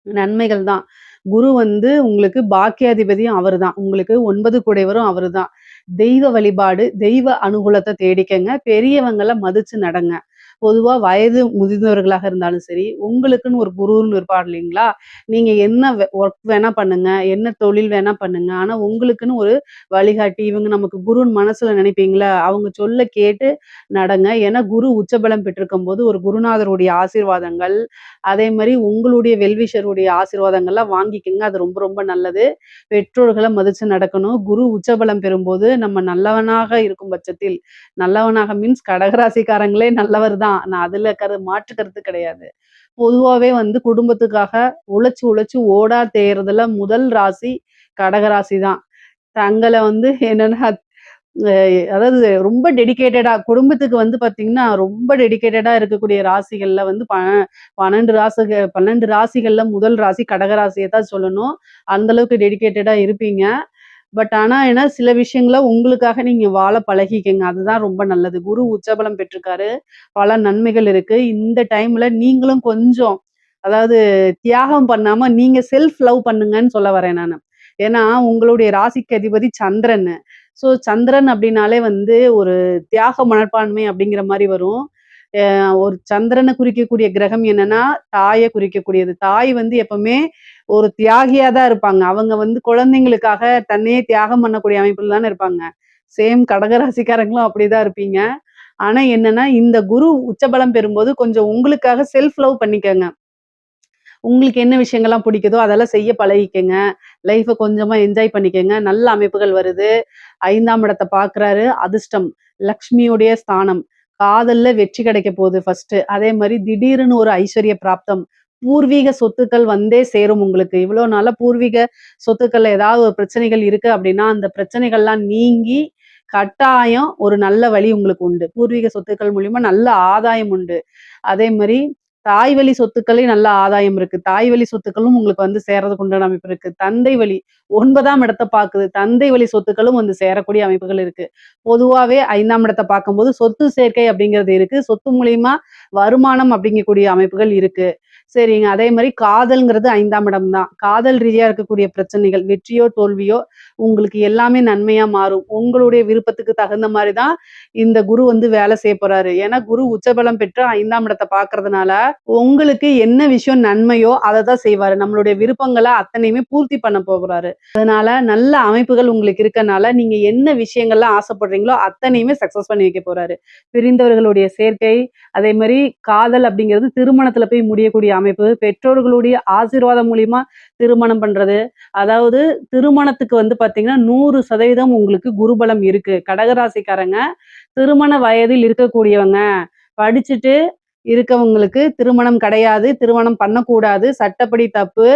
நன்மைகள் தான். குரு வந்து உங்களுக்கு பாக்கியாதிபதியும் அவருதான். உங்களுக்கு 9 கூடையவரும் அவருதான். தெய்வ வழிபாடு, தெய்வ அனுகூலத்த தேடிக்கங்க. பெரியவங்கள மதிச்சு நடங்க. பொதுவா வயது முதிர்ந்தவர்களாக இருந்தாலும் சரி, உங்களுக்குன்னு ஒரு குருன்னு இருப்பார் இல்லைங்களா? நீங்க என்ன ஒர்க் வேணா பண்ணுங்க, என்ன தொழில் வேணா பண்ணுங்க. ஆனா உங்களுக்குன்னு ஒரு வழிகாட்டி, இவங்க நமக்கு குருன்னு மனசுல நினைப்பீங்கள்ல, அவங்க சொல்ல கேட்டு நடங்க. ஏன்னா குரு உச்சபலம் பெற்றிருக்கும்போது ஒரு குருநாதருடைய ஆசீர்வாதங்கள், அதே மாரி உங்களுடைய வெல்விஷருடைய ஆசீர்வாதங்கள்லாம் வாங்கிக்கங்க. அது ரொம்ப ரொம்ப நல்லது. பெற்றோர்கள மதிச்சு நடக்கணும். குரு உச்சபலம் பெறும்போது நம்ம நல்லவனாக இருக்கும் பட்சத்தில், நல்லவனாக மீன்ஸ் கடகராசிக்காரங்களே நல்லவர் தான். நான் அதுல மாற்று கருத்து கிடையாது. பொதுவாவே வந்து குடும்பத்துக்காக உழைச்சு உழைச்சு ஓடா தேயறதுல முதல் ராசி கடகராசி தான். தங்கள வந்து என்னன்னா அ அதாவது ரொம்ப டெடிகேட்டடா குடும்பத்துக்கு வந்து பார்த்தீங்கன்னா, ரொம்ப டெடிகேட்டடா இருக்கக்கூடிய ராசிகள்ல வந்து 12 ராசிகள்ல முதல் ராசி கடக ராசிய தான் சொல்லணும். அந்த அளவுக்கு டெடிகேட்டடா இருப்பீங்க. பட் ஆனா என்ன சில விஷயங்கள உங்களுக்காக நீங்க வாழ பழகிக்கங்க. அதுதான் ரொம்ப நல்லது. குரு உச்சபலம் பெற்றிருக்காரு. பல நன்மைகள் இருக்கு. இந்த டைம்ல நீங்களும் கொஞ்சம் அதாவது தியாகம் பண்ணாம நீங்க செல்ஃப் லவ் பண்ணுங்கன்னு சொல்ல வரேன் நானு. ஏன்னா உங்களுடைய ராசிக்கு அதிபதி சந்திரன். சந்திரன் அப்படின்னாலே வந்து ஒரு தியாக மனப்பான்மை அப்படிங்கிற மாரி வரும். ஒரு சந்திரனை குறிக்கக்கூடிய கிரகம் என்னன்னா, தாய குறிக்கக்கூடியது. தாய் வந்து எப்பவுமே ஒரு தியாகியா தான் இருப்பாங்க. அவங்க வந்து குழந்தைங்களுக்காக தன்னையே தியாகம் பண்ணக்கூடிய அமைப்புல தானே இருப்பாங்க. சேம் கடகராசிக்காரங்களும் அப்படிதான் இருப்பீங்க. ஆனா என்னன்னா, இந்த குரு உச்சபலம் பெறும்போது கொஞ்சம் உங்களுக்காக செல்ஃப் லவ் பண்ணிக்கங்க. உங்களுக்கு என்ன விஷயங்கள்லாம் பிடிக்குதோ அதெல்லாம் செய்ய பழகிக்கங்க. லைஃப கொஞ்சமா என்ஜாய் பண்ணிக்கங்க. நல்ல அமைப்புகள் வருது. 5ஆம் இடத்த பார்க்குறாரு. அதிர்ஷ்டம், லக்ஷ்மியுடைய ஸ்தானம். காதல்ல வெற்றி கிடைக்க போகுது ஃபர்ஸ்ட்டு. அதே மாரி திடீர்னு ஒரு ஐஸ்வர்ய பிராப்தம். பூர்வீக சொத்துக்கள் வந்தே சேரும் உங்களுக்கு. இவ்வளோ நாளா பூர்வீக சொத்துக்கள்ல ஏதாவது ஒரு பிரச்சனைகள் இருக்கு அப்படின்னா, அந்த பிரச்சனைகள்லாம் நீங்கி கட்டாயம் ஒரு நல்ல வழி உங்களுக்கு உண்டு. பூர்வீக சொத்துக்கள் மூலியமா நல்ல ஆதாயம் உண்டு. அதே மாரி தாய் வழி சொத்துக்கள்லயும் நல்ல ஆதாயம் இருக்கு. தாய் வழி சொத்துக்களும் உங்களுக்கு வந்து சேர்றதுக்கு உண்டான அமைப்பு இருக்கு. தந்தை வழி 9ஆம் இடத்த பாக்குது. தந்தை வழி சொத்துக்களும் வந்து சேரக்கூடிய அமைப்புகள் இருக்கு. பொதுவாவே 5ஆம் இடத்த பார்க்கும்போது சொத்து சேர்க்கை அப்படிங்கிறது இருக்கு. சொத்து மூலியமா வருமானம் அப்படிங்கக்கூடிய அமைப்புகள் இருக்கு. சரிங்க. அதே மாரி காதல்ங்கிறது 5ஆம் இடம் தான். காதல் ரீதியா இருக்கக்கூடிய பிரச்சனைகள், வெற்றியோ, தோல்வியோ உங்களுக்கு எல்லாமே நன்மையா மாறும். உங்களுடைய விருப்பத்துக்கு தகுந்த மாரி தான் இந்த குரு வந்து வேலை செய்ய போறாரு. ஏன்னா குரு உச்சபலம் பெற்று 5ஆம் இடத்த பார்க்கறதுனால, உங்களுக்கு என்ன விஷயம் நன்மையோ அத தான் செய்வாரு. நம்மளுடைய விருப்பங்கள அத்தனையுமே பூர்த்தி பண்ண போறாரு. அதனால நல்ல அமைப்புகள் உங்களுக்கு இருக்கனால, நீங்க என்ன விஷயங்கள்லாம் ஆசைப்படுறீங்களோ அத்தனையுமே சக்சஸ் பண்ணி வைக்க போறாரு. பிரிந்தவர்களுடைய சேர்க்கை, அதே மாரி காதல் அப்படிங்கிறது திருமணத்துல போய் முடியக்கூடிய அமைப்பு, பெற்றோர்களுடைய ஆசீர்வாதம் மூலியமா திருமணம் பண்றது. அதாவது திருமணத்துக்கு வந்து பார்த்தீங்கன்னா, 100% உங்களுக்கு குருபலம் இருக்கு. கடகராசிக்காரங்க திருமண வயதில் இருக்கக்கூடியவங்க, படிச்சுட்டு இருக்கவங்களுக்கு திருமணம் கிடையாது, திருமணம் பண்ணக்கூடாது, சட்டப்படி தப்பு.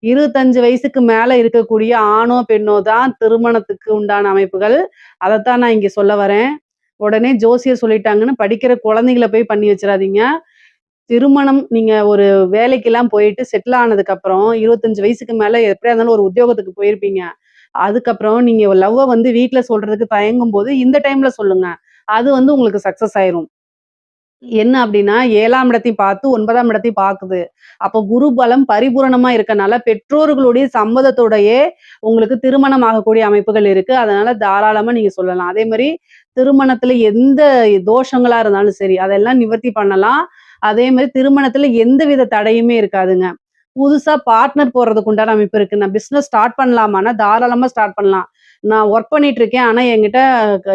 25 வயசுக்கு மேல இருக்கக்கூடிய ஆணோ, பெண்ணோ தான் திருமணத்துக்கு உண்டான அமைப்புகள். அதத்தான் நான் இங்க சொல்ல வரேன். உடனே ஜோசியர் சொல்லிட்டாங்கன்னு படிக்கிற குழந்தைகள போய் பண்ணி வச்சுறாதீங்க. திருமணம் நீங்க ஒரு வேலைக்கெல்லாம் போயிட்டு செட்டில் ஆனதுக்கு அப்புறம் 25 வயசுக்கு மேல எப்படியா இருந்தாலும் ஒரு உத்தியோகத்துக்கு போயிருப்பீங்க. அதுக்கப்புறம் நீங்க லவ்வ வந்து வீட்ல சொல்றதுக்கு தயங்கும்போது, இந்த டைம்ல சொல்லுங்க. அது வந்து உங்களுக்கு சக்சஸ் ஆயிரும். என்ன அப்டின்னா 7ஆம் இடத்தையும் பார்த்து 9ஆம் இடத்தையும் பார்க்குது. அப்போ குரு பலம் பரிபூரணமா இருக்கனால, பெற்றோர்களுடைய சம்மதத்தோடயே உங்களுக்கு திருமணம் ஆகக்கூடிய அமைப்புகள் இருக்கு. அதனால தாராளமா நீங்க சொல்லலாம். அதே மாரி திருமணத்துல எந்த தோஷங்களா இருந்தாலும் சரி, அதெல்லாம் நிவர்த்தி பண்ணலாம். அதே மாரி திருமணத்துல எந்தவித தடையுமே இருக்காதுங்க. புதுசா பார்ட்னர் போடுறதுக்கு உண்டான அமைப்பு இருக்கு. நான் பிசினஸ் ஸ்டார்ட் பண்ணலாமான்னா, தாராளமா ஸ்டார்ட் பண்ணலாம். நான் ஒர்க் பண்ணிட்டு இருக்கேன். ஆனா என்கிட்ட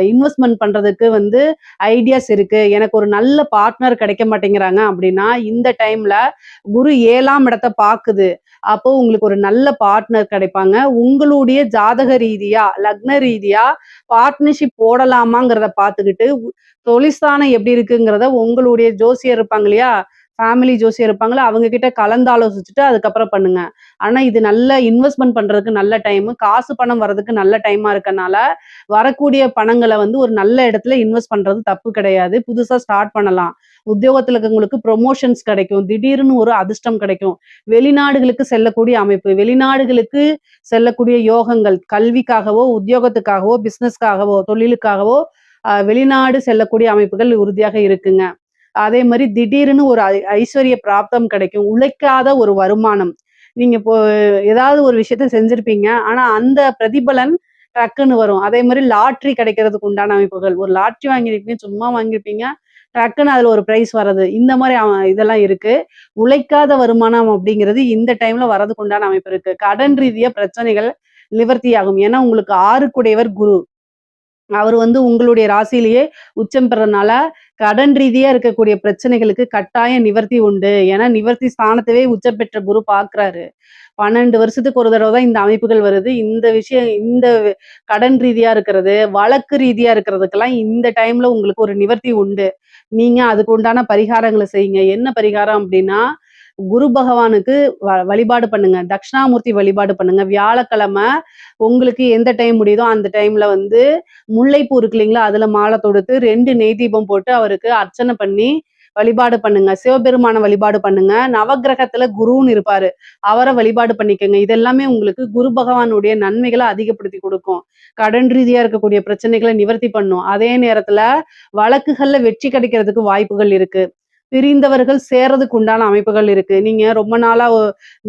இன்வெஸ்ட்மென்ட் பண்றதுக்கு வந்து ஐடியாஸ் இருக்கு. எனக்கு ஒரு நல்ல பார்ட்னர் கிடைக்க மாட்டேங்கிறாங்க அப்படின்னா, இந்த டைம்ல குரு 7ஆம் இடத்த பாக்குது. அப்போ உங்களுக்கு ஒரு நல்ல பார்ட்னர் கிடைப்பாங்க. உங்களுடைய ஜாதக ரீதியா, லக்ன ரீதியா பார்ட்னர்ஷிப் போடலாமாங்கிறத பார்த்துக்கிட்டு, தொழில்ஸ்தானம் எப்படி இருக்குங்கிறத உங்களுடைய ஜோசியர் இருப்பாங்க இல்லையா? ஃபேமிலி ஜோசியர் இருப்பாங்கல்ல, அவங்க கிட்ட கலந்தாலோசிச்சுட்டு அதுக்கப்புறம் பண்ணுங்க. ஆனா இது நல்ல இன்வெஸ்ட்மென்ட் பண்றதுக்கு நல்ல டைமு. காசு பணம் வர்றதுக்கு நல்ல டைமா இருக்கனால, வரக்கூடிய பணங்கள வந்து ஒரு நல்ல இடத்துல இன்வெஸ்ட் பண்றது தப்பு கிடையாது. புதுசா ஸ்டார்ட் பண்ணலாம். உத்தியோகத்துல இருக்கவங்களுக்கு புரமோஷன்ஸ் கிடைக்கும். திடீர்னு ஒரு அதிர்ஷ்டம் கிடைக்கும். வெளிநாடுகளுக்கு செல்லக்கூடிய அமைப்பு. வெளிநாடுகளுக்கு செல்லக்கூடிய யோகங்கள். கல்விக்காகவோ, உத்தியோகத்துக்காகவோ, பிசினஸ்க்காகவோ, தொழிலுக்காகவோ வெளிநாடு செல்லக்கூடிய அமைப்புகள் உறுதியாக இருக்குங்க. அதே மாரி திடீர்னு ஒரு ஐஸ்வர்ய பிராப்தம் கிடைக்கும். உழைக்காத ஒரு வருமானம். நீங்க இப்போ ஏதாவது ஒரு விஷயத்த செஞ்சிருப்பீங்க. ஆனா அந்த பிரதிபலன் டக்குன்னு வரும். அதே மாரி லாட்டரி கிடைக்கிறதுக்கு உண்டான அமைப்புகள். ஒரு லாட்டரி வாங்கியிருப்பீங்க, சும்மா வாங்கியிருப்பீங்க. டக்குன்னு அதுல ஒரு பிரைஸ் வர்றது. இந்த மாரி இதெல்லாம் இருக்கு. உழைக்காத வருமானம் அப்படிங்கிறது இந்த டைம்ல வர்றதுக்கு உண்டான அமைப்பு இருக்கு. கடன் ரீதியா பிரச்சனைகள் நிவர்த்தியாகும். ஏன்னா உங்களுக்கு 6க்குடையவர் குரு. அவரு வந்து உங்களுடைய ராசியிலேயே உச்சம் பெறனால, கடன் ரீதியா இருக்கக்கூடிய பிரச்சனைகளுக்கு கட்டாய நிவர்த்தி உண்டு. ஏன்னா, நிவர்த்தி ஸ்தானத்தவே உச்சம் பெற்ற குரு பார்க்கிறாரு. 12 வருஷத்துக்கு ஒரு தடவ தான் இந்த அமைப்புகள் வருது. இந்த விஷயம் இந்த கடன் ரீதியா இருக்கிறது, வழக்கு ரீதியா இருக்கிறதுக்கெல்லாம் இந்த டைம்ல உங்களுக்கு ஒரு நிவர்த்தி உண்டு. நீங்க அதுக்கு உண்டான பரிகாரங்கள செய்யுங்க. என்ன பரிகாரம் அப்டின்னா, குரு பகவானுக்கு வழிபாடு பண்ணுங்க. தட்சிணாமூர்த்தி வழிபாடு பண்ணுங்க. வியாழக்கிழமை உங்களுக்கு எந்த டைம் முடியுதோ அந்த டைம்ல வந்து முல்லைப்பூ இருக்கு இல்லைங்களா? அதுல மாலை தொடுத்து 2 நெய் தீபம் போட்டு அவருக்கு அர்ச்சனை பண்ணி வழிபாடு பண்ணுங்க. சிவபெருமான வழிபாடு பண்ணுங்க. நவக்கிரகத்துல குருன்னு இருப்பாரு. அவர வழிபாடு பண்ணிக்கங்க. இது எல்லாமே உங்களுக்கு குரு பகவானுடைய நன்மைகள அதிகப்படுத்தி குடுக்கும். கடன் ரீதியா இருக்கக்கூடிய பிரச்சனைகள நிவர்த்தி பண்ணும். அதே நேரத்துல வழக்குகள்ல வெற்றி கிடைக்கிறதுக்கு வாய்ப்புகள் இருக்கு. பிரிந்தவர்கள் சேர்றதுக்கு உண்டான அமைப்புகள் இருக்கு. நீங்க ரொம்ப நாளா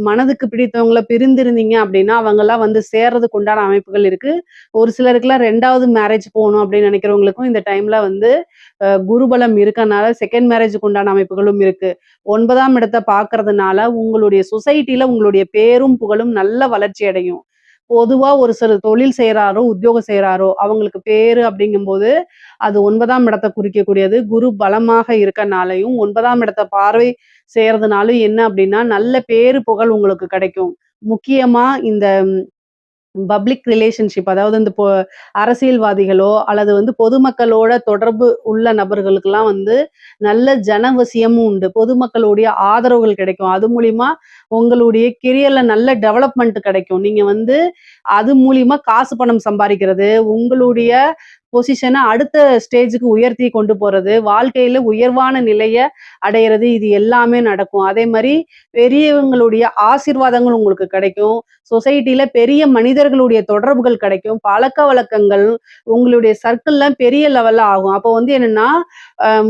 மனதுக்கு பிடித்தவங்கள பிரிந்திருந்தீங்க அப்படின்னா, அவங்கலாம் வந்து சேர்றதுக்கு உண்டான அமைப்புகள் இருக்கு. ஒரு சிலருக்குலாம் 2வது மேரேஜ் போணும் அப்படின்னு நினைக்கிறவங்களுக்கும் இந்த டைம்ல வந்து குருபலம் இருக்கனால செகண்ட் மேரேஜுக்கு உண்டான அமைப்புகளும் இருக்கு. 9ஆம் இடத்த பார்க்கறதுனால உங்களுடைய சொசைட்டில உங்களுடைய பேரும், புகழும் நல்ல வளர்ச்சி அடையும். பொதுவா ஒரு சிலர் தொழில் செய்றாரோ, உத்தியோகம் செய்றாரோ, அவங்களுக்கு பேரு அப்படிங்கும்போது, அது 9ஆம் இடத்த குறிக்கக்கூடியது. குரு பலமாக இருக்கனாலயும், 9ஆம் இடத்த பார்வை செய்றதுனாலும் என்ன அப்படின்னா, நல்ல பேரு, புகழ் உங்களுக்கு கிடைக்கும். முக்கியமா இந்த பப்ளிக் ரிலேஷன்ஷிப் அதாவது இந்த அரசியல்வாதிகளோ அல்லது வந்து பொதுமக்களோட தொடர்பு உள்ள நபர்களுக்கெல்லாம் வந்து நல்ல ஜனவசியமும் உண்டு. பொதுமக்களுடைய ஆதரவுகள் கிடைக்கும். அது மூலியமா உங்களுடைய கெரியர்ல நல்ல டெவலப்மெண்ட் கிடைக்கும். நீங்க வந்து அது மூலியமா காசு பணம் சம்பாரிக்கிறது, உங்களுடைய பொசிஷனை அடுத்த ஸ்டேஜுக்கு உயர்த்தி கொண்டு போறது, வாழ்க்கையில உயர்வான நிலைய அடையிறது, இது எல்லாமே நடக்கும். அதே மாதிரி பெரியவங்களுடைய ஆசீர்வாதங்கள் உங்களுக்கு கிடைக்கும். சொசைட்டில பெரிய மனிதர்களுடைய தொடர்புகள் கிடைக்கும். பழக்கவழக்கங்கள் உங்களுடைய சர்க்கிள்லாம் பெரிய லெவல்ல ஆகும். அப்போ வந்து என்னன்னா,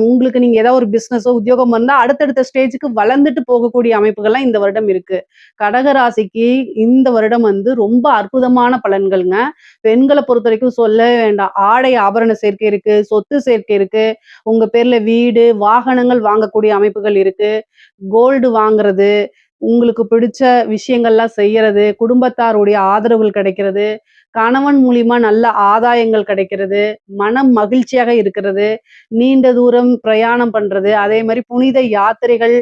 உங்களுக்கு நீங்க ஏதாவது ஒரு பிசினஸோ, உத்தியோகமோ இருந்தா அடுத்தடுத்த ஸ்டேஜுக்கு வளர்ந்துட்டு போகக்கூடிய அமைப்புகள்லாம் இந்த வருடம் இருக்கு. கடக ராசிக்கு இந்த வருடம் வந்து ரொம்ப அற்புதமான பலன்கள்ங்க. பெண்கள பொறுத்தவரைக்கும் சொல்லவே வேண்டாம். ஆடை ஆபரண சேர்க்கை இருக்கு, சொத்து சேர்க்கை இருக்கு, உங்க பேர்ல வீடு, வாகனங்கள் வாங்கக்கூடிய அமைப்புகள் இருக்கு, கோல்டு வாங்குறது, உங்களுக்கு பிடிச்ச விஷயங்கள்லாம் செய்யறது, குடும்பத்தாருடைய ஆதரவுகள் கிடைக்கிறது, கணவன் மூலியமா நல்ல ஆதாயங்கள் கிடைக்கிறது, மனம் மகிழ்ச்சியாக இருக்கிறது, நீண்ட தூரம் பிரயாணம் பண்றது, அதே மாரி புனித யாத்திரைகள்,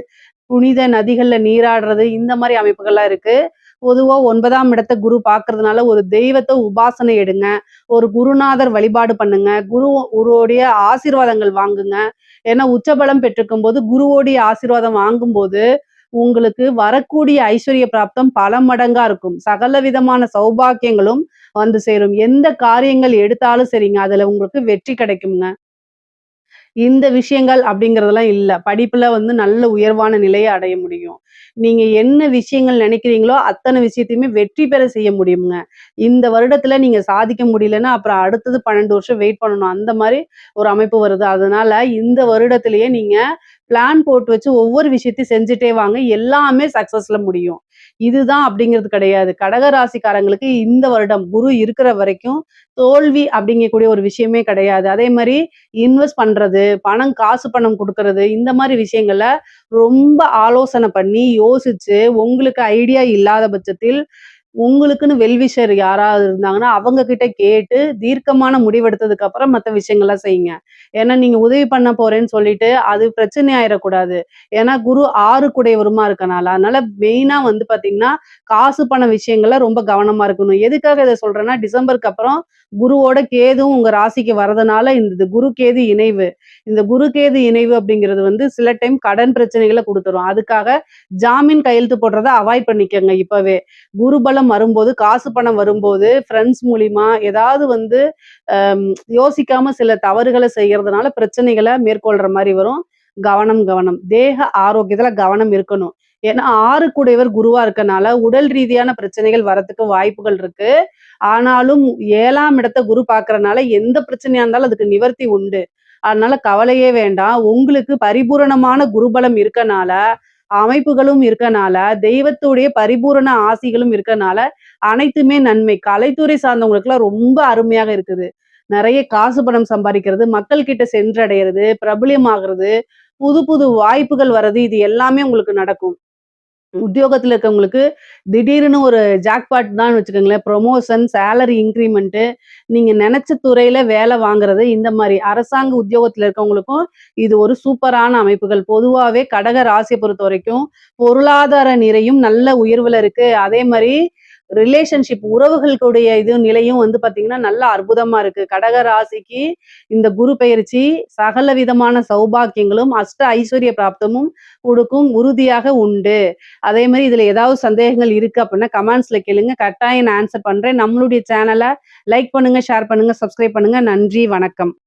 புனித நதிகள்ல நீராடுறது, இந்த மாரி அமைப்புகள்லாம் இருக்கு. பொதுவா 9ஆம் இடத்த குரு பார்க்கறதுனால ஒரு தெய்வத்த உபாசனை எடுங்க. ஒரு குருநாதர் வழிபாடு பண்ணுங்க. குருவுடைய ஆசீர்வாதங்கள் வாங்குங்க. ஏன்னா உச்சபலம் பெற்றிருக்கும்போது, குருவோடைய ஆசீர்வாதம் வாங்கும்போது, உங்களுக்கு வரக்கூடிய ஐஸ்வர்ய பிராப்தம் பல மடங்கா இருக்கும். சகல விதமான சௌபாக்கியங்களும் வந்து சேரும். எந்த காரியங்கள் எடுத்தாலும் சரிங்க, அதுல உங்களுக்கு வெற்றி கிடைக்கும்ங்க. இந்த விஷயங்கள் அப்படிங்கிறதெல்லாம் இல்ல. படிப்புல வந்து நல்ல உயர்வான நிலைய அடைய முடியும். நீங்க என்ன விஷயங்கள் நினைக்கிறீங்களோ, அத்தன விஷயத்தையுமே வெற்றி பெற செய்ய முடியும்ங்க. இந்த வருடத்துல நீங்க சாதிக்க முடியலன்னா, அப்புறம் அடுத்தது 12 வருஷம் வெயிட் பண்ணணும். அந்த மாரி ஒரு அமைப்பு வருது. அதனால இந்த வருடத்திலேயே நீங்க பிளான் போட்டு வச்சு ஒவ்வொரு விஷயத்தையும் செஞ்சுட்டே வாங்க. எல்லாமே சக்சஸ்ல முடியும். இதுதான் அப்படிங்கிறது கிடையாது. கடக ராசிக்காரங்களுக்கு இந்த வருடம் குரு இருக்கிற வரைக்கும் தோல்வி அப்படிங்கக்கூடிய ஒரு விஷயமே கிடையாது. அதே மாரி இன்வெஸ்ட் பண்றது, காசு பணம் குடுக்கறது, இந்த மாரி விஷயங்கள ரொம்ப ஆலோசனை பண்ணி, யோசிச்சு, உங்களுக்கு ஐடியா இல்லாத பட்சத்தில் உங்களுக்குன்னு வெல்விஷர் யாராவது இருந்தாங்கன்னா, அவங்க கிட்ட கேட்டு தீர்க்கமான முடிவெடுத்ததுக்கு அப்புறம் மத்த விஷயங்கள்லாம் செய்யுங்க. ஏன்னா, நீங்க உதவி பண்ண போறேன்னு சொல்லிட்டு, அது பிரச்சனை ஆயிறக்கூடாது. ஏன்னா, குரு 6 குடையவருமா இருக்கனால. அதனால மெயினா வந்து பாத்தீங்கன்னா, காசு பண விஷயங்கள்ல ரொம்ப கவனமா இருக்கணும். எதுக்காக இத சொல்றேன்னா, டிசம்பருக்கு அப்புறம் குருவோட கேதுவும் உங்க ராசிக்கு வரதுனால, இந்த குரு கேது இணைவு. இந்த குரு கேது இணைவு அப்படிங்கிறது வந்து சில டைம் கடன் பிரச்சனைகள குடுத்துரும். அதுக்காக ஜாமீன் கையெழுத்து போடுறத அவாய்ட் பண்ணிக்கங்க இப்பவே. குரு பலம் வரும்போது, காசு பணம் வரும்போது, ஃப்ரெண்ட்ஸ் மூலியமா ஏதாவது வந்து அம் யோசிக்காம சில தவறுகள செய்யறதுனால பிரச்சனைகள மேற்கொள்ற மாரி வரும். கவனம், கவனம். தேக ஆரோக்கியத்துல கவனம் இருக்கணும். ஏன்னா 6 கூடையவர் குருவா இருக்கனால, உடல் ரீதியான பிரச்சனைகள் வரதுக்கு வாய்ப்புகள் இருக்கு. ஆனாலும் 7ஆம் இடத்த குரு பார்க்கறனால, எந்த பிரச்சனையா இருந்தாலும் அதுக்கு நிவர்த்தி உண்டு. அதனால கவலையே வேண்டாம். உங்களுக்கு பரிபூரணமான குருபலம் இருக்கனால, அமைப்புகளும் இருக்கனால, தெய்வத்துடைய பரிபூரண ஆசிகளும் இருக்கனால, அனைத்துமே நன்மை. கலைத்துறை சார்ந்தவங்களுக்குலாம் ரொம்ப அருமையாக இருக்குது. நெறைய காசு பணம் சம்பாரிக்கிறது, மக்கள் கிட்ட சென்றடையறது, பிரபல்யமாகறது, புது புது வாய்ப்புகள் வர்றது, இது எல்லாமே உங்களுக்கு நடக்கும். உத்தியோகத்துல இருக்கவங்களுக்கு திடீர்னு ஒரு ஜாக்பாட் தான் வச்சுக்கோங்களேன். ப்ரொமோஷன், சேலரி இன்கிரிமென்ட், நீங்க நெனச்ச துறையில வேலை வாங்குறது, இந்த மாரி அரசாங்க உத்தியோகத்துல இருக்கவங்களுக்கும் இது ஒரு சூப்பரான அமைப்புகள். பொதுவாவே கடக ராசிய பொறுத்தவரைக்கும் பொருளாதார நிறையும் நல்ல உயர்வுல இருக்கு. அதே மாரி ரிலேஷன்ஷிப் உறவுகளுடைய நிலையும் வந்து பாத்தீங்கன்னா, நல்ல அற்புதமா இருக்கு. கடக ராசிக்கு இந்த குரு பெயர்ச்சி சகல விதமான சௌபாக்கியங்களும், அஷ்ட ஐஸ்வர்ய பிராப்தமும் குடுக்கும். உறுதியாக உண்டு. அதே மாரி இதுல ஏதாவது சந்தேகங்கள் இருக்கு அப்படின்னா கமெண்ட்ஸ்ல கேளுங்க. கட்டாயம் நான் ஆன்சர் பண்றேன். நம்மளுடைய சேனல லைக் பண்ணுங்க, ஷேர் பண்ணுங்க, சப்ஸ்கிரைப் பண்ணுங்க. நன்றி, வணக்கம்.